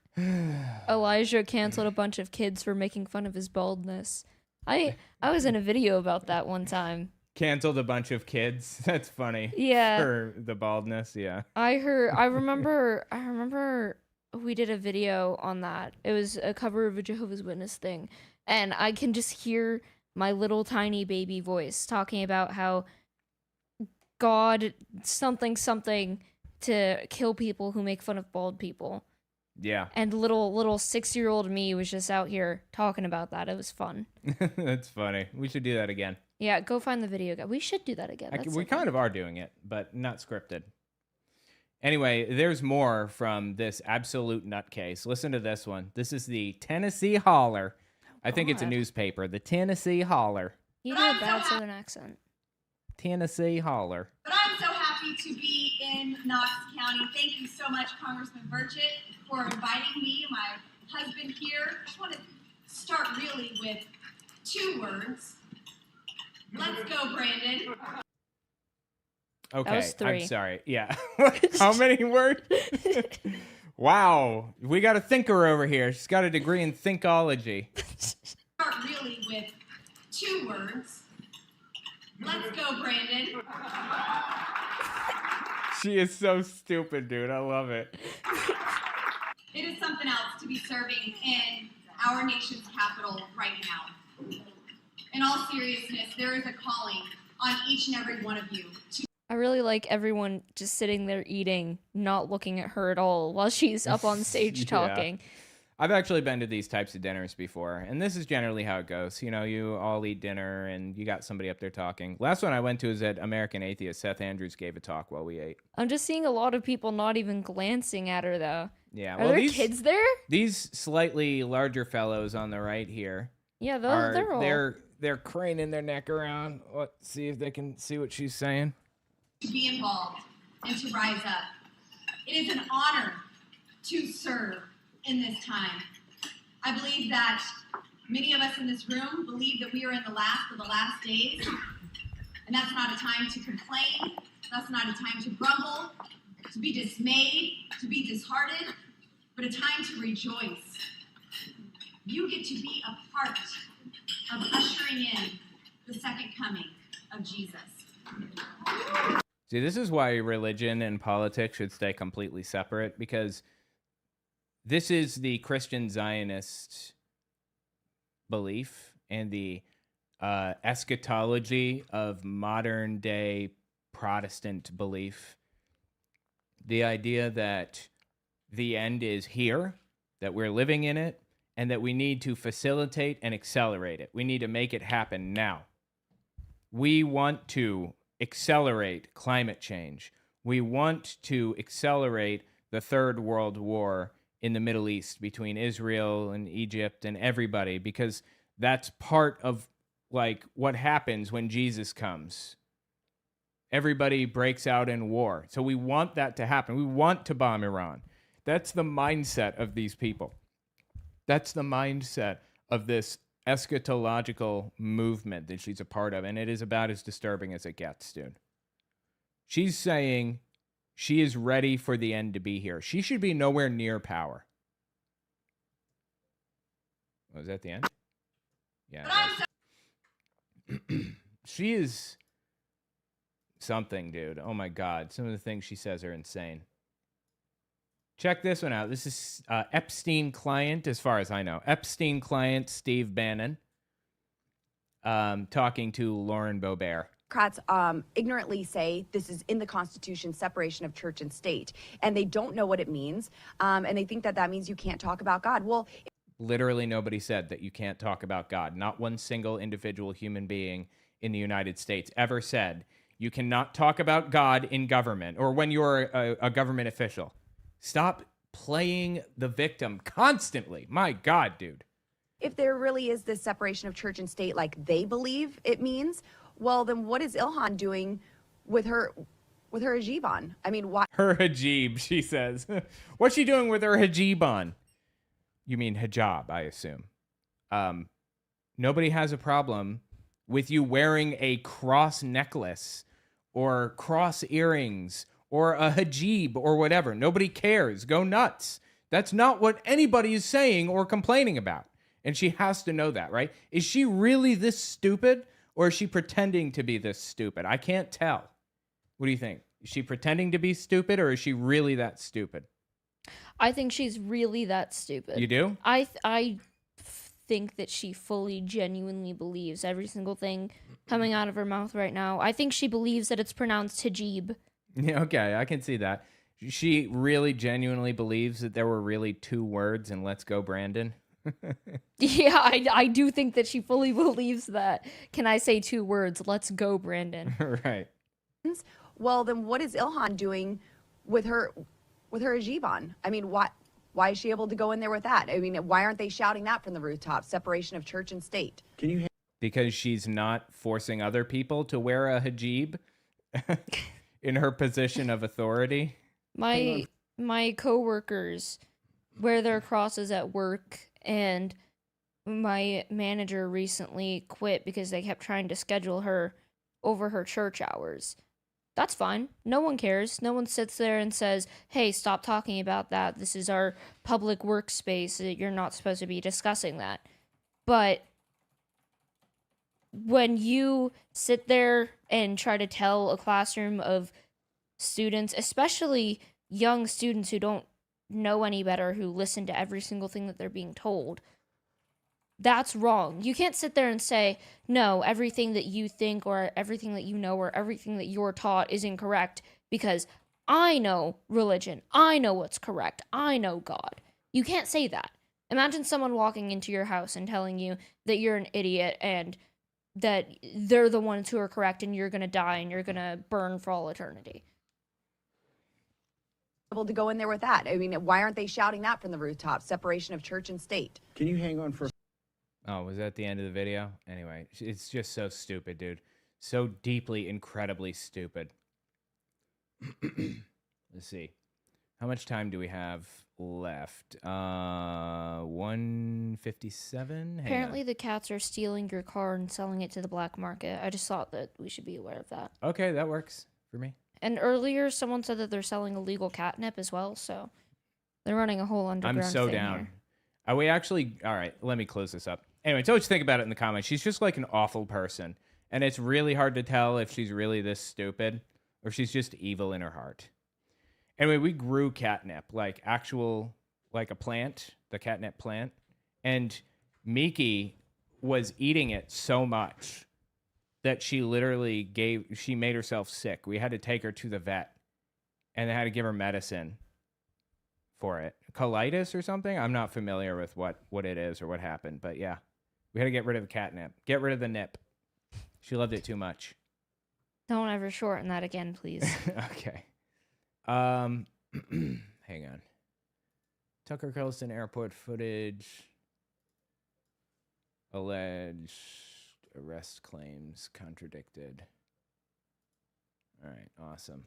Elijah canceled a bunch of kids for making fun of his baldness. I was in a video about that one time. Canceled a bunch of kids. That's funny. Yeah. For the baldness, yeah. I remember we did a video on that. It was a cover of a Jehovah's Witness thing, and I can just hear my little tiny baby voice talking about how God something to kill people who make fun of bald people. Yeah. And little 6-year-old me was just out here talking about that. It was fun. That's funny. We should do that again. Yeah, go find the video. We should do that again. We kind of are doing it, but not scripted. Anyway, there's more from this absolute nutcase. Listen to this one. This is the Tennessee Holler. I think it's a newspaper. The Tennessee Holler. He had a bad southern accent. Tennessee Holler. But I'm so happy to be in Knox County. Thank you so much, Congressman Burchett, for inviting me, my husband here. I just want to start really with 2 words. Let's go, Brandon. Okay, that was 3. I'm sorry. Yeah. How many words? Wow. We got a thinker over here. She's got a degree in thinkology. Start really with 2 words. Let's go, Brandon. She is so stupid, dude. I love it. It is something else to be serving in our nation's capital right now. In all seriousness, there is a calling on each and every one of you to I really like everyone just sitting there eating, not looking at her at all while she's up on stage talking. I've actually been to these types of dinners before, and this is generally how it goes. You know, you all eat dinner, and you got somebody up there talking. Last one I went to was at American Atheist. Seth Andrews gave a talk while we ate. I'm just seeing a lot of people not even glancing at her, though. Yeah, Are there kids there? These slightly larger fellows on the right here. Yeah, they're all... They're craning their neck around. Let's see if they can see what she's saying. To be involved and to rise up. It is an honor to serve in this time. I believe that many of us in this room believe that we are in the last of the last days, and that's not a time to complain. That's not a time to grumble, to be dismayed, to be disheartened, but a time to rejoice. You get to be a part of ushering in the second coming of Jesus. See, this is why religion and politics should stay completely separate, because this is the Christian Zionist belief and the eschatology of modern day Protestant belief. The idea that the end is here, that we're living in it, and that we need to facilitate and accelerate it. We need to make it happen now. We want to accelerate climate change. We want to accelerate the Third World War in the Middle East between Israel and Egypt and everybody, because that's part of like what happens when Jesus comes. Everybody breaks out in war. So we want that to happen. We want to bomb Iran. That's the mindset of these people. That's the mindset of this eschatological movement that she's a part of, and it is about as disturbing as it gets, dude. She's saying she is ready for the end to be here. She should be nowhere near power. Was that the end? Yeah. She is something, dude. Oh my God. Some of the things she says are insane. Check this one out. This is Epstein client, as far as I know. Epstein client Steve Bannon talking to Lauren Boebert. Democrats ignorantly say this is in the Constitution, separation of church and state, and they don't know what it means, and they think that that means you can't talk about God. Well, literally nobody said that you can't talk about God. Not one single individual human being in the United States ever said you cannot talk about God in government or when you're a government official. Stop playing the victim constantly. My God, dude. If there really is this separation of church and state like they believe it means, well, then what is Ilhan doing with her hijab on? I mean, why? Her hijab, she says. What's she doing with her hijab on? You mean hijab, I assume. Nobody has a problem with you wearing a cross necklace or cross earrings or a hijab or whatever. Nobody cares. Go nuts. That's not what anybody is saying or complaining about. And she has to know that, right? Is she really this stupid, or is she pretending to be this stupid? I can't tell. What do you think? Is she pretending to be stupid, or is she really that stupid? I think she's really that stupid. You do? I think that she fully, genuinely believes every single thing coming out of her mouth right now. I think she believes that it's pronounced hijib. Yeah, okay, I can see that. She really genuinely believes that there were really 2 words in Let's Go Brandon. Yeah, I do think that she fully believes that. Can I say 2 words? Let's go, Brandon. Right. Well, then what is Ilhan doing with her hijab on? I mean, why is she able to go in there with that? I mean, why aren't they shouting that from the rooftops? Separation of church and state. Because she's not forcing other people to wear a hijab in her position of authority. My coworkers wear their crosses at work, and my manager recently quit because they kept trying to schedule her over her church hours. That's fine. No one cares. No one sits there and says, hey, stop talking about that. This is our public workspace. You're not supposed to be discussing that. But when you sit there and try to tell a classroom of students, especially young students who don't know any better, who listen to every single thing that they're being told, that's wrong. You can't sit there and say, no, everything that you think or everything that you know or everything that you're taught is incorrect because I know religion. I know what's correct. I know God. You can't say that. Imagine someone walking into your house and telling you that you're an idiot and that they're the ones who are correct and you're going to die and you're going to burn for all eternity. Able to go in there with that. I mean, why aren't they shouting that from the rooftops? Separation of church and state. Can you hang on for? Oh, was that the end of the video? Anyway, it's just so stupid, dude. So deeply, incredibly stupid. Let's see. How much time do we have left? 1:57? Apparently the cats are stealing your car and selling it to the black market. I just thought that we should be aware of that. Okay, that works for me. And earlier, someone said that they're selling illegal catnip as well, so they're running a whole underground I'm so thing down. here. Are we actually... All right, let me close this up. Anyway, tell what you think about it in the comments. She's just like an awful person. And it's really hard to tell if she's really this stupid or if she's just evil in her heart. Anyway, we grew catnip, like actual, like a plant, the catnip plant. And Miki was eating it so much that she literally she made herself sick. We had to take her to the vet and they had to give her medicine for it. Colitis or something? I'm not familiar with what it is or what happened, but yeah. We had to get rid of the catnip. Get rid of the nip. She loved it too much. Don't ever shorten that again, please. Okay. Hang on. Tucker Carlson airport footage. Alleged arrest claims contradicted. All right, awesome.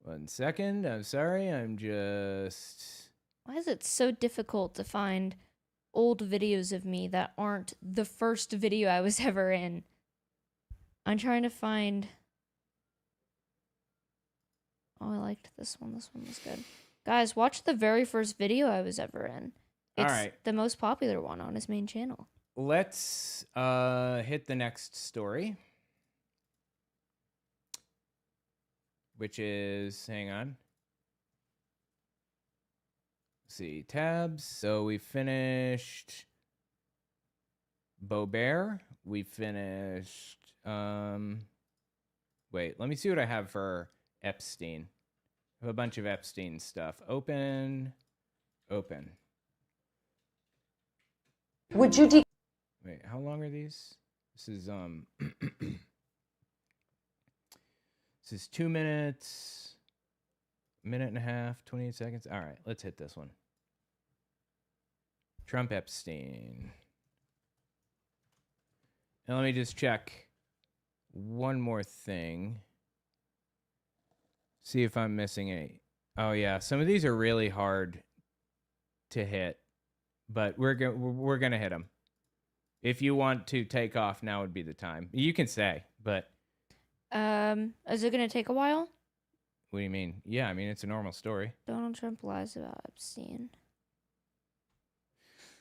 1 second. I'm sorry. I'm just... Why is it so difficult to find old videos of me that aren't the first video I was ever in? I'm trying to find... Oh, I liked this one. This one was good. Guys, watch the very first video I was ever in. It's All right. the most popular one on his main channel. Let's hit the next story. Which is, hang on. Let's see, tabs. So we finished Boebert. We finished, wait, let me see what I have for Epstein. I have a bunch of Epstein stuff. Open. Would you Wait, how long are these? This is, this is 2 minutes, minute and a half, 28 seconds. All right, let's hit this one. Trump Epstein. And let me just check one more thing. See if I'm missing any. Oh yeah, some of these are really hard to hit, but we're gonna hit them. If you want to take off, now would be the time. You can say, but... Is it gonna take a while? What do you mean? Yeah, I mean, it's a normal story. Donald Trump lies about Epstein.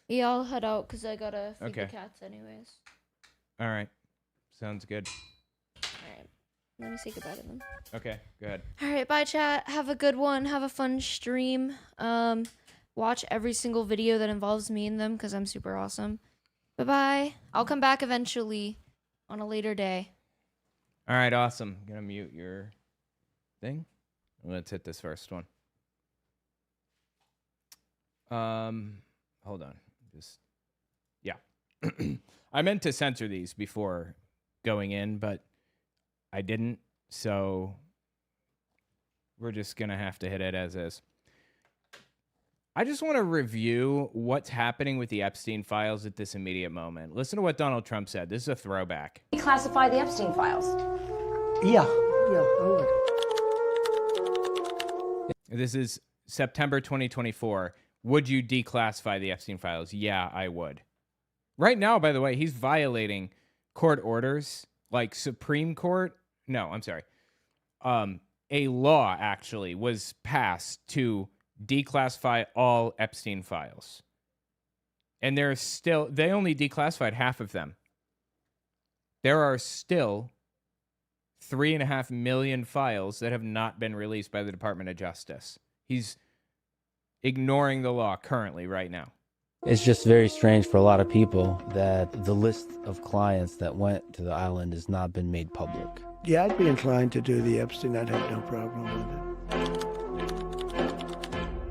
Yeah, I'll head out because I gotta feed the cats anyways. All right. Sounds good. All right. Let me say goodbye to them. Okay, go ahead. All right, bye, chat. Have a good one. Have a fun stream. Watch every single video that involves me in them because I'm super awesome. Bye-bye. I'll come back eventually on a later day. All right, awesome. I'm going to mute your thing. Let's hit this first one. Hold on. Yeah. I meant to censor these before going in, but I didn't. So we're just going to have to hit it as is. I just want to review what's happening with the Epstein files at this immediate moment. Listen to what Donald Trump said. This is a throwback. Declassify the Epstein files. Yeah. This is September 2024. Would you declassify the Epstein files? Yeah, I would. Right now, by the way, he's violating court orders, like Supreme Court. No, I'm sorry. A law actually was passed to declassify all Epstein files. And they only declassified half of them. There are still 3.5 million files that have not been released by the Department of Justice. He's ignoring the law currently right now. It's just very strange for a lot of people that the list of clients that went to the island has not been made public. Yeah, I'd be inclined to do the Epstein. I'd have no problem with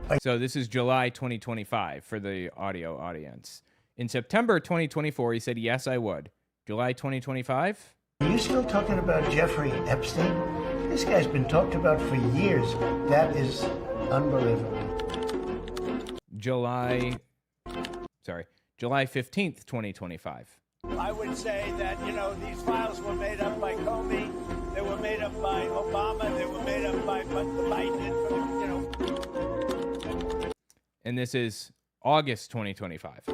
it. So this is July 2025 for the audio audience. In September 2024, he said, yes, I would. July 2025? Are you still talking about Jeffrey Epstein? This guy's been talked about for years. That is unbelievable. July 15th, 2025. I would say that, these files were made up by Comey, they were made up by Obama, they were made up by Biden, And this is August 2025.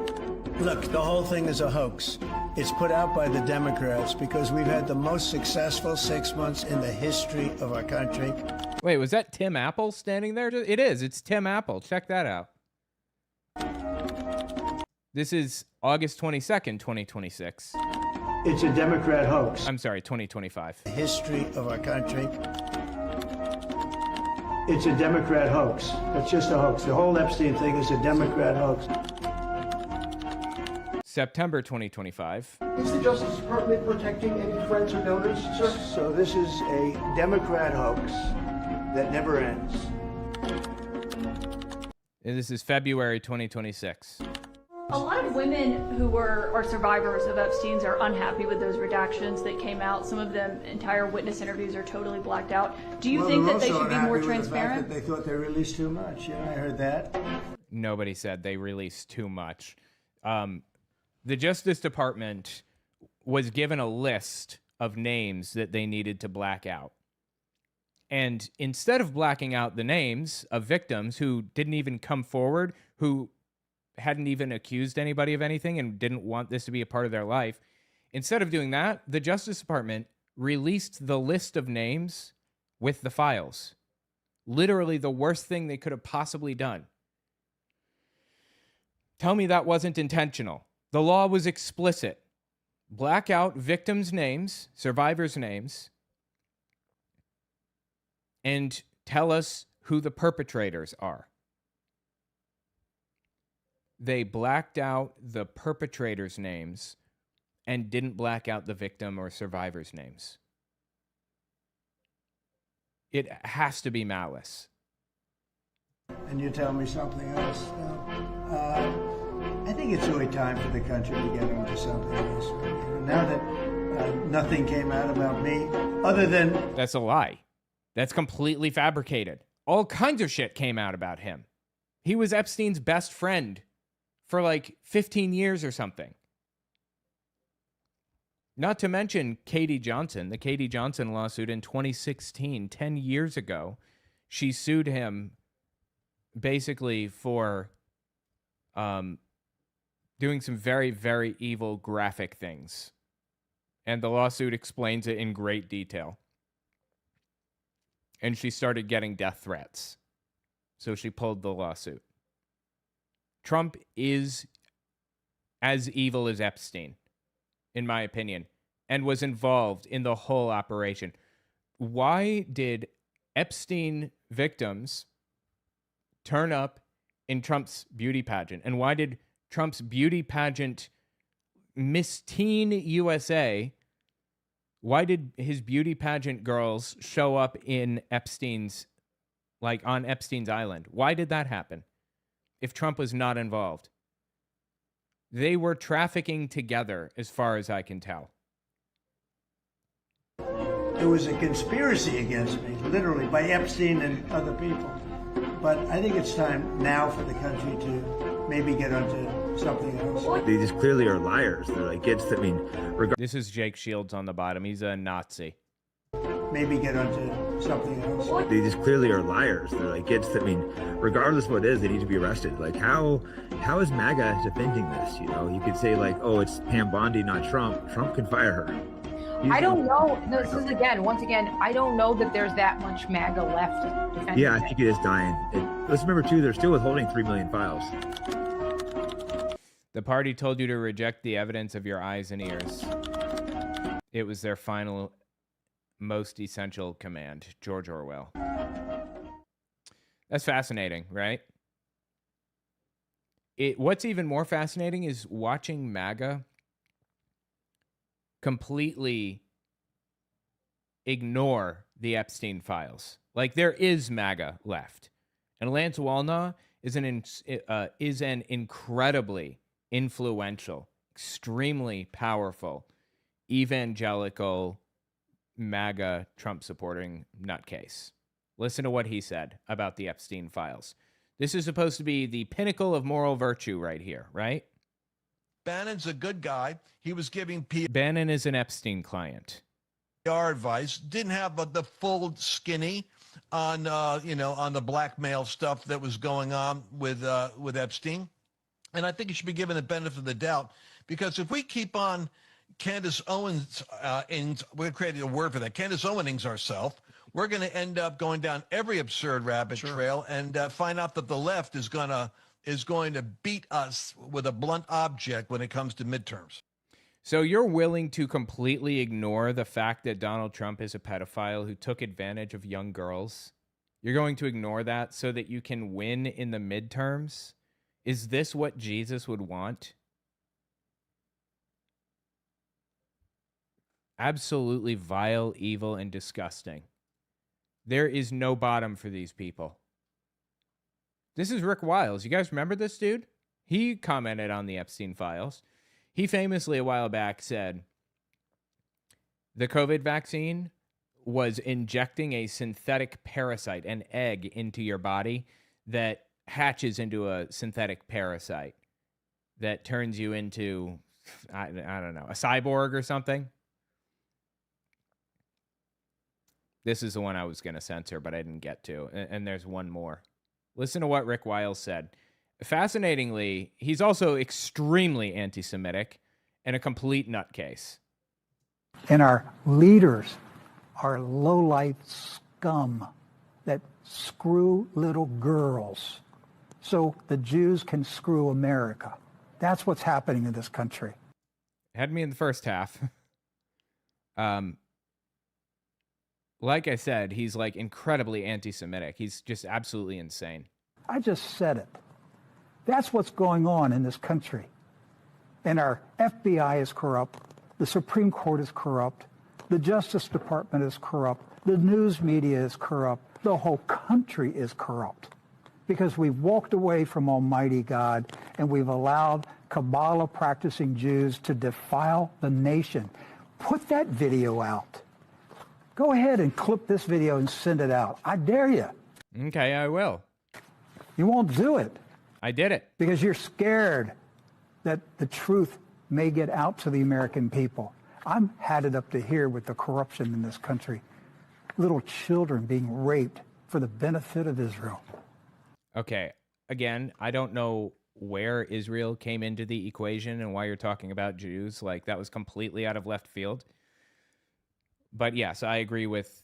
Look, the whole thing is a hoax. It's put out by the Democrats because we've had the most successful 6 months in the history of our country. Wait, was that Tim Apple standing there? It is. It's Tim Apple. Check that out. This is August 22nd, 2026. It's a Democrat hoax. I'm sorry, 2025. The history of our country. It's a Democrat hoax. It's just a hoax. The whole Epstein thing is a Democrat hoax. September 2025. Is the Justice Department protecting any friends or donors, sir? So this is a Democrat hoax that never ends. And this is February 2026. A lot of women who are survivors of Epstein's are unhappy with those redactions that came out. Some of them, entire witness interviews are totally blacked out. Do you think that they should be more transparent? They thought they released too much. Yeah, I heard that. Nobody said they released too much. The Justice Department was given a list of names that they needed to black out. And instead of blacking out the names of victims who didn't even come forward, who hadn't even accused anybody of anything and didn't want this to be a part of their life, instead of doing that, the Justice Department released the list of names with the files. Literally the worst thing they could have possibly done. Tell me that wasn't intentional. The law was explicit. Black out victims' names, survivors' names, and tell us who the perpetrators are. They blacked out the perpetrators' names and didn't black out the victim or survivors' names. It has to be malice. And you tell me something else. I think it's really time for the country to get onto something else. Now that nothing came out about me, other than... That's a lie. That's completely fabricated. All kinds of shit came out about him. He was Epstein's best friend for like 15 years or something. Not to mention Katie Johnson, the Katie Johnson lawsuit in 2016, 10 years ago. She sued him basically for doing some very, very evil graphic things. And the lawsuit explains it in great detail. And she started getting death threats. So she pulled the lawsuit. Trump is as evil as Epstein, in my opinion, and was involved in the whole operation. why did Epstein victims turn up in Trump's beauty pageant? And why did Trump's beauty pageant Miss Teen USA, why did his beauty pageant girls show up in Epstein's, like on Epstein's island? Why did that happen if Trump was not involved? They were trafficking together, as far as I can tell. It was a conspiracy against me, literally, by Epstein and other people. But I think it's time now for the country to maybe get onto something else. They just clearly are liars. They're like, This is Jake Shields on the bottom. He's a Nazi. Maybe get onto something else. They just clearly are liars. They're like, regardless of what it is, they need to be arrested. Like, how is MAGA defending this? You know, you could say like, oh, it's Pam Bondi, not Trump. Trump can fire her. I don't know. This is once again, I don't know that there's that much MAGA left defending. Yeah, I think it is dying. Let's remember too, they're still withholding 3 million files. The party told you to reject the evidence of your eyes and ears. It was their final, most essential command. George Orwell. That's fascinating, right? What's even more fascinating is watching MAGA completely ignore the Epstein files. Like, there is MAGA left. And Lance Wallnau is an incredibly influential, extremely powerful, evangelical, MAGA, Trump-supporting nutcase. Listen to what he said about the Epstein files. This is supposed to be the pinnacle of moral virtue right here, right? Bannon's a good guy. He was giving PR Bannon is an Epstein client. advice. Didn't have the full skinny on on the blackmail stuff that was going on with Epstein. And I think he should be given the benefit of the doubt, because if we keep on Candace Owens, we're creating a word for that, Candace Owenings ourselves, we're going to end up going down every absurd rabbit trail and find out that the left is going to beat us with a blunt object when it comes to midterms. So you're willing to completely ignore the fact that Donald Trump is a pedophile who took advantage of young girls? You're going to ignore that so that you can win in the midterms? Is this what Jesus would want? Absolutely vile, evil, and disgusting. There is no bottom for these people. This is Rick Wiles. You guys remember this dude? He commented on the Epstein files. He famously a while back said the COVID vaccine was injecting a synthetic parasite, an egg, into your body that hatches into a synthetic parasite that turns you into, I don't know, a cyborg or something. This is the one I was going to censor, but I didn't get to. And there's one more. Listen to what Rick Wiles said. Fascinatingly, he's also extremely anti-Semitic and a complete nutcase. And our leaders are low-life scum that screw little girls so the Jews can screw America. That's what's happening in this country. Had me in the first half. Like I said, he's like incredibly anti-Semitic. He's just absolutely insane. I just said it. That's what's going on in this country. And our FBI is corrupt. The Supreme Court is corrupt. The Justice Department is corrupt. The news media is corrupt. The whole country is corrupt. Because we've walked away from Almighty God and we've allowed Kabbalah practicing Jews to defile the nation. Put that video out. Go ahead and clip this video and send it out. I dare you. Okay, I will. You won't do it. I did it. Because you're scared that the truth may get out to the American people. I'm had it up to here with the corruption in this country. Little children being raped for the benefit of Israel. Okay, again, I don't know where Israel came into the equation and why you're talking about Jews. Like, that was completely out of left field. But yes, I agree with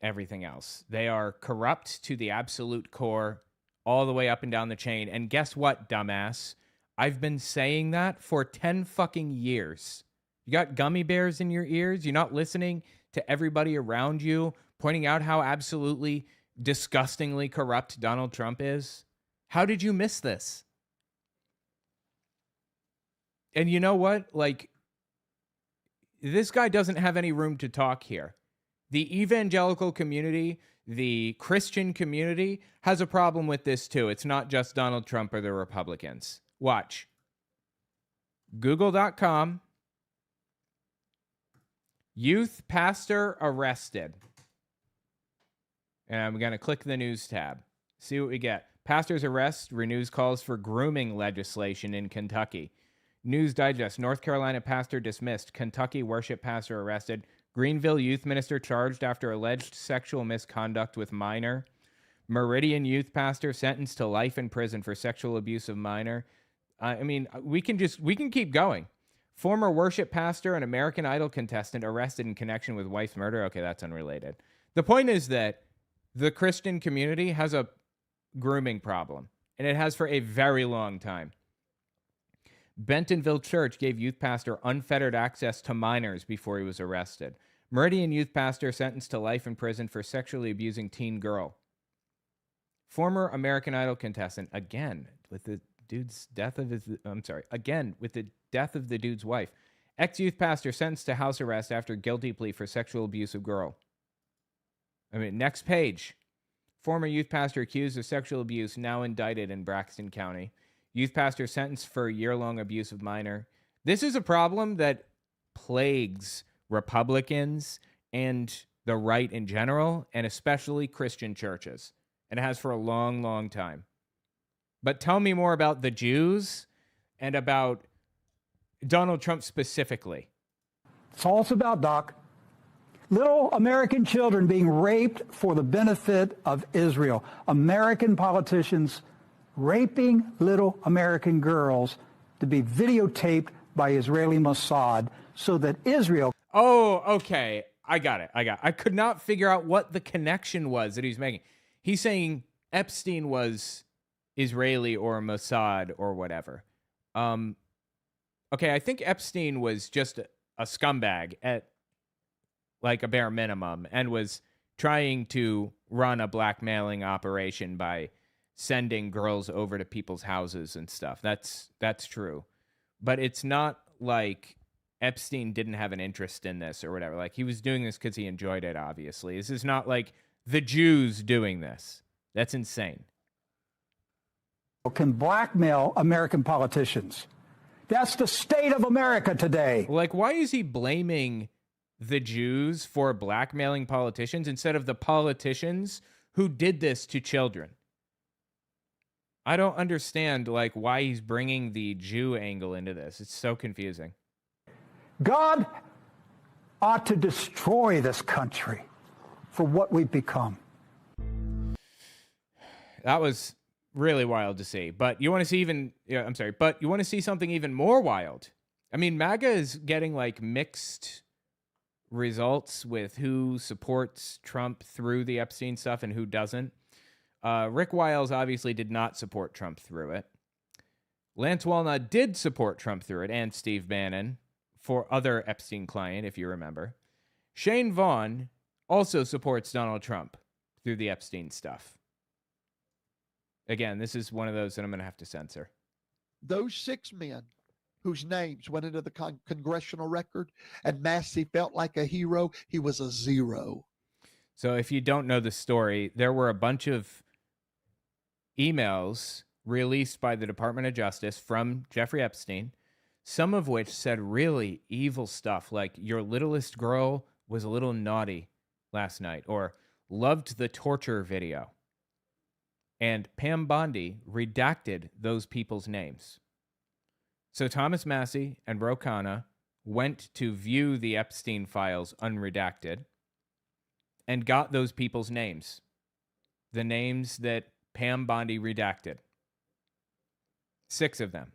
everything else. They are corrupt to the absolute core, all the way up and down the chain. And guess what, dumbass? I've been saying that for 10 fucking years. You got gummy bears in your ears? You're not listening to everybody around you, pointing out how absolutely disgustingly corrupt Donald Trump is? How did you miss this? And you know what? Like, this guy doesn't have any room to talk here. The evangelical community, the Christian community has a problem with this too. It's not just Donald Trump or the Republicans. Watch. Google.com. Youth pastor arrested. And I'm going to click the news tab. See what we get. Pastor's arrest renews calls for grooming legislation in Kentucky. News Digest. North Carolina pastor dismissed. Kentucky worship pastor arrested. Greenville youth minister charged after alleged sexual misconduct with minor. Meridian youth pastor sentenced to life in prison for sexual abuse of minor. I mean, we can keep going. Former worship pastor and American Idol contestant arrested in connection with wife's murder. Okay, that's unrelated. The point is that the Christian community has a grooming problem, and it has for a very long time. Bentonville Church gave youth pastor unfettered access to minors before he was arrested. Meridian youth pastor sentenced to life in prison for sexually abusing teen girl. Former American Idol contestant, again with the death of the dude's wife. Ex-youth pastor sentenced to house arrest after guilty plea for sexual abuse of girl. Next page. Former youth pastor accused of sexual abuse now indicted in Braxton County. Youth pastor sentenced for year-long abuse of minor. This is a problem that plagues Republicans and the right in general, and especially Christian churches. And it has for a long, long time. But tell me more about the Jews and about Donald Trump specifically. It's all it's about, Doc. Little American children being raped for the benefit of Israel. American politicians raping little American girls to be videotaped by Israeli Mossad so that Israel... Oh, okay. I got it. I could not figure out what the connection was that he's making. He's saying Epstein was Israeli or Mossad or whatever. Okay, I think Epstein was just a scumbag at like a bare minimum and was trying to run a blackmailing operation by sending girls over to people's houses and stuff. That's true. But it's not like Epstein didn't have an interest in this or whatever. Like, he was doing this because he enjoyed it, obviously. This is not like the Jews doing this. That's insane. Can blackmail American politicians. That's the state of America today. Like, why is he blaming the Jews for blackmailing politicians instead of the politicians who did this to children? I don't understand, like, why he's bringing the Jew angle into this. It's so confusing. God ought to destroy this country for what we've become. That was really wild to see. But you want to see but you want to see something even more wild. I mean, MAGA is getting like mixed results with who supports Trump through the Epstein stuff and who doesn't. Rick Wiles obviously did not support Trump through it. Lance Walnut did support Trump through it, and Steve Bannon for other Epstein client, if you remember. Shane Vaughn also supports Donald Trump through the Epstein stuff. Again, this is one of those that I'm going to have to censor. Those 6 men whose names went into the congressional record and Massey felt like a hero, he was a zero. So if you don't know the story, there were a bunch of emails released by the Department of Justice from Jeffrey Epstein, some of which said really evil stuff like your littlest girl was a little naughty last night or loved the torture video. And Pam Bondi redacted those people's names. So Thomas Massey and Ro Khanna went to view the Epstein files unredacted and got those people's names. The names that Pam Bondi redacted. 6 of them.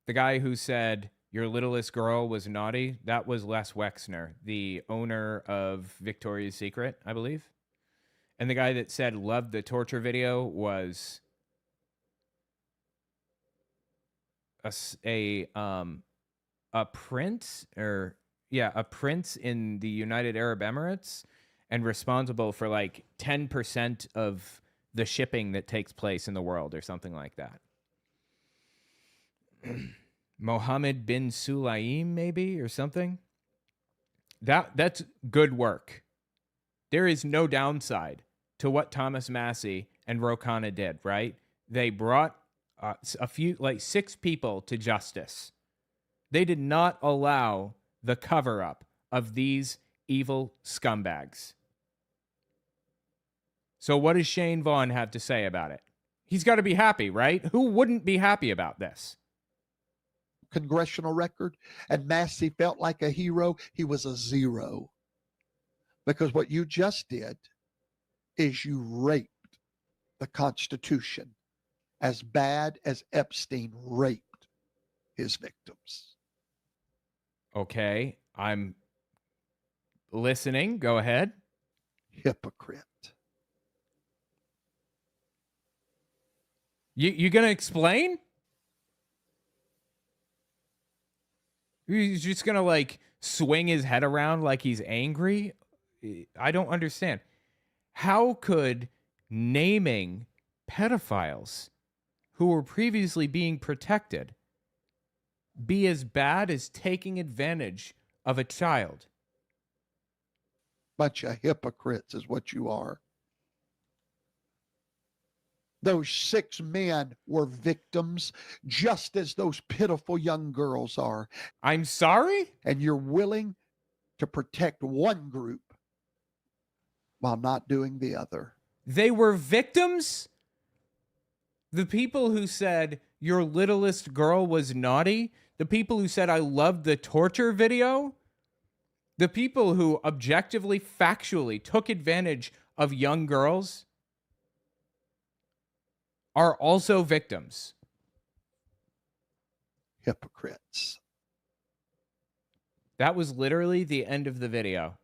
The guy who said your littlest girl was naughty, that was Les Wexner, the owner of Victoria's Secret, I believe. And the guy that said loved the torture video was a prince, or a prince in the United Arab Emirates and responsible for like 10% of the shipping that takes place in the world or something like that. Mohammed bin Sulaim, maybe, or something. That's good work. There is no downside to what Thomas Massey and Ro Khanna did, right? They brought a few, like 6 people to justice. They did not allow the cover-up of these evil scumbags. So what does Shane Vaughn have to say about it? He's got to be happy, right? Who wouldn't be happy about this? Congressional record, and Massey felt like a hero. He was a zero. Because what you just did is you raped the Constitution as bad as Epstein raped his victims. Okay, I'm listening. Go ahead. Hypocrite. You gonna explain? He's just gonna like swing his head around like he's angry? I don't understand. How could naming pedophiles who were previously being protected be as bad as taking advantage of a child? Bunch of hypocrites is what you are. Those 6 men were victims, just as those pitiful young girls are. I'm sorry? And you're willing to protect one group while not doing the other. They were victims? The people who said your littlest girl was naughty? The people who said I loved the torture video? The people who objectively, factually took advantage of young girls are also victims. Hypocrites. That was literally the end of the video.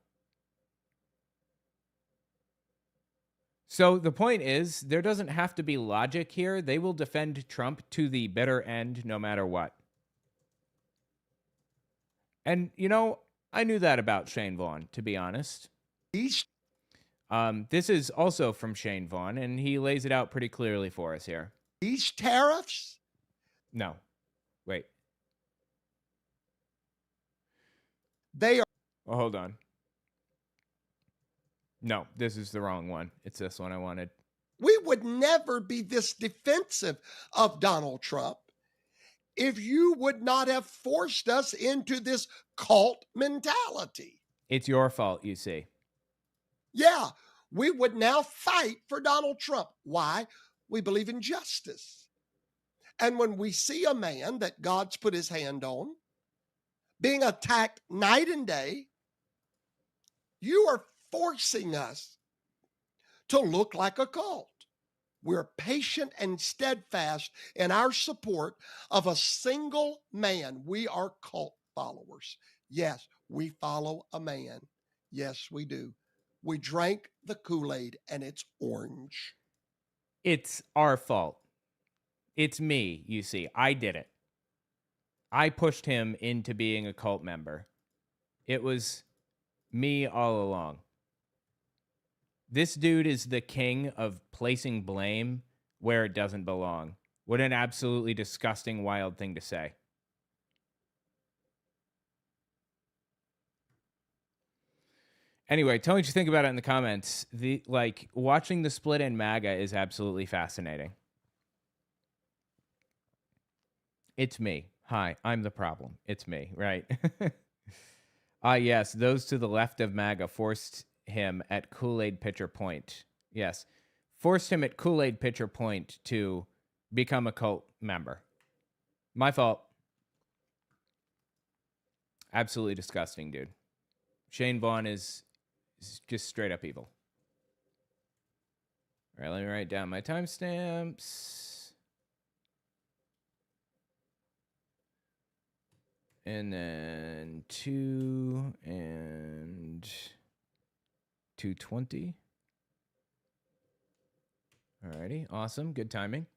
So the point is, there doesn't have to be logic here. They will defend Trump to the bitter end no matter what. And, you know, I knew that about Shane Vaughn, to be honest. This is also from Shane Vaughn, and he lays it out pretty clearly for us here. These tariffs? No. Wait. They are... Oh, hold on. No, this is the wrong one. It's this one I wanted. We would never be this defensive of Donald Trump if you would not have forced us into this cult mentality. It's your fault, you see. Yeah, we would now fight for Donald Trump. Why? We believe in justice. And when we see a man that God's put his hand on being attacked night and day, you are forcing us to look like a cult. We're patient and steadfast in our support of a single man. We are cult followers. Yes, we follow a man. Yes, we do. We drank the Kool-Aid and it's orange. It's our fault. It's me, you see. I did it. I pushed him into being a cult member. It was me all along. This dude is the king of placing blame where it doesn't belong. What an absolutely disgusting, wild thing to say. Anyway, tell me what you think about it in the comments. Watching the split in MAGA is absolutely fascinating. It's me. Hi, I'm the problem. It's me, right? Yes, those to the left of MAGA forced him at Kool-Aid pitcher point. Yes, forced him at Kool-Aid pitcher point to become a cult member. My fault. Absolutely disgusting, dude. Shane Vaughn is just straight up evil. All right, let me write down my timestamps. And then 2 and 2:20. Alrighty, awesome, good timing.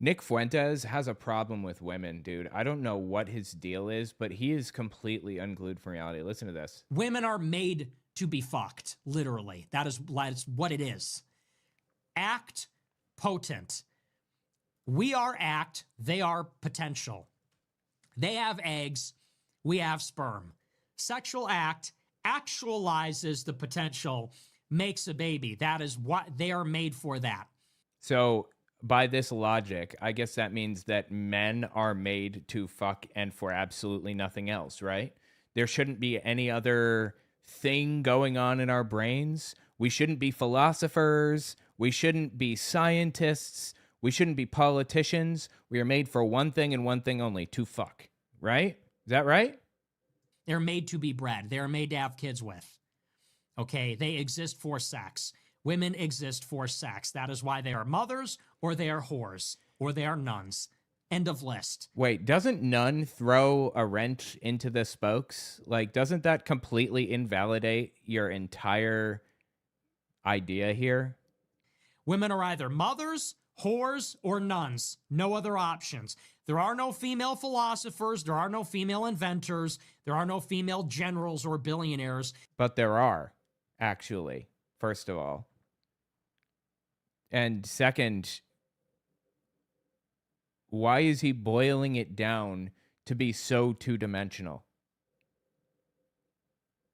Nick Fuentes has a problem with women, dude. I don't know what his deal is, but he is completely unglued from reality. Listen to this. Women are made to be fucked, literally. That's what it is. Act, potent. We are act, they are potential. They have eggs, we have sperm. Sexual act actualizes the potential, makes a baby. That is what they are made for that. So by this logic, I guess that means that men are made to fuck and for absolutely nothing else, right? There shouldn't be any other thing going on in our brains. We shouldn't be philosophers. We shouldn't be scientists. We shouldn't be politicians. We are made for one thing and one thing only, to fuck, right? Is that right? They're made to be bred. They're made to have kids with. Okay, they exist for sex. Women exist for sex. That is why they are mothers, or they are whores, or they are nuns. End of list. Wait, doesn't nun throw a wrench into the spokes? Like, doesn't that completely invalidate your entire idea here? Women are either mothers, whores, or nuns. No other options. There are no female philosophers. There are no female inventors. There are no female generals or billionaires. But there are, actually, first of all. And second, why is he boiling it down to be so two-dimensional?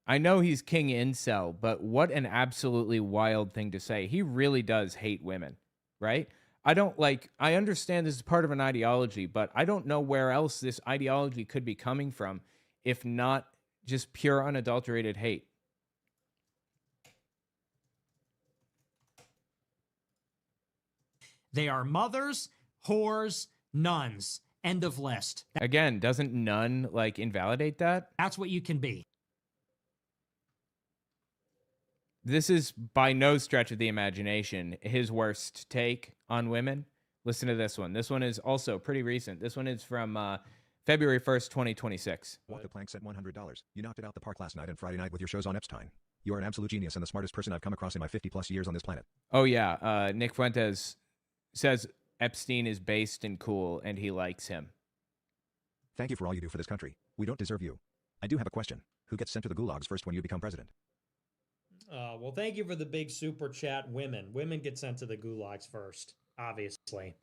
I know he's king incel, but what an absolutely wild thing to say. He really does hate women, right? I understand this is part of an ideology, but I don't know where else this ideology could be coming from if not just pure unadulterated hate. They are mothers, whores, nuns. End of list. Again, doesn't nun like invalidate that? That's what you can be. This is by no stretch of the imagination his worst take on women. Listen to this one. This one is also pretty recent. This one is from February 1st, 2026. Walk the plank, set $100. You knocked it out the park last night and Friday night with your shows on Epstein. You are an absolute genius and the smartest person I've come across in my 50-plus years on this planet. Oh, yeah. Nick Fuentes says Epstein is based and cool, and he likes him. Thank you for all you do for this country. We don't deserve you. I do have a question. Who gets sent to the gulags first when you become president? Well, thank you for the big super chat. Women get sent to the gulags first, obviously.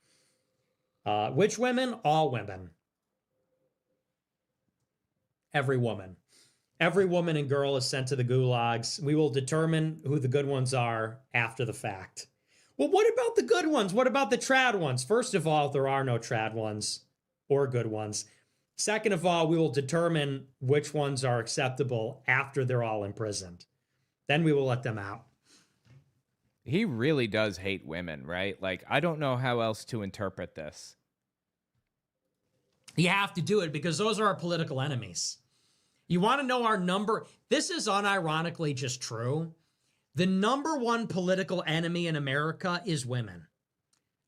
Which women? All women. Every woman. Every woman and girl is sent to the gulags. We will determine who the good ones are after the fact. Well, what about the good ones? What about the trad ones? First of all, there are no trad ones or good ones. Second of all, we will determine which ones are acceptable after they're all imprisoned. Then we will let them out. He really does hate women, right? Like, I don't know how else to interpret this. You have to do it because those are our political enemies. You want to know our number? This is unironically just true. The number one political enemy in America is women.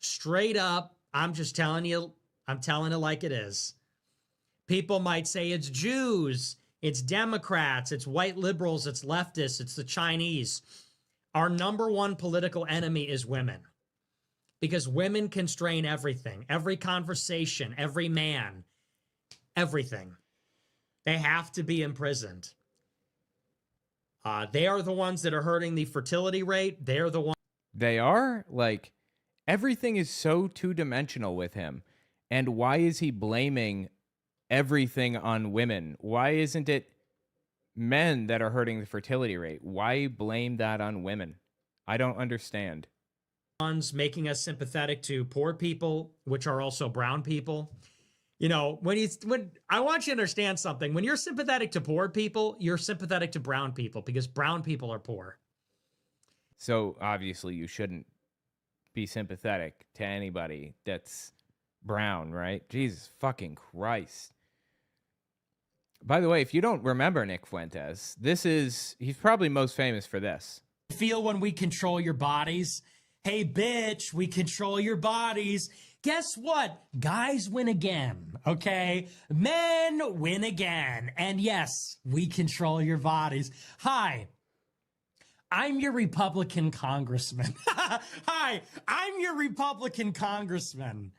Straight up, I'm just telling you, I'm telling it like it is. People might say it's Jews, it's Democrats, it's white liberals, it's leftists, it's the Chinese. Our number one political enemy is women. Because women constrain everything, every conversation, every man, everything. They have to be imprisoned. They are the ones that are hurting the fertility rate. They're the ones. They are? Like, everything is so two-dimensional with him. And why is he blaming everything on women? Why isn't it men that are hurting the fertility rate? Why blame that on women? I don't understand. Ones making us sympathetic to poor people, which are also brown people. You know, when I want you to understand something. When you're sympathetic to poor people, you're sympathetic to brown people because brown people are poor. So obviously you shouldn't be sympathetic to anybody that's brown, right? Jesus fucking Christ. By the way, if you don't remember Nick Fuentes, he's probably most famous for this. Feel when we control your bodies. Hey, bitch, we control your bodies. Guess what? Guys win again, okay? Men win again. And yes, we control your bodies. Hi, I'm your Republican congressman. Hi, I'm your Republican congressman.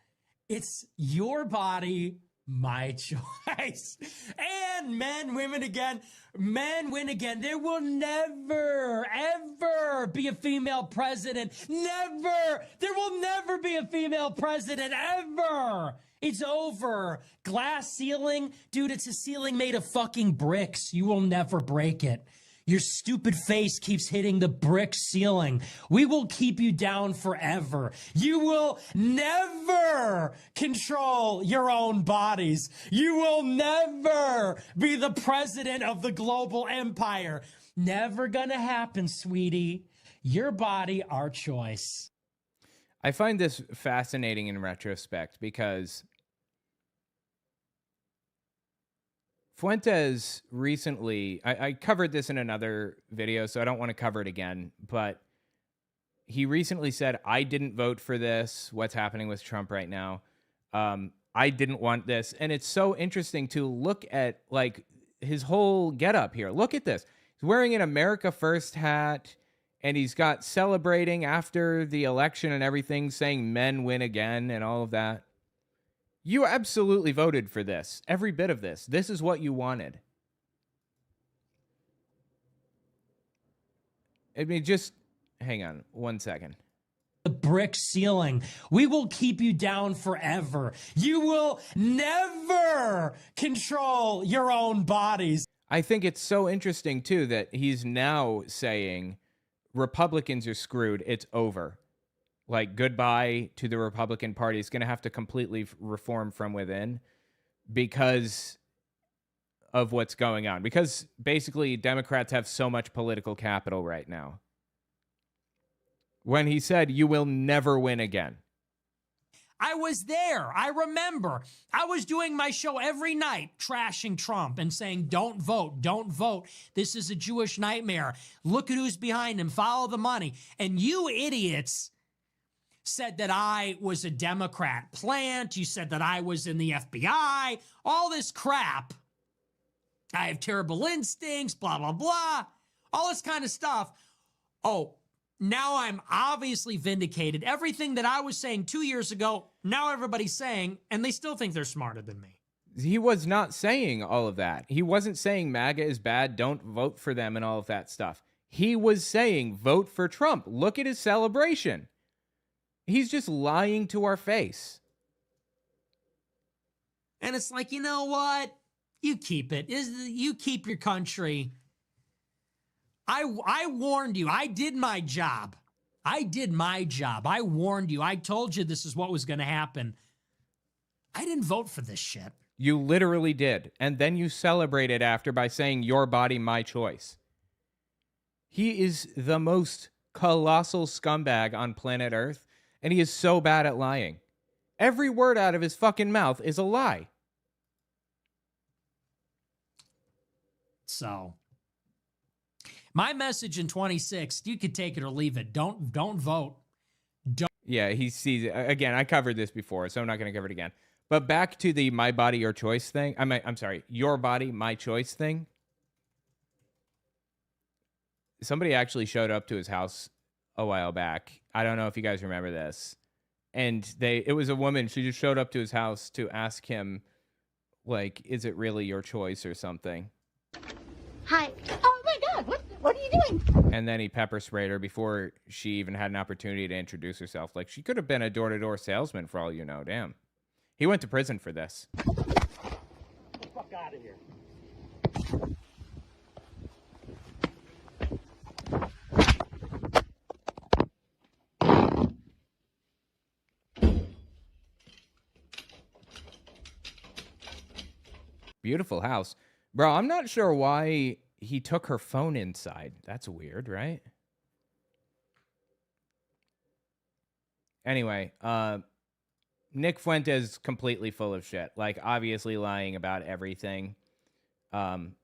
It's your body, my choice. And men, women again. Men win again. There will never, ever be a female president. Never. There will never be a female president, ever. It's over. Glass ceiling. Dude, it's a ceiling made of fucking bricks. You will never break it. Your stupid face keeps hitting the brick ceiling. We will keep you down forever. You will never control your own bodies. You will never be the president of the global empire. Never gonna happen, sweetie. Your body, our choice. I find this fascinating in retrospect because Fuentes recently, I covered this in another video, so I don't want to cover it again, but he recently said, I didn't vote for this, what's happening with Trump right now. I didn't want this. And it's so interesting to look at like his whole getup here. Look at this. He's wearing an America First hat, and he's got celebrating after the election and everything, saying men win again and all of that. You absolutely voted for this. Every bit of this. This is what you wanted. I mean, just hang on 1 second. The brick ceiling. We will keep you down forever. You will never control your own bodies. I think it's so interesting, too, that he's now saying Republicans are screwed. It's over. Like, goodbye to the Republican Party. It's going to have to completely reform from within because of what's going on. Because basically, Democrats have so much political capital right now. When he said, you will never win again. I was there. I remember. I was doing my show every night, trashing Trump and saying, don't vote, don't vote. This is a Jewish nightmare. Look at who's behind him. Follow the money. And you idiots said that I was a Democrat plant. You said that I was in the FBI. All this crap. I have terrible instincts, blah, blah, blah. All this kind of stuff. Oh, now I'm obviously vindicated. Everything that I was saying 2 years ago, now everybody's saying, and they still think they're smarter than me. He was not saying all of that. He wasn't saying MAGA is bad, don't vote for them and all of that stuff. He was saying vote for Trump. Look at his celebration. He's just lying to our face. And it's like, you know what? You keep it. You keep your country. I warned you. I did my job. I did my job. I warned you. I told you this is what was going to happen. I didn't vote for this shit. You literally did. And then you celebrated after by saying your body, my choice. He is the most colossal scumbag on planet Earth. And he is so bad at lying. Every word out of his fucking mouth is a lie. So, my message in 26, you could take it or leave it. Don't vote. Don't. Yeah, he sees it. Again, I covered this before, so I'm not going to cover it again. But back to the my body, your choice thing. I'm sorry, your body, my choice thing. Somebody actually showed up to his house a while back. I don't know if you guys remember this. And it was a woman. She just showed up to his house to ask him, like, is it really your choice or something? Hi. Oh my God, what are you doing? And then he pepper sprayed her before she even had an opportunity to introduce herself. Like, she could have been a door-to-door salesman for all you know. Damn. He went to prison for this. Get the fuck out of here. Beautiful house. Bro, I'm not sure why he took her phone inside. That's weird, right? Anyway, Nick Fuentes completely full of shit. Like, obviously lying about everything.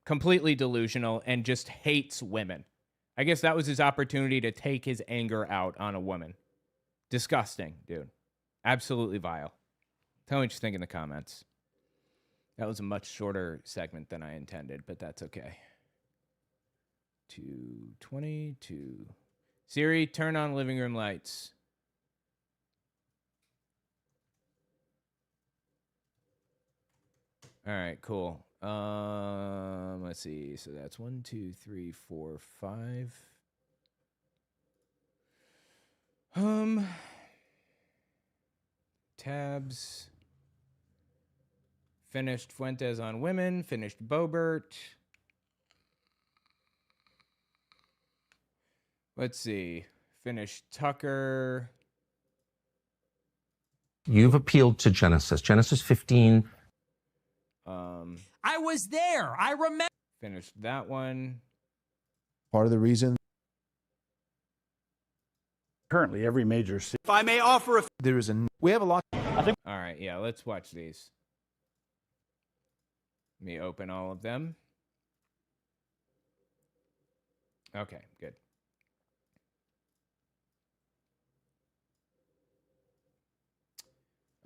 Completely delusional and just hates women. I guess that was his opportunity to take his anger out on a woman. Disgusting, dude. Absolutely vile. Tell me what you think in the comments. That was a much shorter segment than I intended, but that's okay. 2:22. Siri, turn on living room lights. All right, cool. Let's see. So that's 1, 2, 3, 4, 5. Tabs. Finished Fuentes on women. Finished Boebert. Let's see. Finished Tucker. You've appealed to Genesis. Genesis 15. I was there. I remember. Finished that one. Part of the reason. Currently, every major city. If I may offer a... There is a... We have a lot... All right, yeah, let's watch these. Let me open all of them. Okay, good.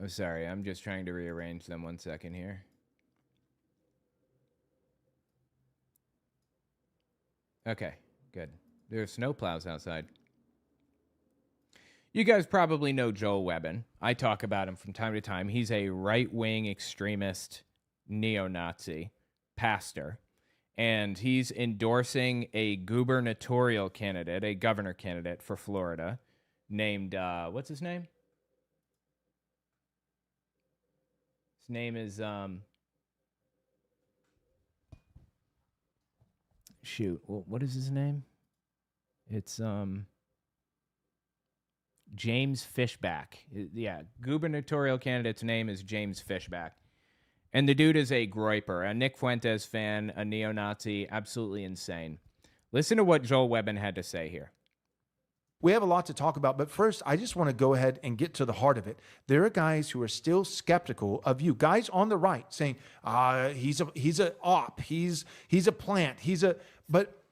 Oh, sorry, I'm just trying to rearrange them 1 second here. Okay, good. There's snowplows outside. You guys probably know Joel Webbin. I talk about him from time to time. He's a right-wing extremist neo-Nazi pastor, and he's endorsing a gubernatorial candidate, a governor candidate for Florida named, what's his name? His name is, shoot, what is his name? It's, James Fishback. Yeah, gubernatorial candidate's name is James Fishback. And the dude is a groiper, a Nick Fuentes fan, a neo-Nazi, absolutely insane. Listen to what Joel Webbin had to say here. We have a lot to talk about, but first, I just want to go ahead and get to the heart of it. There are guys who are still skeptical of you, guys on the right, saying, he's a op, he's a plant, but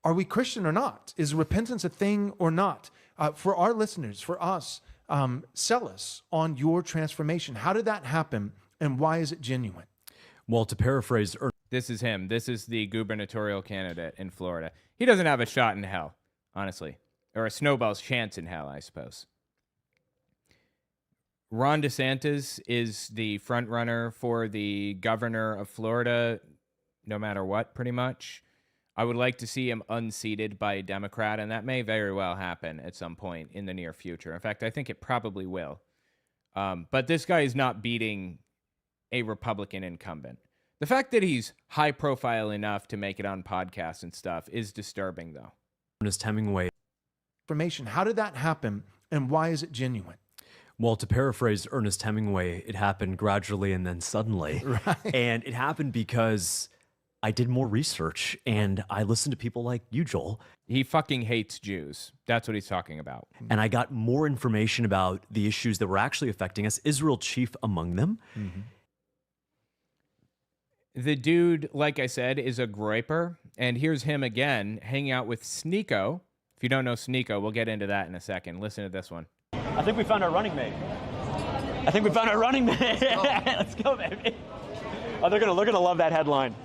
are we Christian or not? Is repentance a thing or not? For our listeners, for us, sell us on your transformation. How did that happen, and why is it genuine? Well, to paraphrase... This is him. This is the gubernatorial candidate in Florida. He doesn't have a shot in hell, honestly. Or a snowball's chance in hell, I suppose. Ron DeSantis is the front runner for the governor of Florida, no matter what, pretty much. I would like to see him unseated by a Democrat, and that may very well happen at some point in the near future. In fact, I think it probably will. But this guy is not beating a Republican incumbent. The fact that he's high profile enough to make it on podcasts and stuff is disturbing, though. Ernest Hemingway. Information. How did that happen, and why is it genuine? Well, to paraphrase Ernest Hemingway, it happened gradually and then suddenly. Right. And it happened because I did more research and I listened to people like you, Joel. He fucking hates Jews. That's what he's talking about. And I got more information about the issues that were actually affecting us, Israel chief among them. Mm-hmm. The dude, like I said, is a groiper. And here's him again, hanging out with Sneeko. If you don't know Sneeko, we'll get into that in a second. Listen to this one. I think we found our running mate. Let's go, baby. Oh, they're gonna love that headline.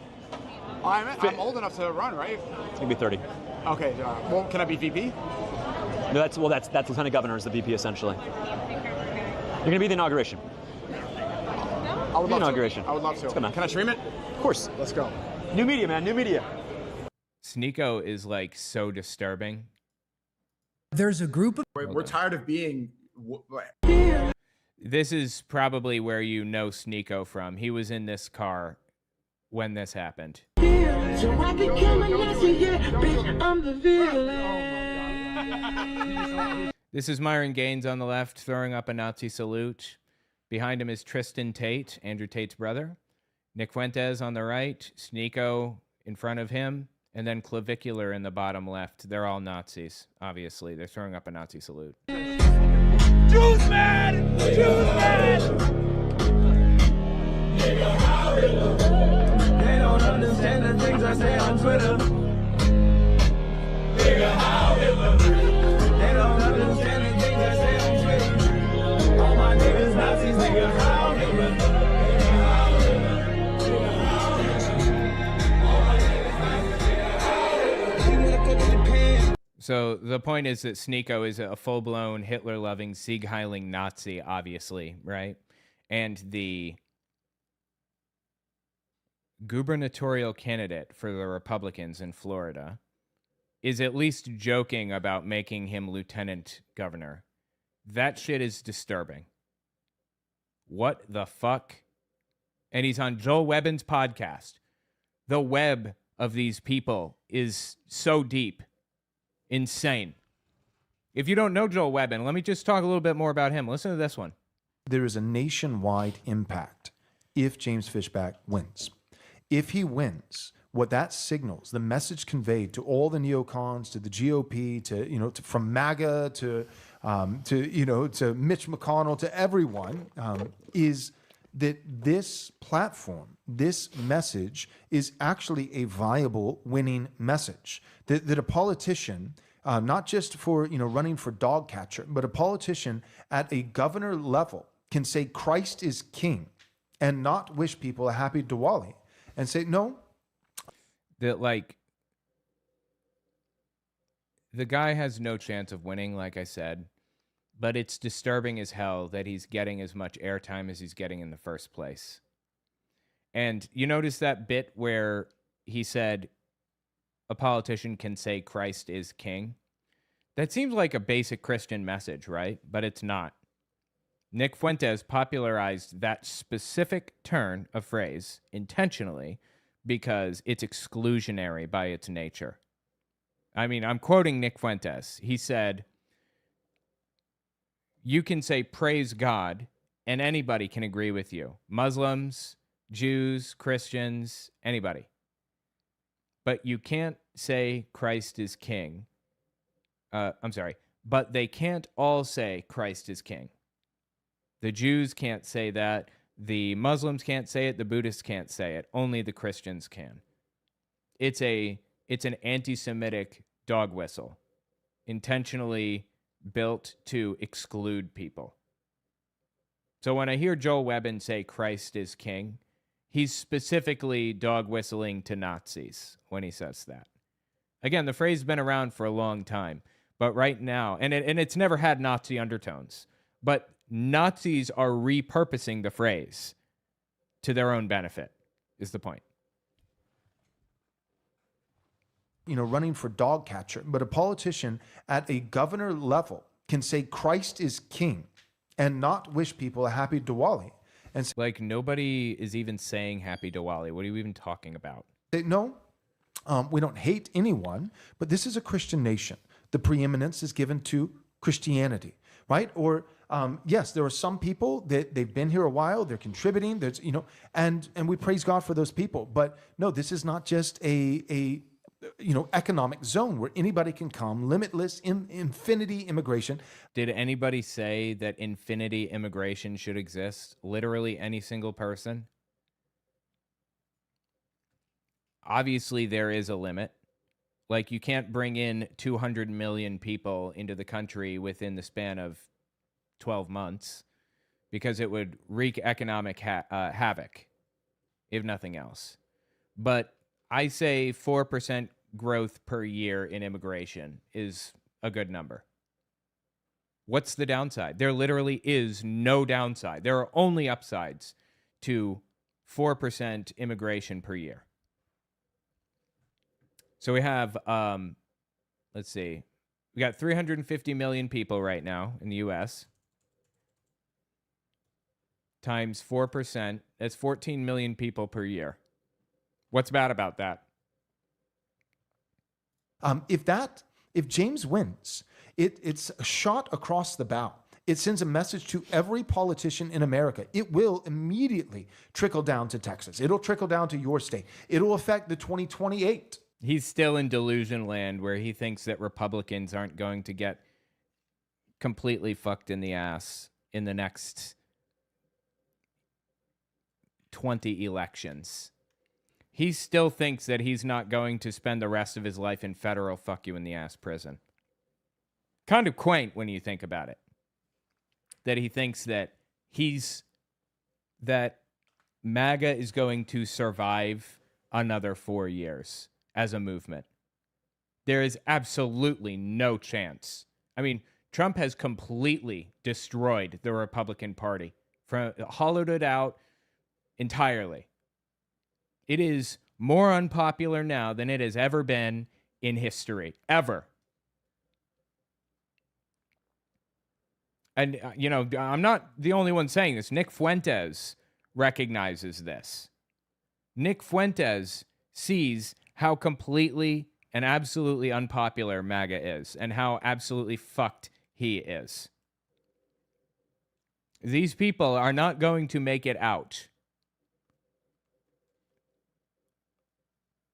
I'm old enough to run, right? It's gonna be 30. Okay. Well, can I be VP? No, that's lieutenant governor is the VP essentially. You're gonna be the inauguration. I would love inauguration. To. I would love to. Let's go, man. Can I stream it? Of course. Let's go. New media, man. New media. Sneeko is like so disturbing. There's a group of... We're tired of being... This is probably where you know Sneeko from. He was in this car when this happened. So I became a Nazi, yeah, bitch, I'm the villain. This is Myron Gaines on the left throwing up a Nazi salute. Behind him is Tristan Tate, Andrew Tate's brother. Nick Fuentes on the right, Sneeko in front of him, and then Clavicular in the bottom left. They're all Nazis, obviously. They're throwing up a Nazi salute. Jews man! Jews man! They don't understand the things I say on Twitter. Nigga, how they don't understand the things I say on Twitter. All my niggas Nazis, nigga, how So the point is that Sneeko is a full-blown Hitler-loving, Sieg-heiling Nazi, obviously, right? And the gubernatorial candidate for the Republicans in Florida is at least joking about making him lieutenant governor. That shit is disturbing. What the fuck? And he's on Joel Webbin's podcast. The web of these people is so deep. Insane. If you don't know Joel Webbin, let me just talk a little bit more about him. Listen to this one. There is a nationwide impact if James Fishback wins. If he wins, what that signals, the message conveyed to all the neocons, to the GOP, from MAGA to Mitch McConnell, to everyone, is that this platform, this message is actually a viable winning message. That a politician, not just for running for dog catcher, but a politician at a governor level can say Christ is king and not wish people a happy Diwali and say no. That the guy has no chance of winning, like I said, but it's disturbing as hell that he's getting as much airtime as he's getting in the first place. And you notice that bit where he said a politician can say Christ is king? That seems like a basic Christian message, right? But it's not. Nick Fuentes popularized that specific turn of phrase intentionally because it's exclusionary by its nature. I mean, I'm quoting Nick Fuentes. He said, you can say praise God and anybody can agree with you. Muslims, Jews, Christians, anybody. But you can't say Christ is king. But they can't all say Christ is king. The Jews can't say that. The Muslims can't say it. The Buddhists can't say it. Only the Christians can. It's an anti-Semitic dog whistle, intentionally built to exclude people. So when I hear Joel Webbin say Christ is king, he's specifically dog whistling to Nazis when he says that. Again, the phrase has been around for a long time, but right now, and it's never had Nazi undertones, but Nazis are repurposing the phrase to their own benefit, is the point. Running for dog catcher, but a politician at a governor level can say Christ is king and not wish people a happy Diwali. And like nobody is even saying happy Diwali. What are you even talking about? No, we don't hate anyone, but this is a Christian nation. The preeminence is given to Christianity, right? Or yes, there are some people that they've been here a while, they're contributing, there's, and we praise God for those people. But no, this is not just a economic zone where anybody can come, limitless, infinity immigration. Did anybody say that infinity immigration should exist? Literally any single person? Obviously, there is a limit. Like, you can't bring in 200 million people into the country within the span of 12 months because it would wreak economic havoc, if nothing else. But I say 4% growth per year in immigration is a good number. What's the downside? There literally is no downside. There are only upsides to 4% immigration per year. So we have, let's see, we got 350 million people right now in the U.S. Times 4%, that's 14 million people per year. What's bad about that? If James wins, it's a shot across the bow. It sends a message to every politician in America. It will immediately trickle down to Texas. It'll trickle down to your state. It'll affect the 2028. He's still in delusion land where he thinks that Republicans aren't going to get completely fucked in the ass in the next 20 elections. He still thinks that he's not going to spend the rest of his life in federal fuck you in the ass prison. Kind of quaint when you think about it. That he thinks that that MAGA is going to survive another 4 years as a movement. There is absolutely no chance. I mean, Trump has completely destroyed the Republican Party, hollowed it out entirely. It is more unpopular now than it has ever been in history, ever. And, I'm not the only one saying this. Nick Fuentes recognizes this. Nick Fuentes sees how completely and absolutely unpopular MAGA is and how absolutely fucked he is. These people are not going to make it out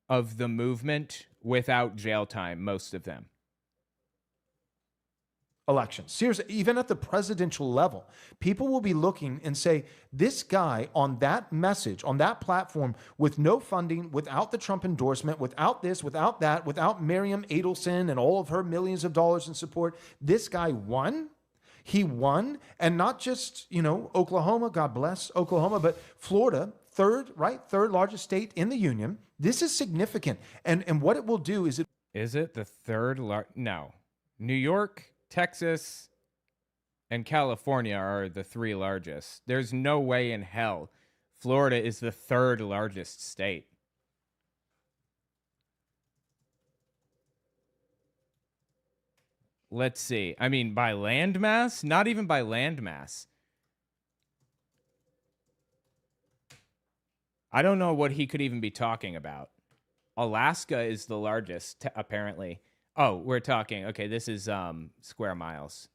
of the movement without jail time, most of them. Election. Seriously, even at the presidential level, people will be looking and say, this guy on that message, on that platform, with no funding, without the Trump endorsement, without this, without that, without Miriam Adelson and all of her millions of dollars in support, this guy won. He won, and not just, Oklahoma, God bless Oklahoma, but Florida, third largest state in the union. This is significant. And what it will do is Is it the third No. New York, Texas, and California are the three largest. There's no way in hell Florida is the third largest state. Let's see. I mean, by landmass? Not even by landmass. I don't know what he could even be talking about. Alaska is the largest, apparently. Oh, we're talking. Okay, this is square miles.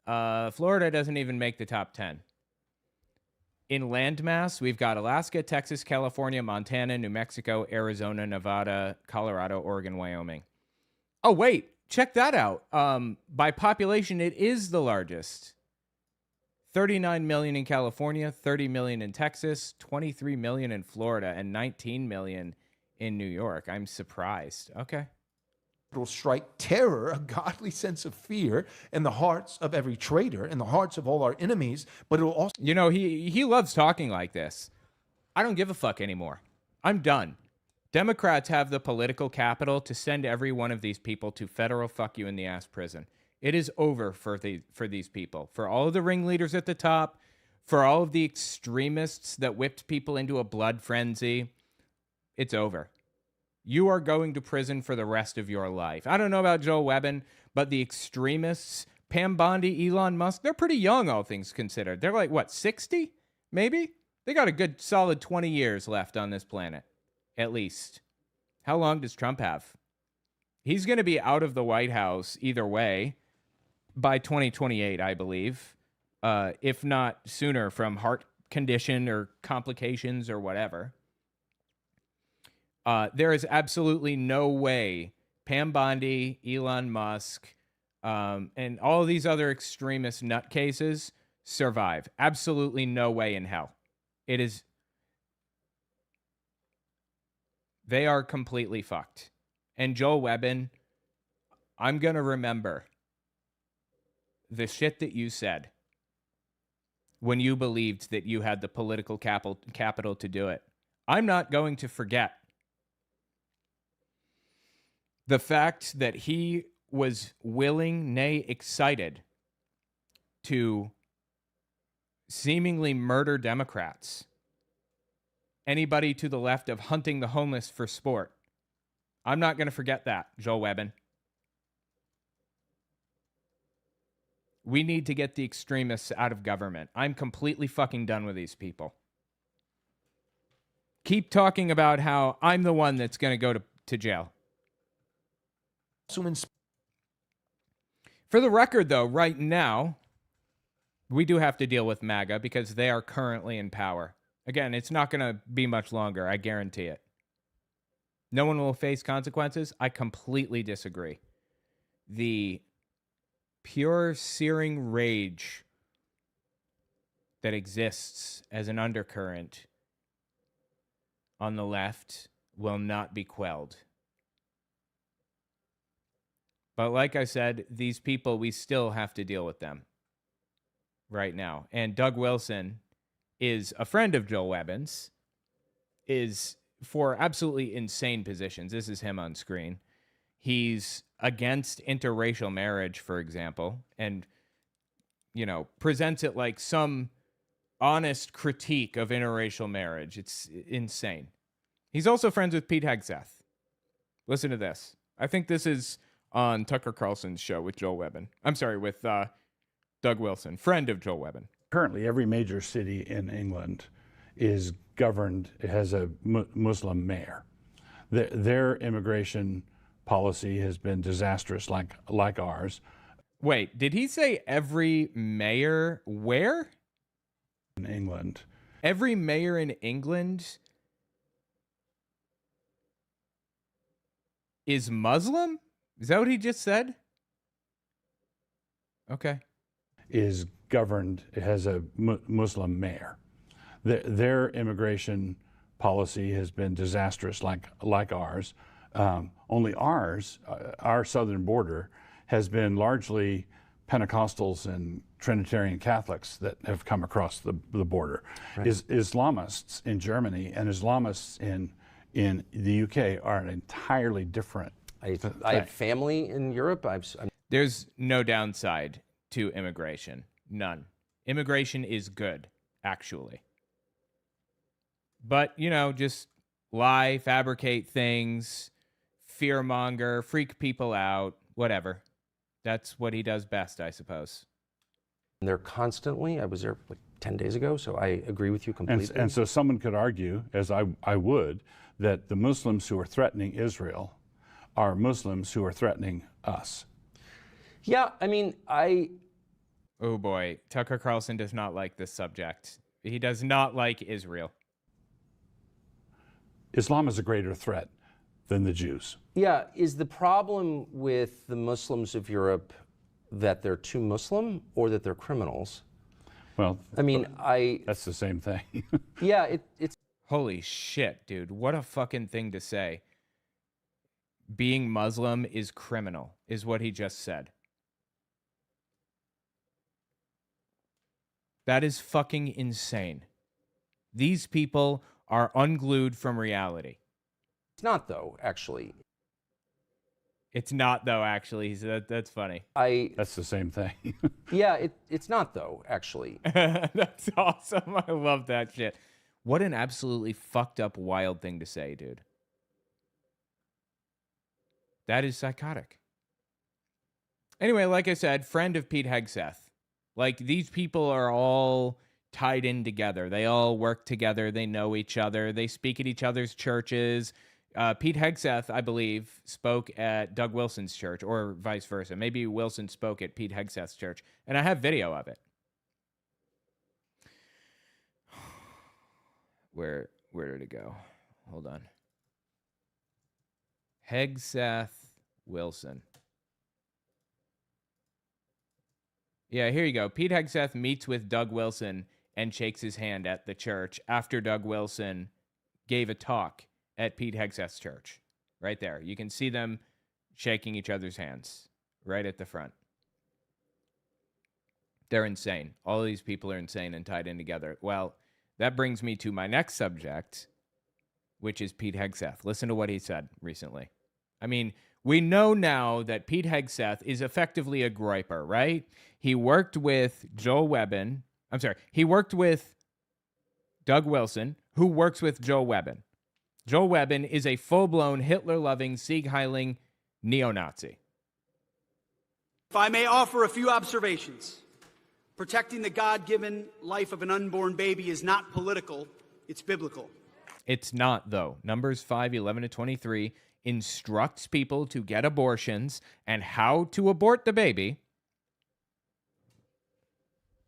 Florida doesn't even make the top 10. In landmass, we've got Alaska, Texas, California, Montana, New Mexico, Arizona, Nevada, Colorado, Oregon, Wyoming. Oh, wait. Check that out. By population, it is the largest. 39 million in California, 30 million in Texas, 23 million in Florida, and 19 million in New York. I'm surprised. Okay. It will strike terror, a godly sense of fear in the hearts of every traitor, in the hearts of all our enemies, but it will also... he loves talking like this. I don't give a fuck anymore. I'm done. Democrats have the political capital to send every one of these people to federal fuck you in the ass prison. It is over for these people. For all of the ringleaders at the top, for all of the extremists that whipped people into a blood frenzy, it's over. You are going to prison for the rest of your life. I don't know about Joe Webbin, but the extremists, Pam Bondi, Elon Musk, they're pretty young, all things considered. They're like, 60? Maybe? They got a good solid 20 years left on this planet, at least. How long does Trump have? He's going to be out of the White House either way by 2028, I believe, if not sooner from heart condition or complications or whatever. There is absolutely no way Pam Bondi, Elon Musk, and all these other extremist nutcases survive. Absolutely no way in hell. They are completely fucked. And Joel Webbin, I'm going to remember the shit that you said when you believed that you had the political capital to do it. I'm not going to forget the fact that he was willing, nay, excited to seemingly murder Democrats. Anybody to the left of hunting the homeless for sport. I'm not going to forget that, Joel Webbin. We need to get the extremists out of government. I'm completely fucking done with these people. Keep talking about how I'm the one that's going to go to jail. For the record, though, right now, we do have to deal with MAGA because they are currently in power. Again, it's not going to be much longer. I guarantee it. No one will face consequences. I completely disagree. The pure searing rage that exists as an undercurrent on the left will not be quelled. But like I said, these people, we still have to deal with them right now. And Doug Wilson is a friend of Joel Webbin's, is for absolutely insane positions. This is him on screen. He's against interracial marriage, for example, and, presents it like some honest critique of interracial marriage. It's insane. He's also friends with Pete Hegseth. Listen to this. I think this is on Tucker Carlson's show with Joel Webben. I'm sorry, with Doug Wilson, friend of Joel Webben. Currently, every major city in England is governed, it has a Muslim mayor. Their immigration policy has been disastrous like ours. Wait, did he say every mayor where? In England. Every mayor in England is Muslim? Is that what he just said? Okay. Is governed, it has a Muslim mayor. Their immigration policy has been disastrous like ours. Only ours, our southern border, has been largely Pentecostals and Trinitarian Catholics that have come across the border. Right. Islamists in Germany and Islamists in the UK are an entirely different I have family in Europe. There's no downside to immigration. None. Immigration is good, actually. But, just lie, fabricate things, fearmonger, freak people out, whatever. That's what he does best, I suppose. They're constantly, I was there like 10 days ago, so I agree with you completely. And so someone could argue, as I would, that the Muslims who are threatening Israel are Muslims who are threatening us. Yeah, I mean, Oh boy, Tucker Carlson does not like this subject. He does not like Israel. Islam is a greater threat than the Jews. Yeah, is the problem with the Muslims of Europe that they're too Muslim or that they're criminals? Well, I mean, that's the same thing. Yeah, it's... Holy shit, dude. What a fucking thing to say. Being Muslim is criminal, is what he just said. That is fucking insane. These people are unglued from reality. It's not, though, actually. It's not, though, actually. That's funny. That's the same thing. Yeah, it's not, though, actually. That's awesome. I love that shit. What an absolutely fucked up, wild thing to say, dude. That is psychotic. Anyway, like I said, friend of Pete Hegseth. Like, these people are all tied in together. They all work together. They know each other. They speak at each other's churches. Pete Hegseth, I believe, spoke at Doug Wilson's church, or vice versa. Maybe Wilson spoke at Pete Hegseth's church. And I have video of it. Where did it go? Hold on. Hegseth Wilson. Yeah, here you go. Pete Hegseth meets with Doug Wilson and shakes his hand at the church after Doug Wilson gave a talk at Pete Hegseth's church. Right there. You can see them shaking each other's hands right at the front. They're insane. All of these people are insane and tied in together. Well, that brings me to my next subject, which is Pete Hegseth. Listen to what he said recently. I mean, we know now that Pete Hegseth is effectively a griper, right? He worked with Joel Webben. I'm sorry. He worked with Doug Wilson, who works with Joel Webben. Joel Webben is a full-blown Hitler-loving, Sieg-heiling neo-Nazi. If I may offer a few observations. Protecting the God-given life of an unborn baby is not political, it's biblical. It's not, though. Numbers 5:11-23 instructs people to get abortions and how to abort the baby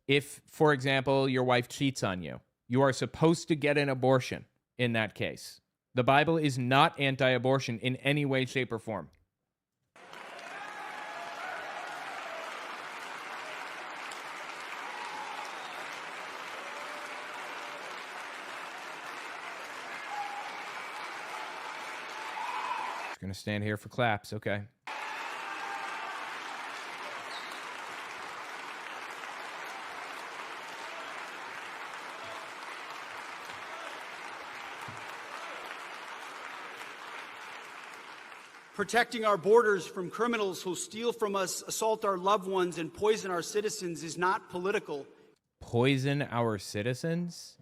if, for example, your wife cheats on you. You are supposed to get an abortion in that case. The Bible is not anti-abortion in any way, shape, or form. Gonna stand here for claps, okay. Protecting our borders from criminals who steal from us, assault our loved ones, and poison our citizens is not political. poison our citizens?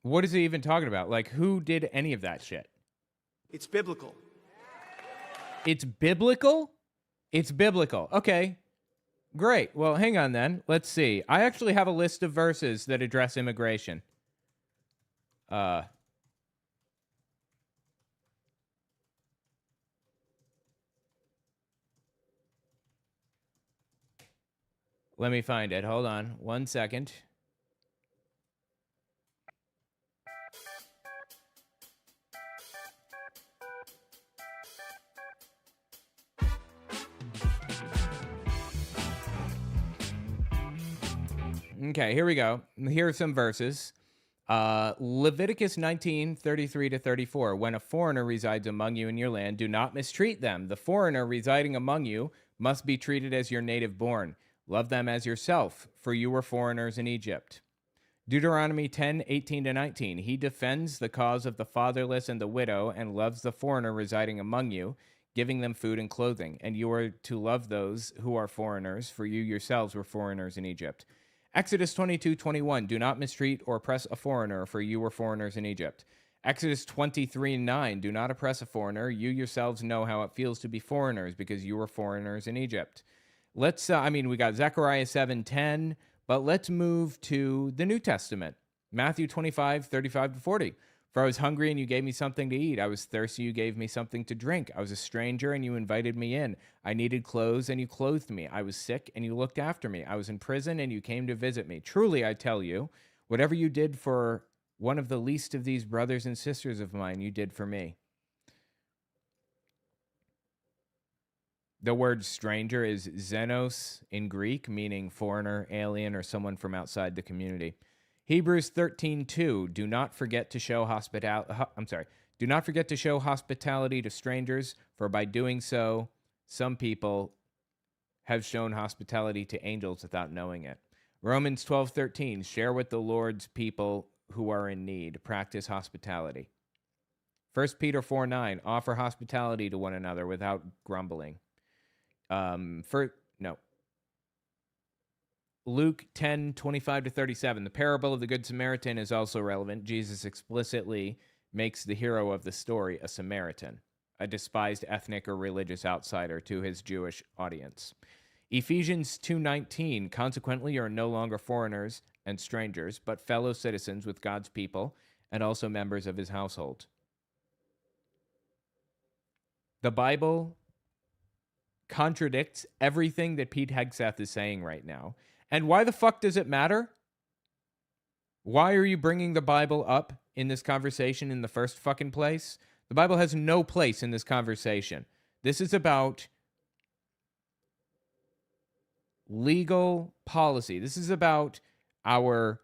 What is he even talking about? Like, who did any of that shit? It's biblical. It's biblical? It's biblical. Okay. Great. Well, hang on then. Let's see. I actually have a list of verses that address immigration. Let me find it. Hold on 1 second. Okay, here we go. Here are some verses. Leviticus 19:33-34. When a foreigner resides among you in your land, do not mistreat them. The foreigner residing among you must be treated as your native born. Love them as yourself, for you were foreigners in Egypt. Deuteronomy 10:18-19. He defends the cause of the fatherless and the widow and loves the foreigner residing among you, giving them food and clothing. And you are to love those who are foreigners, for you yourselves were foreigners in Egypt. Exodus 22:21. Do not mistreat or oppress a foreigner, for you were foreigners in Egypt. Exodus 23:9. Do not oppress a foreigner. You yourselves know how it feels to be foreigners, because you were foreigners in Egypt. We got Zechariah 7:10, but let's move to the New Testament. Matthew 25:35-40. For I was hungry and you gave me something to eat. I was thirsty, you gave me something to drink. I was a stranger and you invited me in. I needed clothes and you clothed me. I was sick and you looked after me. I was in prison and you came to visit me. Truly, I tell you, whatever you did for one of the least of these brothers and sisters of mine, you did for me. The word stranger is xenos in Greek, meaning foreigner, alien, or someone from outside the community. Hebrews 13:2. Do not forget to show hospitality to strangers, for by doing so, some people have shown hospitality to angels without knowing it. Romans 12:13. Share with the Lord's people who are in need. Practice hospitality. 1 Peter 4:9. Offer hospitality to one another without grumbling. Luke 10:25-37. The parable of the Good Samaritan is also relevant. Jesus explicitly makes the hero of the story a Samaritan, a despised ethnic or religious outsider to his Jewish audience. Ephesians 2:19. Consequently, you are no longer foreigners and strangers, but fellow citizens with God's people and also members of his household. The Bible contradicts everything that Pete Hegseth is saying right now. And why the fuck does it matter? Why are you bringing the Bible up in this conversation in the first fucking place? The Bible has no place in this conversation. This is about legal policy. This is about our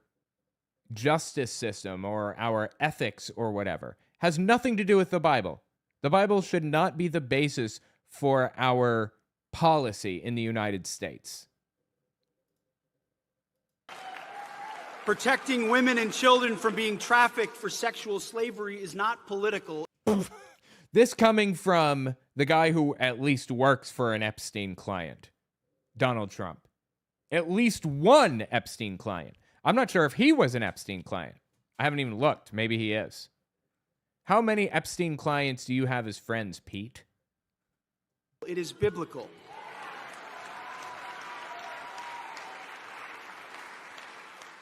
justice system or our ethics or whatever. Has nothing to do with the Bible. The Bible should not be the basis for our policy in the United States. Protecting women and children from being trafficked for sexual slavery is not political. This coming from the guy who at least works for an Epstein client, Donald Trump. At least one Epstein client. I'm not sure if he was an Epstein client. I haven't even looked. Maybe he is. How many Epstein clients do you have as friends, Pete? It is biblical.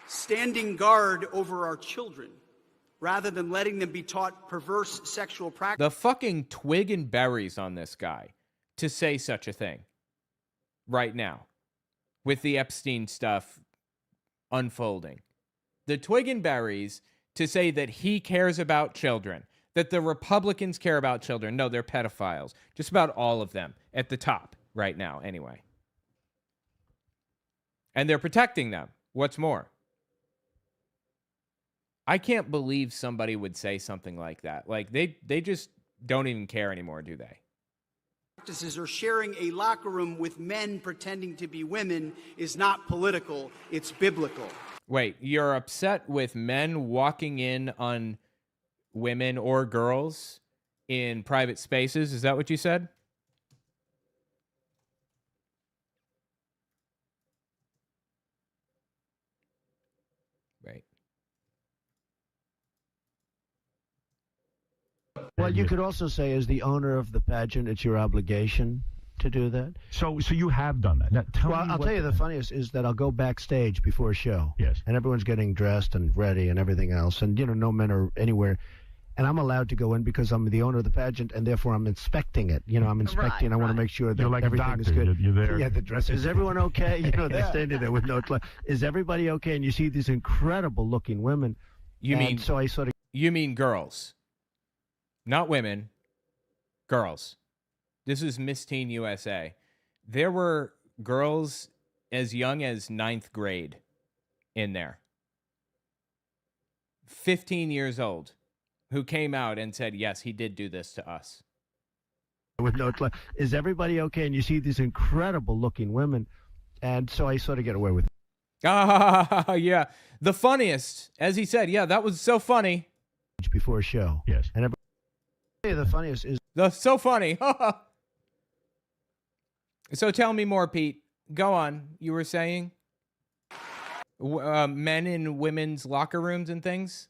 Standing guard over our children rather than letting them be taught perverse sexual practices. The fucking twig and berries on this guy to say such a thing right now with the Epstein stuff unfolding. The twig and berries to say that he cares about children, that the Republicans care about children. No, they're pedophiles. Just about all of them at the top right now, anyway. And they're protecting them. What's more? I can't believe somebody would say something like that. Like, they just don't even care anymore, do they? Practices or sharing a locker room with men pretending to be women is not political, it's biblical. Wait, you're upset with men walking in on women or girls in private spaces? Is that what you said? Right. Well, you could also say, as the owner of the pageant, it's your obligation to do that. So you have done that. Now, I'll tell you the funniest is that I'll go backstage before a show. Yes. And everyone's getting dressed and ready and everything else. And, no men are anywhere. And I'm allowed to go in because I'm the owner of the pageant, and therefore I'm inspecting it. I'm inspecting. I want to make sure that You're like everything is doctor. good. You're there. Yeah, the dress. Is everyone okay? They're standing there with no clothes. Is everybody okay? And you see these incredible-looking women. You mean so I sort of. You mean girls, not women, girls. This is Miss Teen USA. There were girls as young as 9th grade in there, 15 years old, who came out and said, yes, he did do this to us. With no clothes. Is everybody okay? And you see these incredible-looking women, and so I sort of get away with it. Ah, yeah. The funniest, as he said, yeah, that was so funny. Before a show. Yes. And the funniest is. So funny. So tell me more, Pete. Go on. You were saying men in women's locker rooms and things?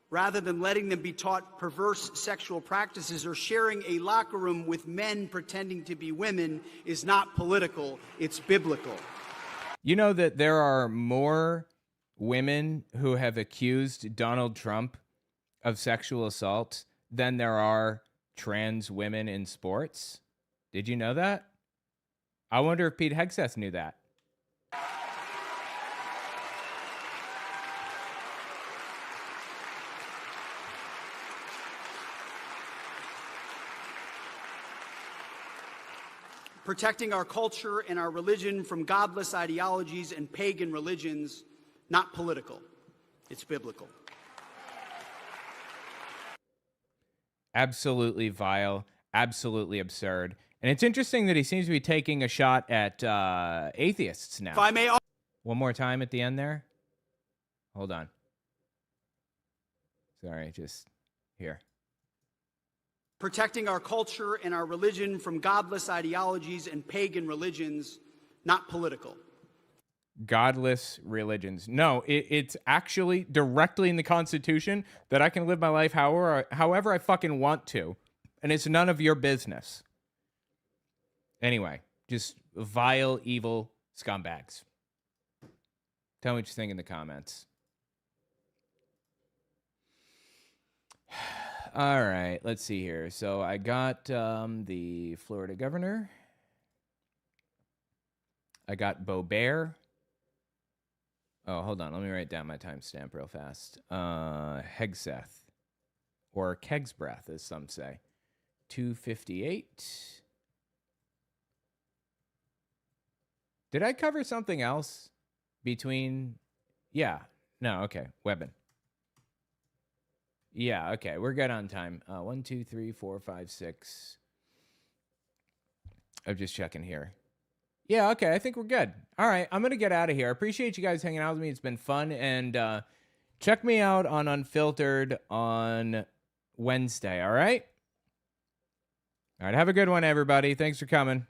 Rather than letting them be taught perverse sexual practices or sharing a locker room with men pretending to be women is not political, it's biblical. You know that there are more women who have accused Donald Trump of sexual assault than there are trans women in sports? Did you know that? I wonder if Pete Hegseth knew that. Protecting our culture and our religion from godless ideologies and pagan religions, not political. It's biblical. Absolutely vile, absolutely absurd. And it's interesting that he seems to be taking a shot at atheists now. If I may... One more time at the end there. Hold on. Sorry, just here. Protecting our culture and our religion from godless ideologies and pagan religions, not political. Godless religions. No, it's actually directly in the Constitution that I can live my life however I fucking want to. And it's none of your business. Anyway, just vile, evil scumbags. Tell me what you think in the comments. All right, let's see here. So I got the Florida governor. I got Boebert. Oh, hold on. Let me write down my timestamp real fast. Hegseth, or Keg's Breath, as some say. 258. Did I cover something else between? Yeah. No, okay. Webben. Yeah, okay. We're good on time. 1, 2, 3, 4, 5, 6. I'm just checking here. Yeah, okay. I think we're good. All right. I'm going to get out of here. I appreciate you guys hanging out with me. It's been fun. And check me out on Unfiltered on Wednesday. All right? All right. Have a good one, everybody. Thanks for coming.